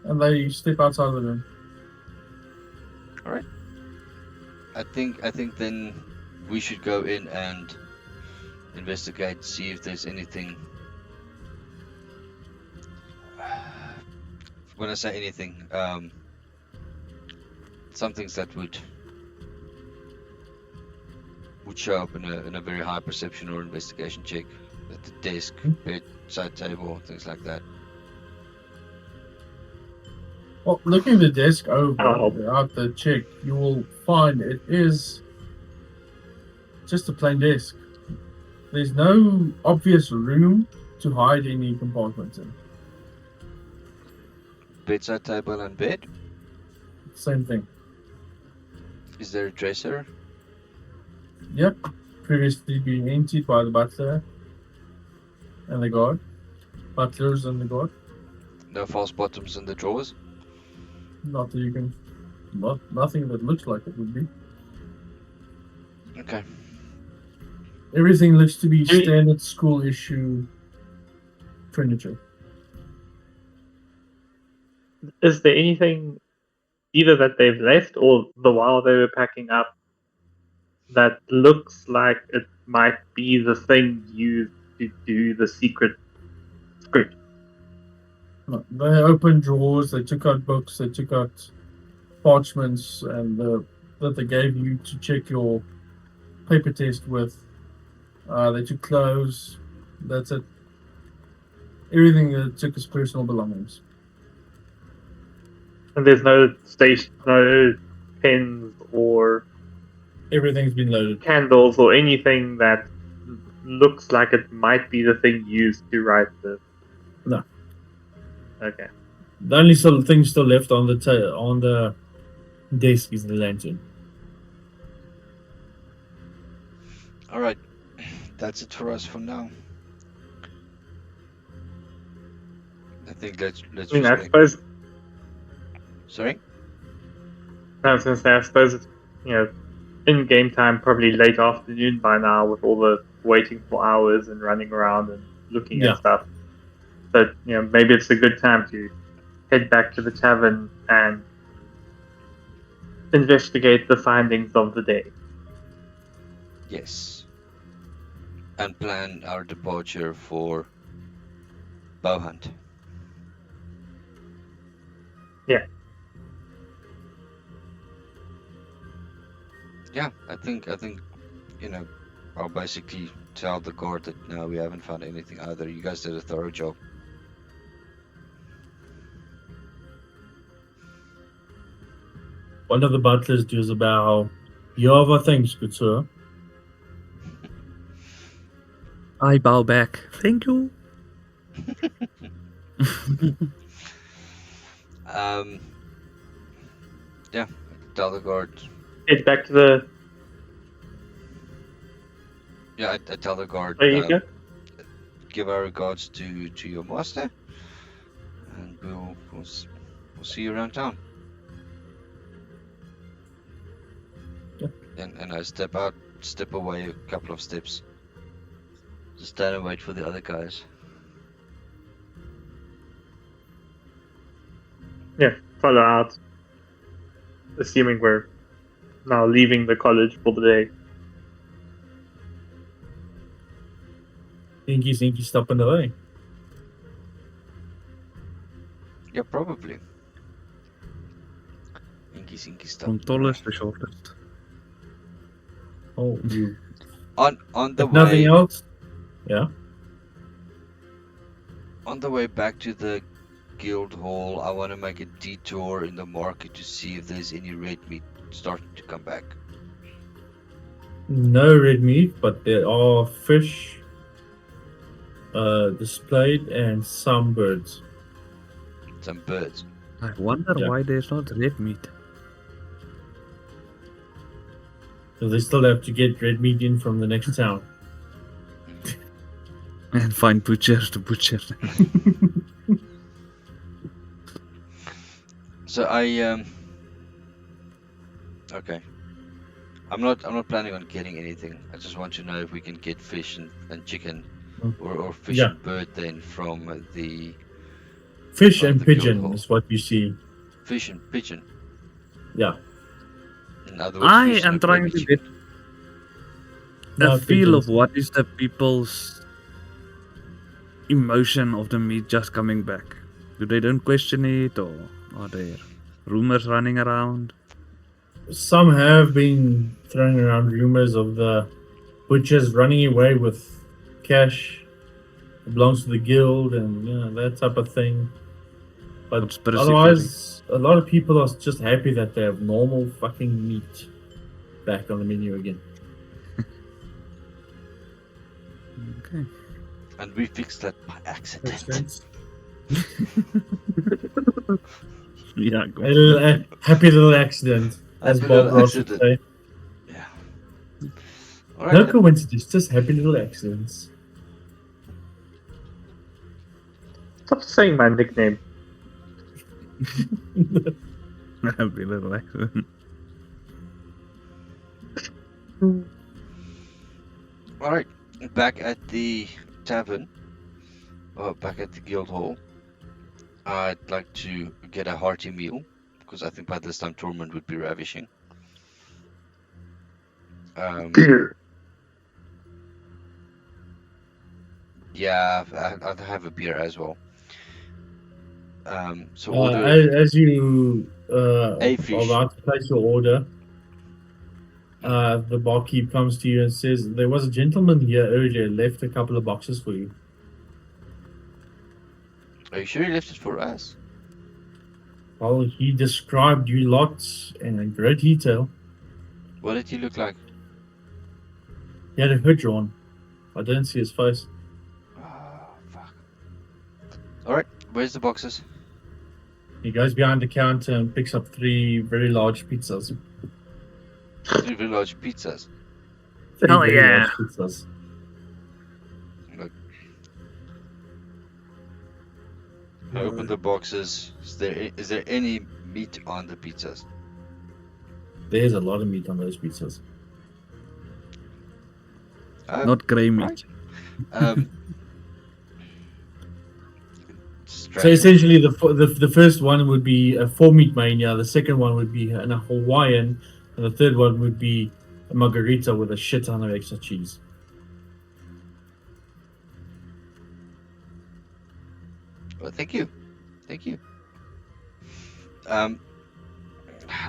and they step outside the room. I think then we should go in and investigate, see if there's anything. When I say anything, some things that would show up in a very high perception or investigation check, at the desk, bedside table, things like that. Well, looking at the desk over Oh. without the check, you will find it is just a plain desk. There's no obvious room to hide any compartments in. Bedside table and bed. Same thing. Is there a dresser? Yep. Previously being emptied by the butler and the guard. Butlers and the guard. No false bottoms in the drawers. Not that you can. Nothing that looks like it would be. Okay. Everything looks to be Do you- standard school issue furniture. Is there anything either that they've left or the while they were packing up that looks like it might be the thing used to do the secret script? No, they opened drawers, they took out books, they took out parchments and that they gave you to check your paper test with. They took clothes. That's it. Everything that took his personal belongings. And there's no station, no pens or Everything's been loaded. candles or anything that looks like it might be the thing used to write the. No. Okay. The only thing still left on the desk is the lantern. All right, that's it for us for now. I think let's I mean, I just suppose. Sorry. I was going to say, I suppose it's in game time, probably late afternoon by now, with all the waiting for hours and running around and looking Yeah. at stuff. But maybe it's a good time to head back to the tavern and investigate the findings of the day. Yes. And plan our departure for bow hunt. Yeah. Yeah, I think I'll basically tell the guard that no, we haven't found anything either. You guys did a thorough job. One of the butlers does a bow. You have our thanks, good sir. I bow back. Thank you. Yeah, tell the guard. Head back to the. Yeah, I tell the guard. There you go. Give our regards to your master, and we'll see you around town. Yeah. And I step away a couple of steps. Just stand and wait for the other guys. Yeah, follow out. Assuming we're now leaving the college for the day. Inky stop in the way. Yeah, probably. Inky stuff. From tallest to shortest. Oh, you. On the If nothing way. else. Yeah. On the way back to the guild hall, I want to make a detour in the market to see if there's any red meat starting to come back. No red meat, but there are fish displayed and some birds. Some birds. I wonder Yeah. why there's not red meat. So they still have to get red meat in from the next town. And find butchers to butcher. So okay. I'm not planning on getting anything. I just want to know if we can get fish and chicken or fish Yeah. and bird then from the Fish From and the guild pigeon hall. is what you see. fish and pigeon. Yeah. In other words, I fish am and a trying baby to chicken. get No, a feel of pigeons. what is the people's emotion of the meat just coming back. Do they don't question it, or are there rumors running around? Some have been throwing around rumors of the butchers running away with cash that belongs to the guild and that type of thing. But Conspiracy otherwise, a lot of people are just happy that they have normal fucking meat back on the menu again. Okay. And we fixed that by accident. Makes sense. Yeah, A go. little, happy little accident, as Happy Bob little Ross would accident. say. Yeah. All No right. coincidence, just happy little accidents. Stop saying my nickname. Happy little accident. All right. Back at the tavern, or back at the guild hall, I'd like to get a hearty meal because I think by this time Tormund would be ravishing. Beer. Yeah, I'd have a beer as well. So order as you a are fish. about to place your order, the barkeep comes to you and says, "There was a gentleman here earlier, left a couple of boxes for you." Are you sure he left it for us? Well, he described you lots in great detail. What did he look like? He had a hood on. I didn't see his face. Oh, fuck. Alright, where's the boxes? He goes behind the counter and picks up 3 very large pizzas. 3 very large pizzas. 3 Hell very yeah. large pizzas. Look. I open the boxes. Is there any meat on the pizzas? There's a lot of meat on those pizzas. Not grey meat. Right. So essentially, the first one would be a 4-meat mania, the second one would be a Hawaiian, and the third one would be a margarita with a shit ton of extra cheese. Well, thank you.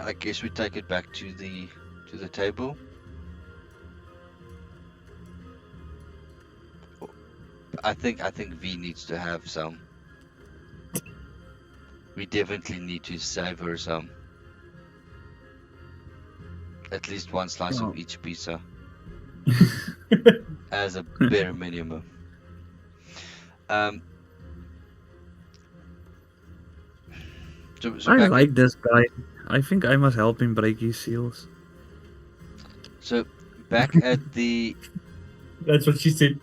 I guess we take it back to the table. I think V needs to have some. We definitely need to savor some. At least one slice of each pizza. As a bare minimum. So I back like this guy. I think I must help him break his seals. So back at the That's what she said.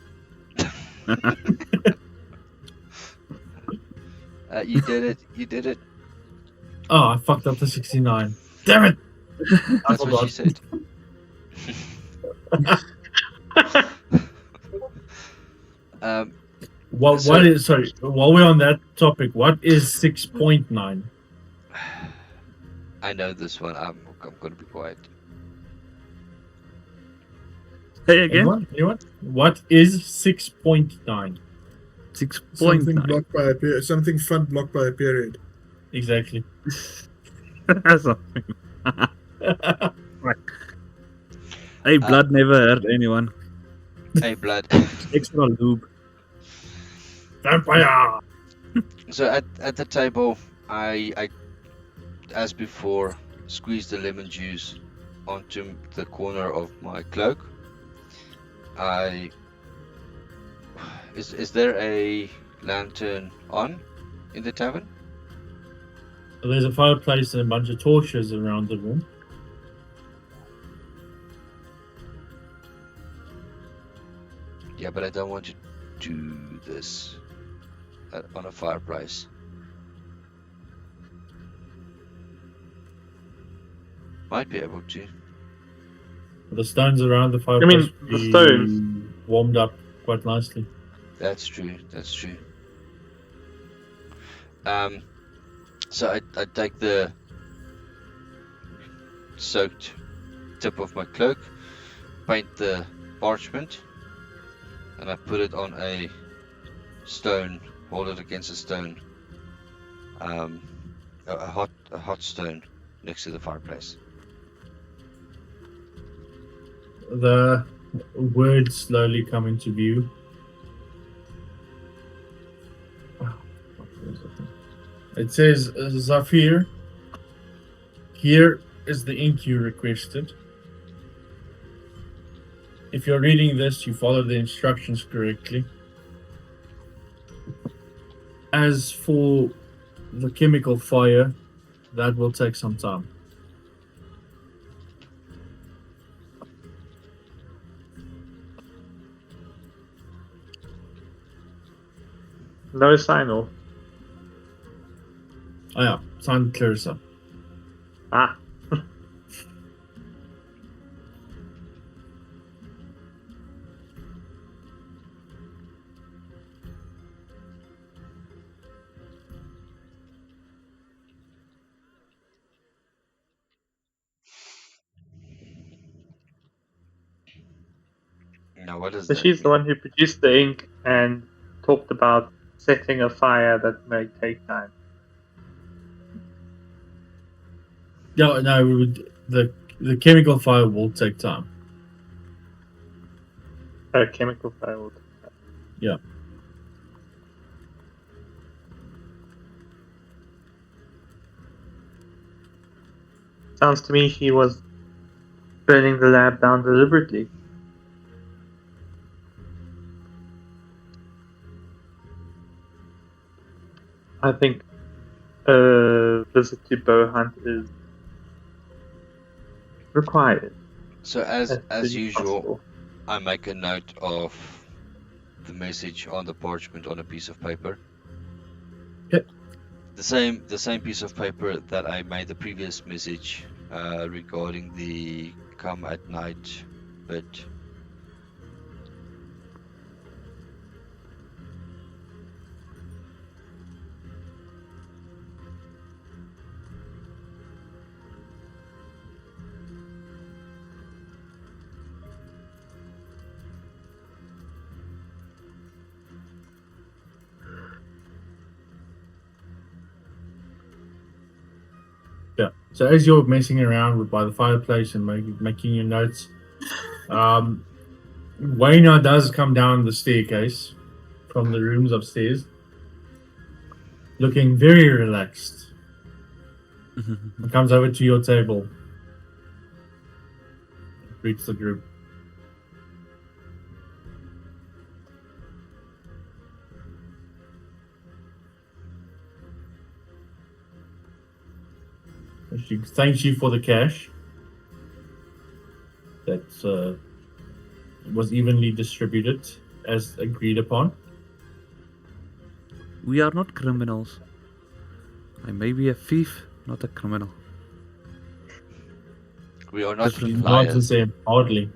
you did it. Oh, I fucked up the 69. Damn it! That's what she said. What is, sorry, while we're on that topic, what is 6.9? I know this one. I'm gonna be quiet. Hey again. Anyone? What is 6.9? Something 6.9. blocked by a period. Something fun blocked by a period. Exactly. Something. Hey, blood never hurt anyone. Hey, blood. Extra lube. Vampire! So at the table, I as before squeeze the lemon juice onto the corner of my cloak. Is there a lantern on in the tavern? There's a fireplace and a bunch of torches around the room. Yeah, but I don't want to do this on a fireplace. Might be able to. The stones around the fireplace the stones? warmed up quite nicely. That's true. So I take the soaked tip of my cloak, paint the parchment, and I put it on a stone, hold it against a stone, a hot stone next to the fireplace. The words slowly come into view. It says, Zafir, here is the ink you requested. If you're reading this, you follow the instructions correctly. As for the chemical fire, that will take some time. No sign off. Oh yeah, sign Clarissa. Ah. Now what does So that she's the mean? one who produced the ink and talked about setting a fire that may take time. No, we would, the chemical fire will take time. Chemical fire will take time. Yeah. Sounds to me he was burning the lab down deliberately. I think a visit to bow hunt is required. So as soon as usual, possible. I make a note of the message on the parchment on a piece of paper. Okay. The same piece of paper that I made the previous message regarding the come at night bit. Yeah. So as you're messing around by the fireplace and making your notes, Wayna does come down the staircase from the rooms upstairs, looking very relaxed. And comes over to your table, greets the group. She thanks you for the cash that was evenly distributed as agreed upon. We are not criminals. I may be a thief, not a criminal. We are not Different Nods and liars. say hardly.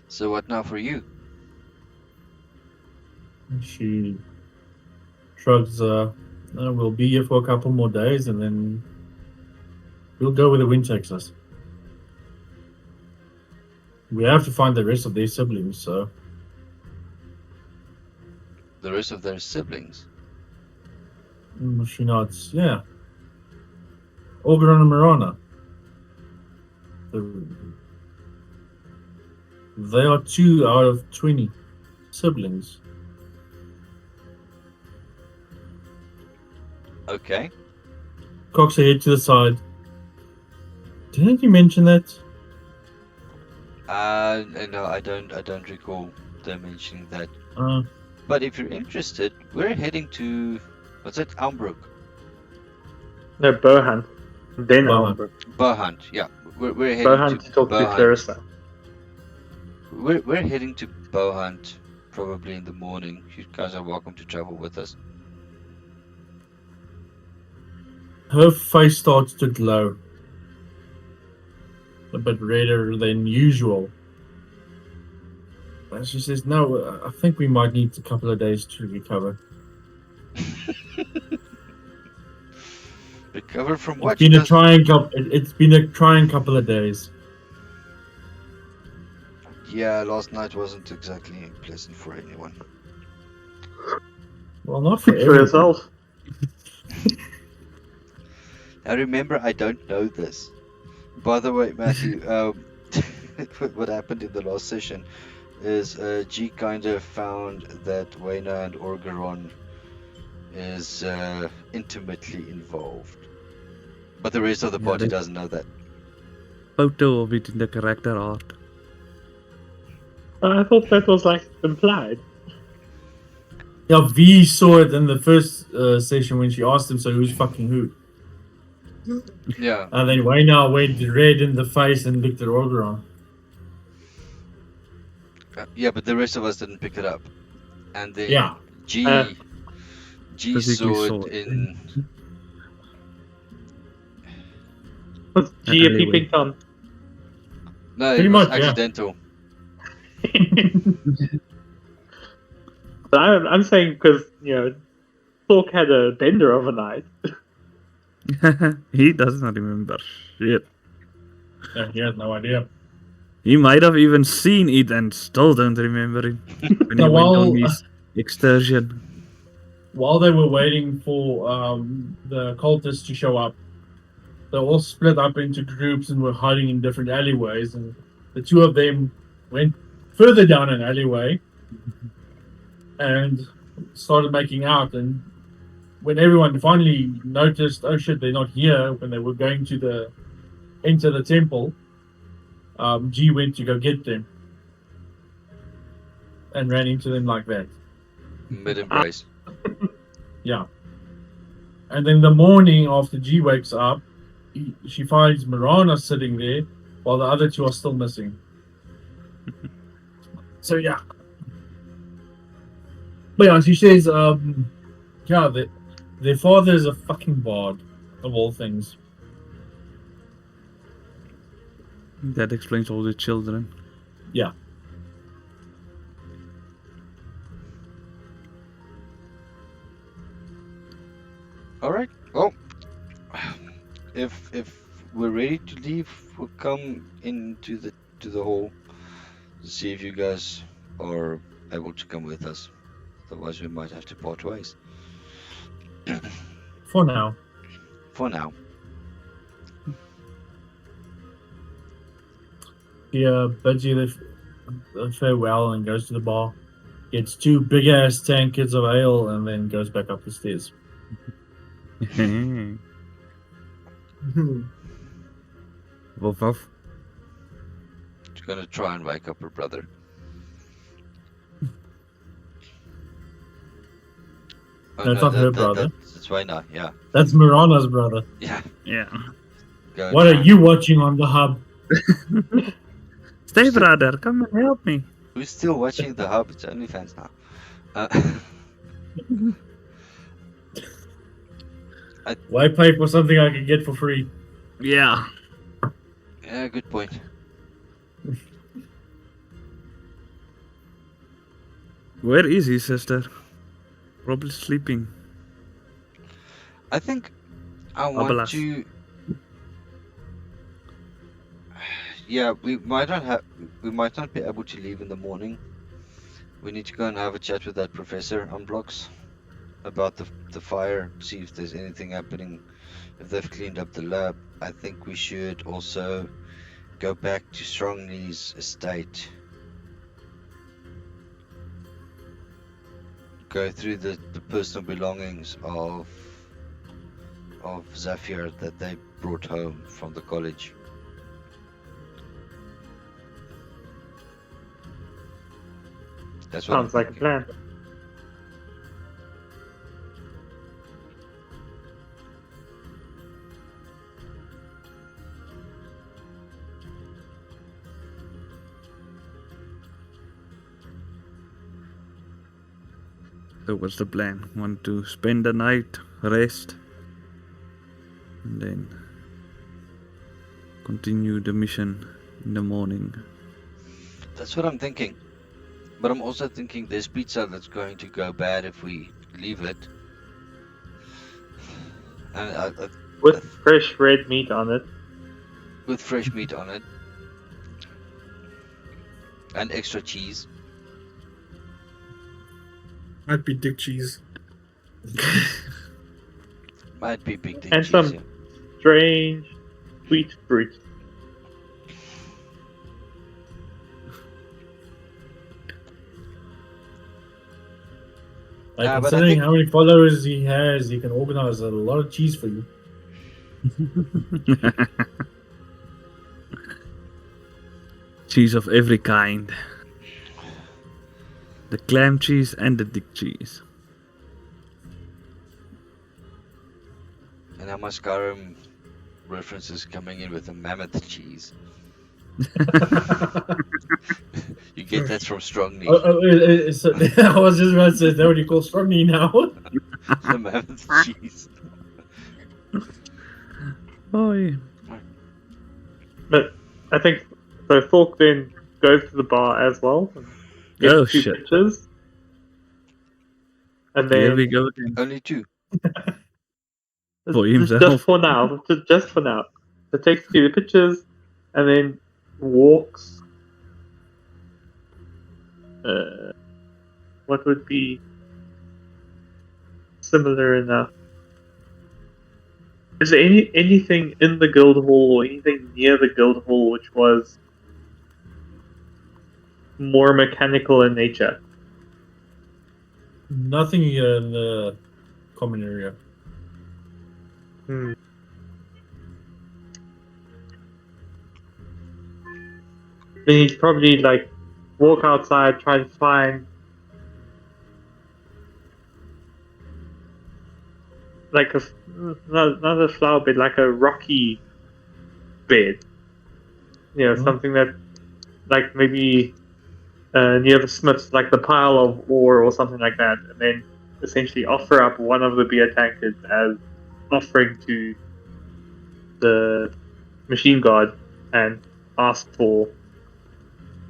So what now for you? She shrugs. We'll be here for a couple more days, and then we'll go where the wind takes us. We have to find the rest of their siblings, so The rest of their siblings. she nods. Yeah. Oberon and Marana. They are 2 out of 20 siblings. Okay. Cocks her head to the side. Didn't you mention that? No, I don't recall them mentioning that. Uh, But if you're interested, we're heading to what's it, Elmbrook? No, bow hunt. Then Bow hunt. Albert. Bohunt. Yeah, we're heading Bow hunt to to talk to Bohunt. Clarissa. We're heading to Bohunt probably in the morning. You guys are welcome to travel with us. her face starts to glow. A bit redder than usual. And she says, no, I think we might need a couple of days to recover. Recover from It's what? been You a guys- it's been a trying couple of days. Yeah, last night wasn't exactly pleasant for anyone. Well, not for For everyone. yourself. Now remember, I don't know this. By the way, Matthew, what happened in the last session is G kind of found that Wayna and Orgaron is intimately involved. But the rest of the Yeah, party they- doesn't know that. Photo of it in the character art. I thought that was like implied. Yeah, V saw it in the first session when she asked him, so who's fucking who? Yeah. And then Wayna went red in the face and looked at Orgaron. Yeah, but the rest of us didn't pick it up. And then Yeah. G Physically saw saw it it. in. Was G a alleyway. peeping Tom? No, Pretty it was much, yeah. accidental. But I'm saying because, Thork had a bender overnight. He doesn't remember shit. He has no idea. He might have even seen it and still don't remember it when he No, went on well, his excursion. while they were waiting for the cultists to show up, they all split up into groups and were hiding in different alleyways. And the two of them went further down an alleyway and started making out. And when everyone finally noticed, oh shit, they're not here, when they were going to enter the temple, G went to go get them and ran into them like that. Mid embrace. Yeah. And then the morning after G wakes up, she finds Mirana sitting there while the other two are still missing. So yeah. But yeah, she says, yeah, their father is a fucking bard, of all things. That explains all the children. Yeah. All right. Well, if we're ready to leave, we'll come into the hall to see if you guys are able to come with us. Otherwise, we might have to part ways. For now. For now. He bids you the farewell and goes to the bar, gets two big ass tankards of ale, and then goes back up the stairs. Hmm. Woof woof. She's gonna try and wake up her brother. Oh, That's not her brother. That's why not. Yeah. That's Mirana's brother. Yeah. Yeah. Go What try. are you watching on the hub? Stay, brother. Come and help me. Who's still watching the hub? It's OnlyFans now. Why pay for something I can get for free? Yeah. Yeah, good point. Where is his sister? Probably sleeping. I think I want Abelas. to. Yeah, we might not be able to leave in the morning. We need to go and have a chat with that professor on blocks about the fire, see if there's anything happening, if they've cleaned up the lab. I think we should also go back to Strongley's estate. Go through the personal belongings of Zafir that they brought home from the college. That's what Sounds I'm like a thinking. plan. So what's the plan? Want to spend the night, rest, and then continue the mission in the morning. That's what I'm thinking. But I'm also thinking there's pizza that's going to go bad if we leave it. And With fresh red meat on it. with fresh meat on it. And extra cheese. Might be dick cheese. Might be big dick And cheese. some Yeah. strange sweet fruit. Like, But I considering think- how many followers he has, he can organize a lot of cheese for you. Cheese of every kind. The clam cheese and the dick cheese. And now my Skyrim references coming in with a mammoth cheese. You get that from Strongney. I was just about to say, is that what you call Strongney now? The mammoth cheese. Oh yeah. But I think so. Thork then goes to the bar as well. And gets Oh, two shit. pictures. And then Here we go again. Only two. For Just himself. for now. Just for now. So takes two pictures and then walks. What would be similar enough. Is there anything in the guild hall or anything near the guild hall which was more mechanical in nature? Nothing here in the common area. Hmm. Then he'd probably like walk outside, try to find like not a flower bed, like a rocky bed. You know, Mhm. something that like maybe near the smiths, like the pile of ore or something like that, and then essentially offer up one of the beer tankards as offering to the machine guard and ask for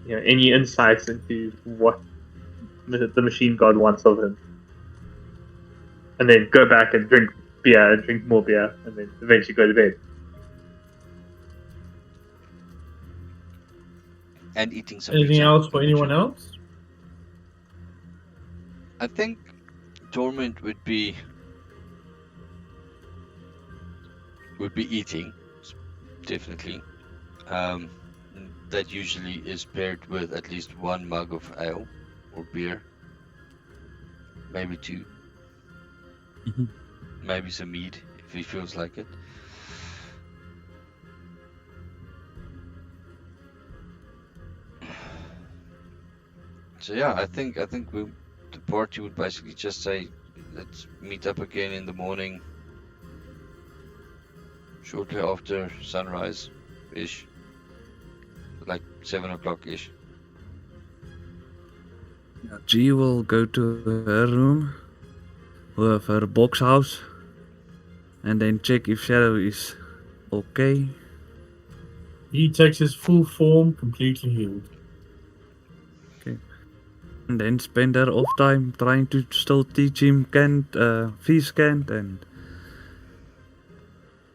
any insights into what the machine guard wants of him, and then go back and drink beer and drink more beer, and then eventually go to bed. And eating some Anything pizza. else for in anyone between. else? I think torment would be eating, definitely. That usually is paired with at least one mug of ale or beer, maybe two, Mhm. maybe some mead if he feels like it. So yeah, I think the party would basically just say, let's meet up again in the morning, shortly after sunrise, ish, like 7 o'clock ish. G will go to her room with her box house and then check if Shadow is okay. He takes his full form, completely healed. And then spend her off time trying to still teach him fish cant, and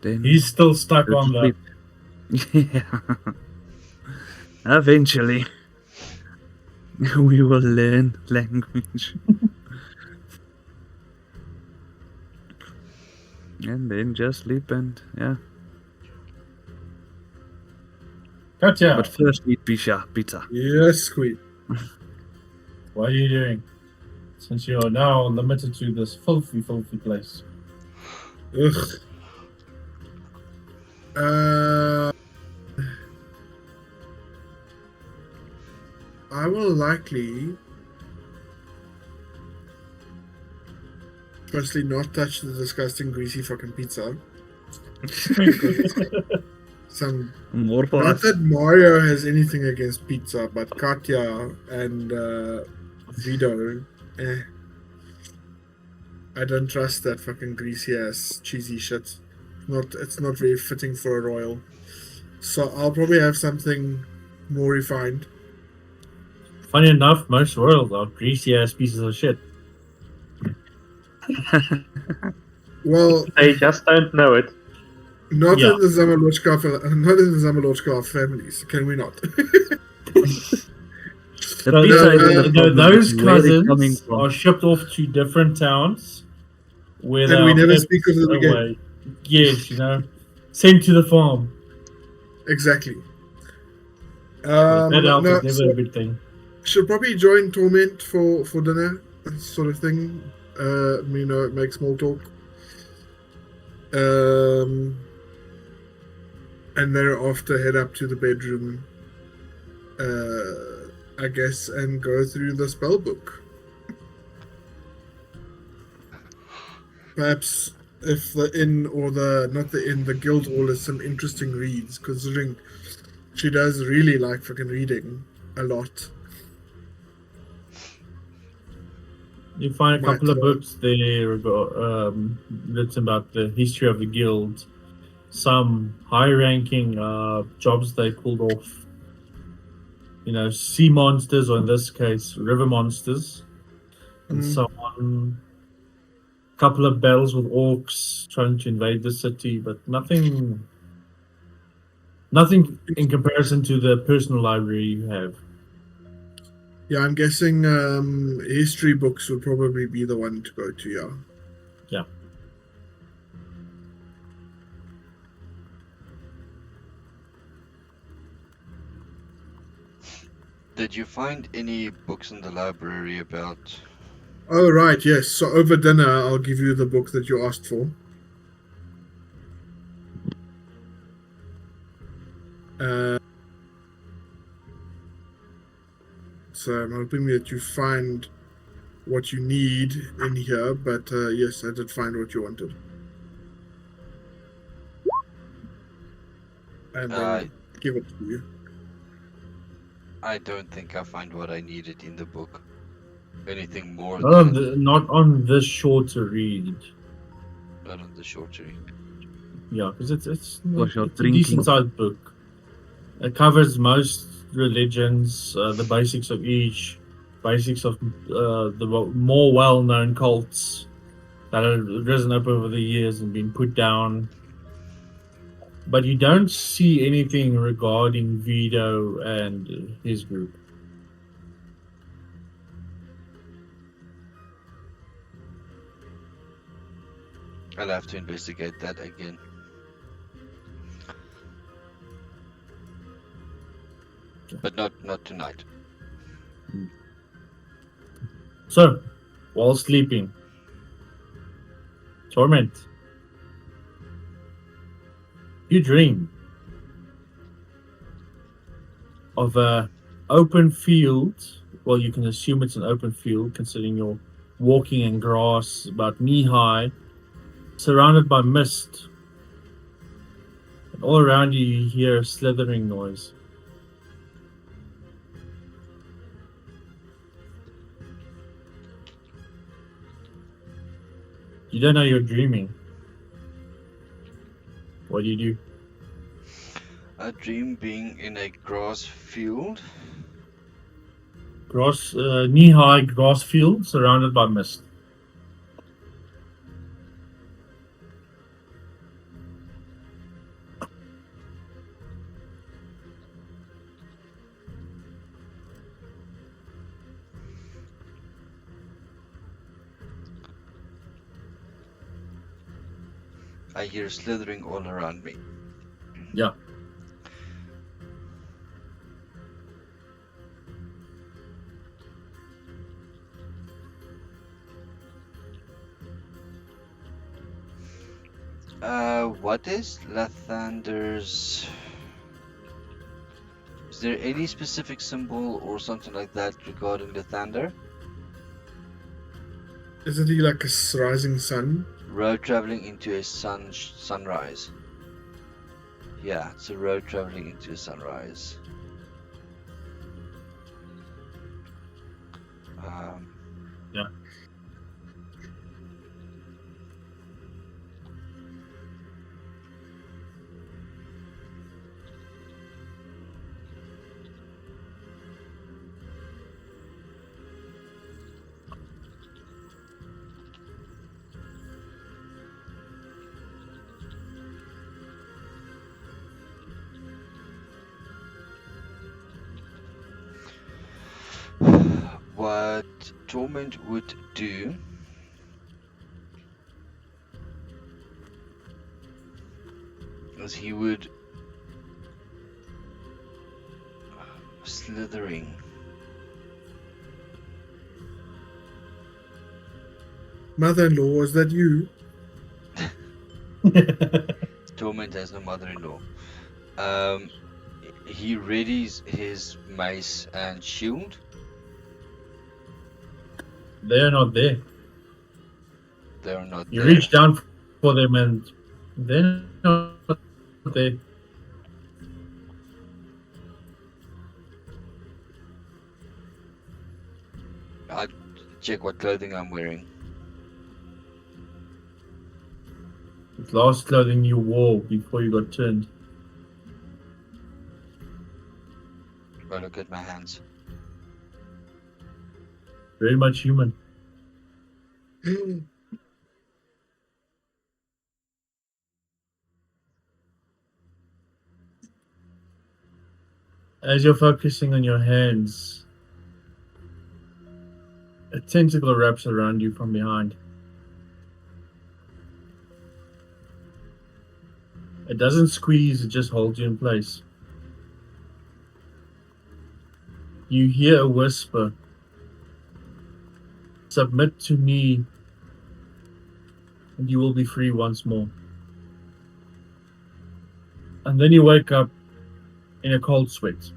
then He's still stuck go to on the. sleep. Yeah. Eventually, we will learn language. And then just sleep and yeah. Katya, But first eat pizza. Yes, Squeak. what are you doing? Since you are now limited to this filthy, filthy place. Ugh. I will likely firstly not touch the disgusting greasy fucking pizza. Some More for Not us. that Mario has anything against pizza, but Katya and Vido, I don't trust that fucking greasy ass cheesy shit. It's not very fitting for a royal. So I'll probably have something more refined. Funny enough, most royals are greasy ass pieces of shit. Well, They just don't know it. not Yeah. in the Zamalochka families. Can we not? The So pizza is no, the problem. those Where it's coming cousins from. are shipped off to different towns where And we they are never kept speak of them again. away. Yes, sent to the farm. Exactly. That help No, is never so a good thing. should probably join Torment for dinner, sort of thing. Make small talk. And thereafter head up to the bedroom, I guess, and go through the spell book. Perhaps if the inn or the guild hall has some interesting reads, considering she does really like fucking reading a lot. You find a Might couple of throw- books there written about the history of the guild, some high-ranking jobs they pulled off. Sea monsters, or in this case, river monsters, and so on. A couple of battles with orcs trying to invade the city, but nothing in comparison to the personal library you have. Yeah, I'm guessing history books would probably be the one to go to, yeah. Yeah. Did you find any books in the library about? Oh, right, yes. So over dinner, I'll give you the book that you asked for. So I'm hoping that you find what you need in here, but yes, I did find what you wanted. And I'll give it to you. I don't think I find what I needed in the book. Anything more Not on this short to read. not on the short read. Yeah, because it's Was your a drinking? decent sized book. It covers most religions, the basics of each, basics of the more well known cults that have risen up over the years and been put down. But you don't see anything regarding Vito and his group. I'll have to investigate that again. But not tonight. So, while sleeping, Torment, you dream of a open field. Well, you can assume it's an open field, considering you're walking in grass about knee high, surrounded by mist. And all around you, you hear a slithering noise. You don't know you're dreaming. What do you do? A dream being in a grass field. Grass, knee-high grass field surrounded by mist. I hear slithering all around me. Yeah. What is Lathander's? Is there any specific symbol or something like that regarding Lathander? Isn't he like a rising sun? Road traveling into a sunrise. Yeah, it's a road traveling into a sunrise. Yeah. What Torment would do is he would slithering. Mother-in-law, is that you? Torment has no mother-in-law. He readies his mace and shield. They're not there. They're not You there. reach down for them and they're not there. I check what clothing I'm wearing. It's last clothing you wore before you got turned. I look at my hands. Very much human. As you're focusing on your hands, a tentacle wraps around you from behind. It doesn't squeeze, it just holds you in place. You hear a whisper. Submit to me, and you will be free once more. And then you wake up in a cold sweat.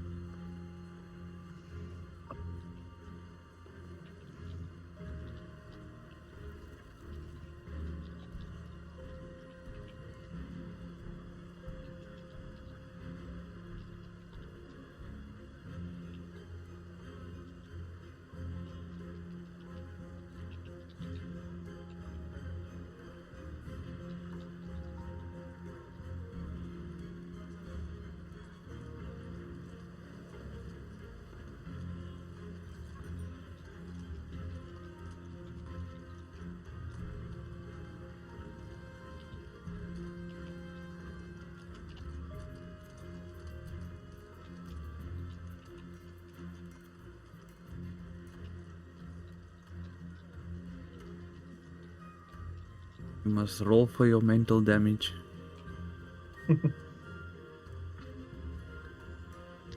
You must roll for your mental damage.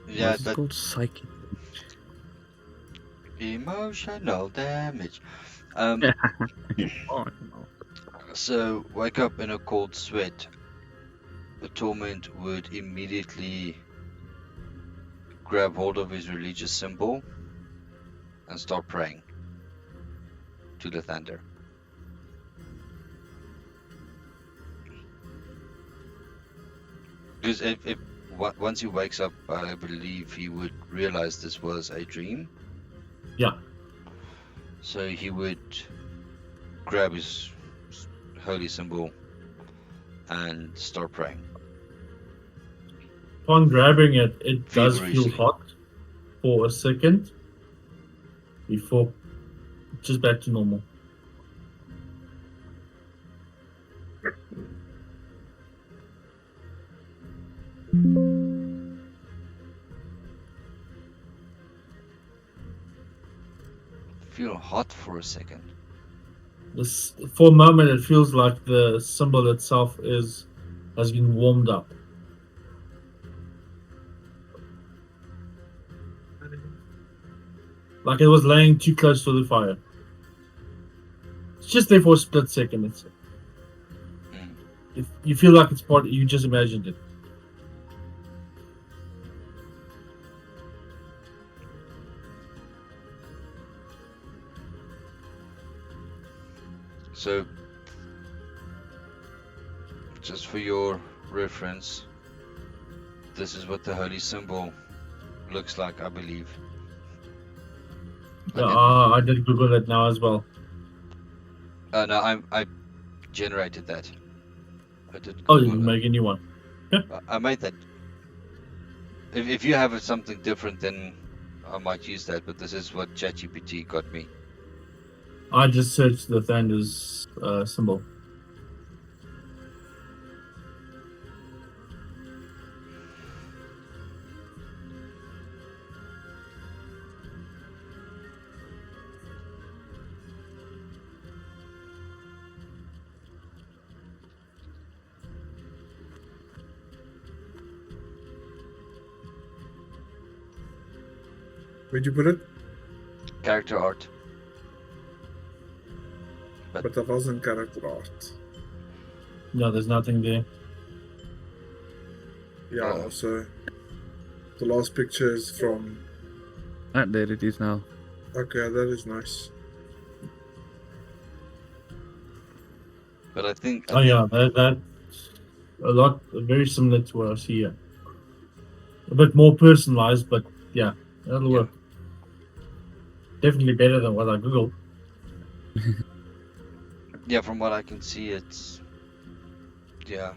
Yeah, What's it but called? Psychic. emotional damage. Oh, no. So wake up in a cold sweat. The torment would immediately grab hold of his religious symbol and start praying to the thunder. Because if once he wakes up, I believe he would realize this was a dream. Yeah. So he would grab his holy symbol and start praying. Upon grabbing it, it does feel Feverishly. hot for a second before just back to normal. Feel hot for a second. For a moment, it feels like the symbol itself has been warmed up. Like it was laying too close to the fire. It's just there for a split second. If you feel like it's part, you just imagined it. So, just for your reference, this is what the holy symbol looks like, I believe. Yeah, I did Google it now as well. No, I generated that. I did. Oh, Google you it. make a new one. I made that. If you have something different, then I might use that. But this is what ChatGPT got me. I just searched the Thunder's symbol. Where'd you put it? Character art. But that wasn't character art. No, there's nothing there. Yeah, Oh. so the last picture is from. Ah, there it is now. Okay, that is nice. But I think. Oh yeah, that a lot very similar to what I see here. A bit more personalized, but yeah, that'll work. Definitely better than what I googled. Yeah, from what I can see, it's. Yeah.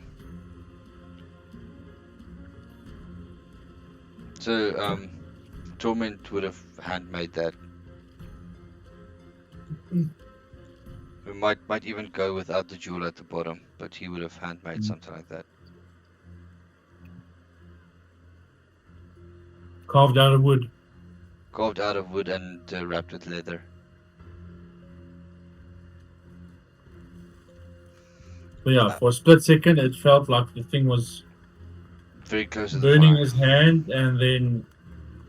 So, Torment would have handmade that. We might even go without the jewel at the bottom, but he would have handmade something like that. Carved out of wood. Carved out of wood and wrapped with leather. But yeah, for a split second, it felt like the thing was Very close to the burning fire. his hand, and then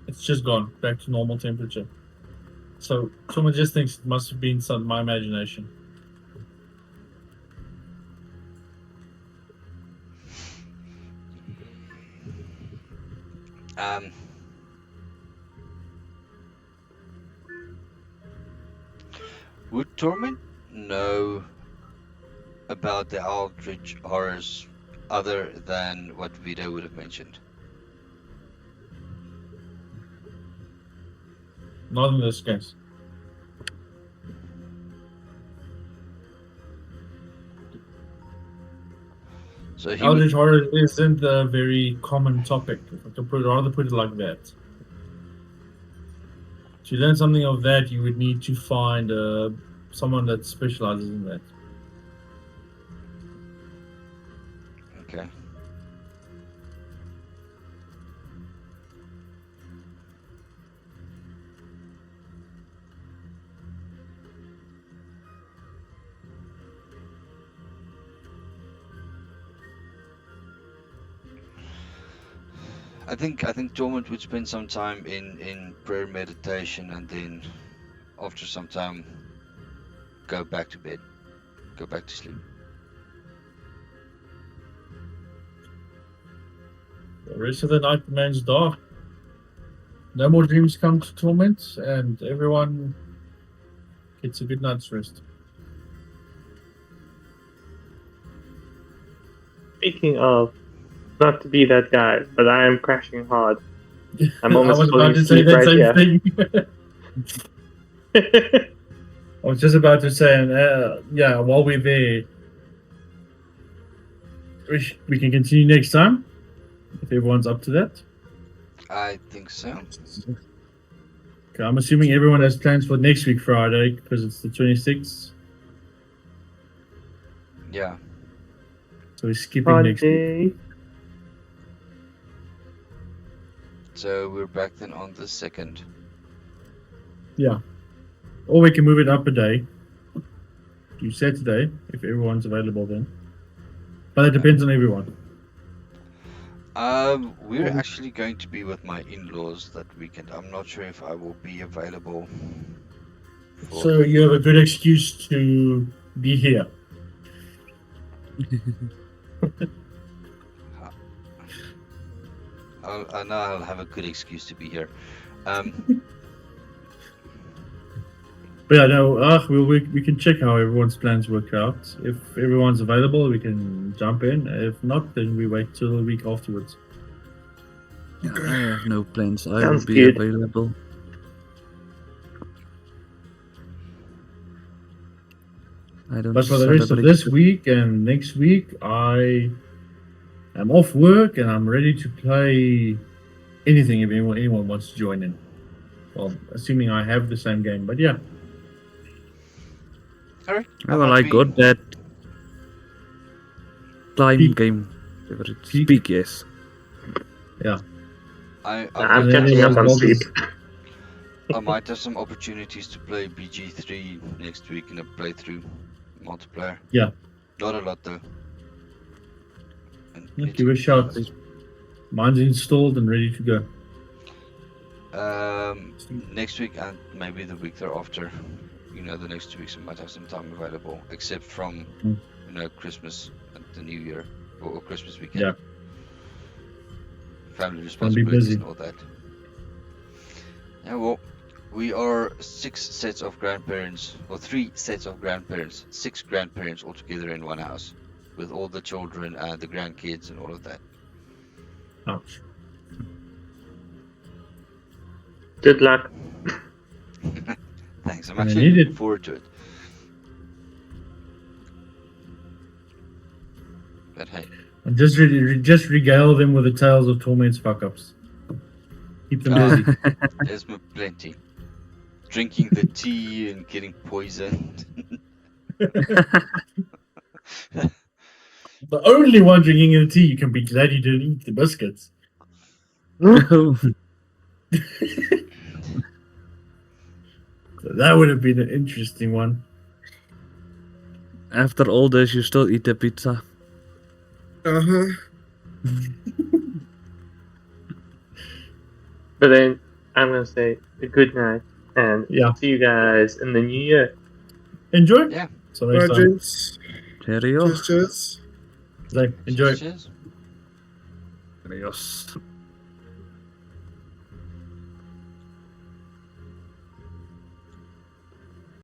it's just gone back to normal temperature. So someone just thinks it must have been my imagination. Um, would Torment know about the Aldrich horrors other than what Vito would have mentioned? Not in this case. So he Eldritch horror isn't a very common topic. If I could rather put it like that. To learn something of that, you would need to find someone that specializes in that. Okay. I think Torment would spend some time in prayer meditation, and then after some time go back to bed, go back to sleep. The rest of the night remains dark. No more dreams come to torment, and everyone gets a good night's rest. Speaking of, not to be that guy, but I am crashing hard. I'm I almost was falling about to say asleep that right same here. thing. I was just about to say, yeah, while we're there, we can continue next time, if everyone's up to that. I think so. Okay, I'm assuming everyone has plans for next week Friday, because it's the 26th. Yeah. So we're skipping next week. Friday. So we're back then on the 2nd. Yeah. Or we can move it up a day to Saturday, if everyone's available then. But it depends on everyone. We're actually going to be with my in-laws that weekend. I'm not sure if I will be available. So you have a good excuse to be here. I know I'll have a good excuse to be here. But yeah, no, we can check how everyone's plans work out. If everyone's available, we can jump in. If not, then we wait till the week afterwards. Yeah, I have no plans. I will Sounds be good. available. I don't But for the rest of celebrate this it. week and next week, I am off work and I'm ready to play anything if anyone wants to join in. Well, assuming I have the same game, but yeah. Alright. Oh, well, I got that time Peak. game. Whatever it's Peak. Peak, yes. Yeah. I'm And then catching there up on was sleep. I might have some opportunities to play BG3 next week in a playthrough multiplayer. Yeah. Not a lot though. And Yeah, give it a shot. Mine's installed and ready to go. Next week and maybe the week thereafter. You know, the next 2 weeks I might have some time available, except from you know, Christmas and the New Year or Christmas weekend. Yeah. Family busy. responsibilities and all that. Yeah, well, we are 6 sets of grandparents, or 3 sets of grandparents, 6 grandparents all together in one house, with all the children and the grandkids and all of that. Ouch. Good luck. Thanks, I'm I actually need looking it. forward to it. But hey, And just regale them with the tales of Torment's fuck-ups. Keep them busy. there's plenty. Drinking the tea and getting poisoned. The only one drinking the tea, you can be glad you didn't eat the biscuits. So that would have been an interesting one. After all this, you still eat the pizza. Uh-huh. But then I'm gonna say a good night and Yeah. see you guys in the new year. Enjoy. Yeah. So next Right, time. gents. Cheerio. Cheers, cheers. So, enjoy. Cheers. Adios.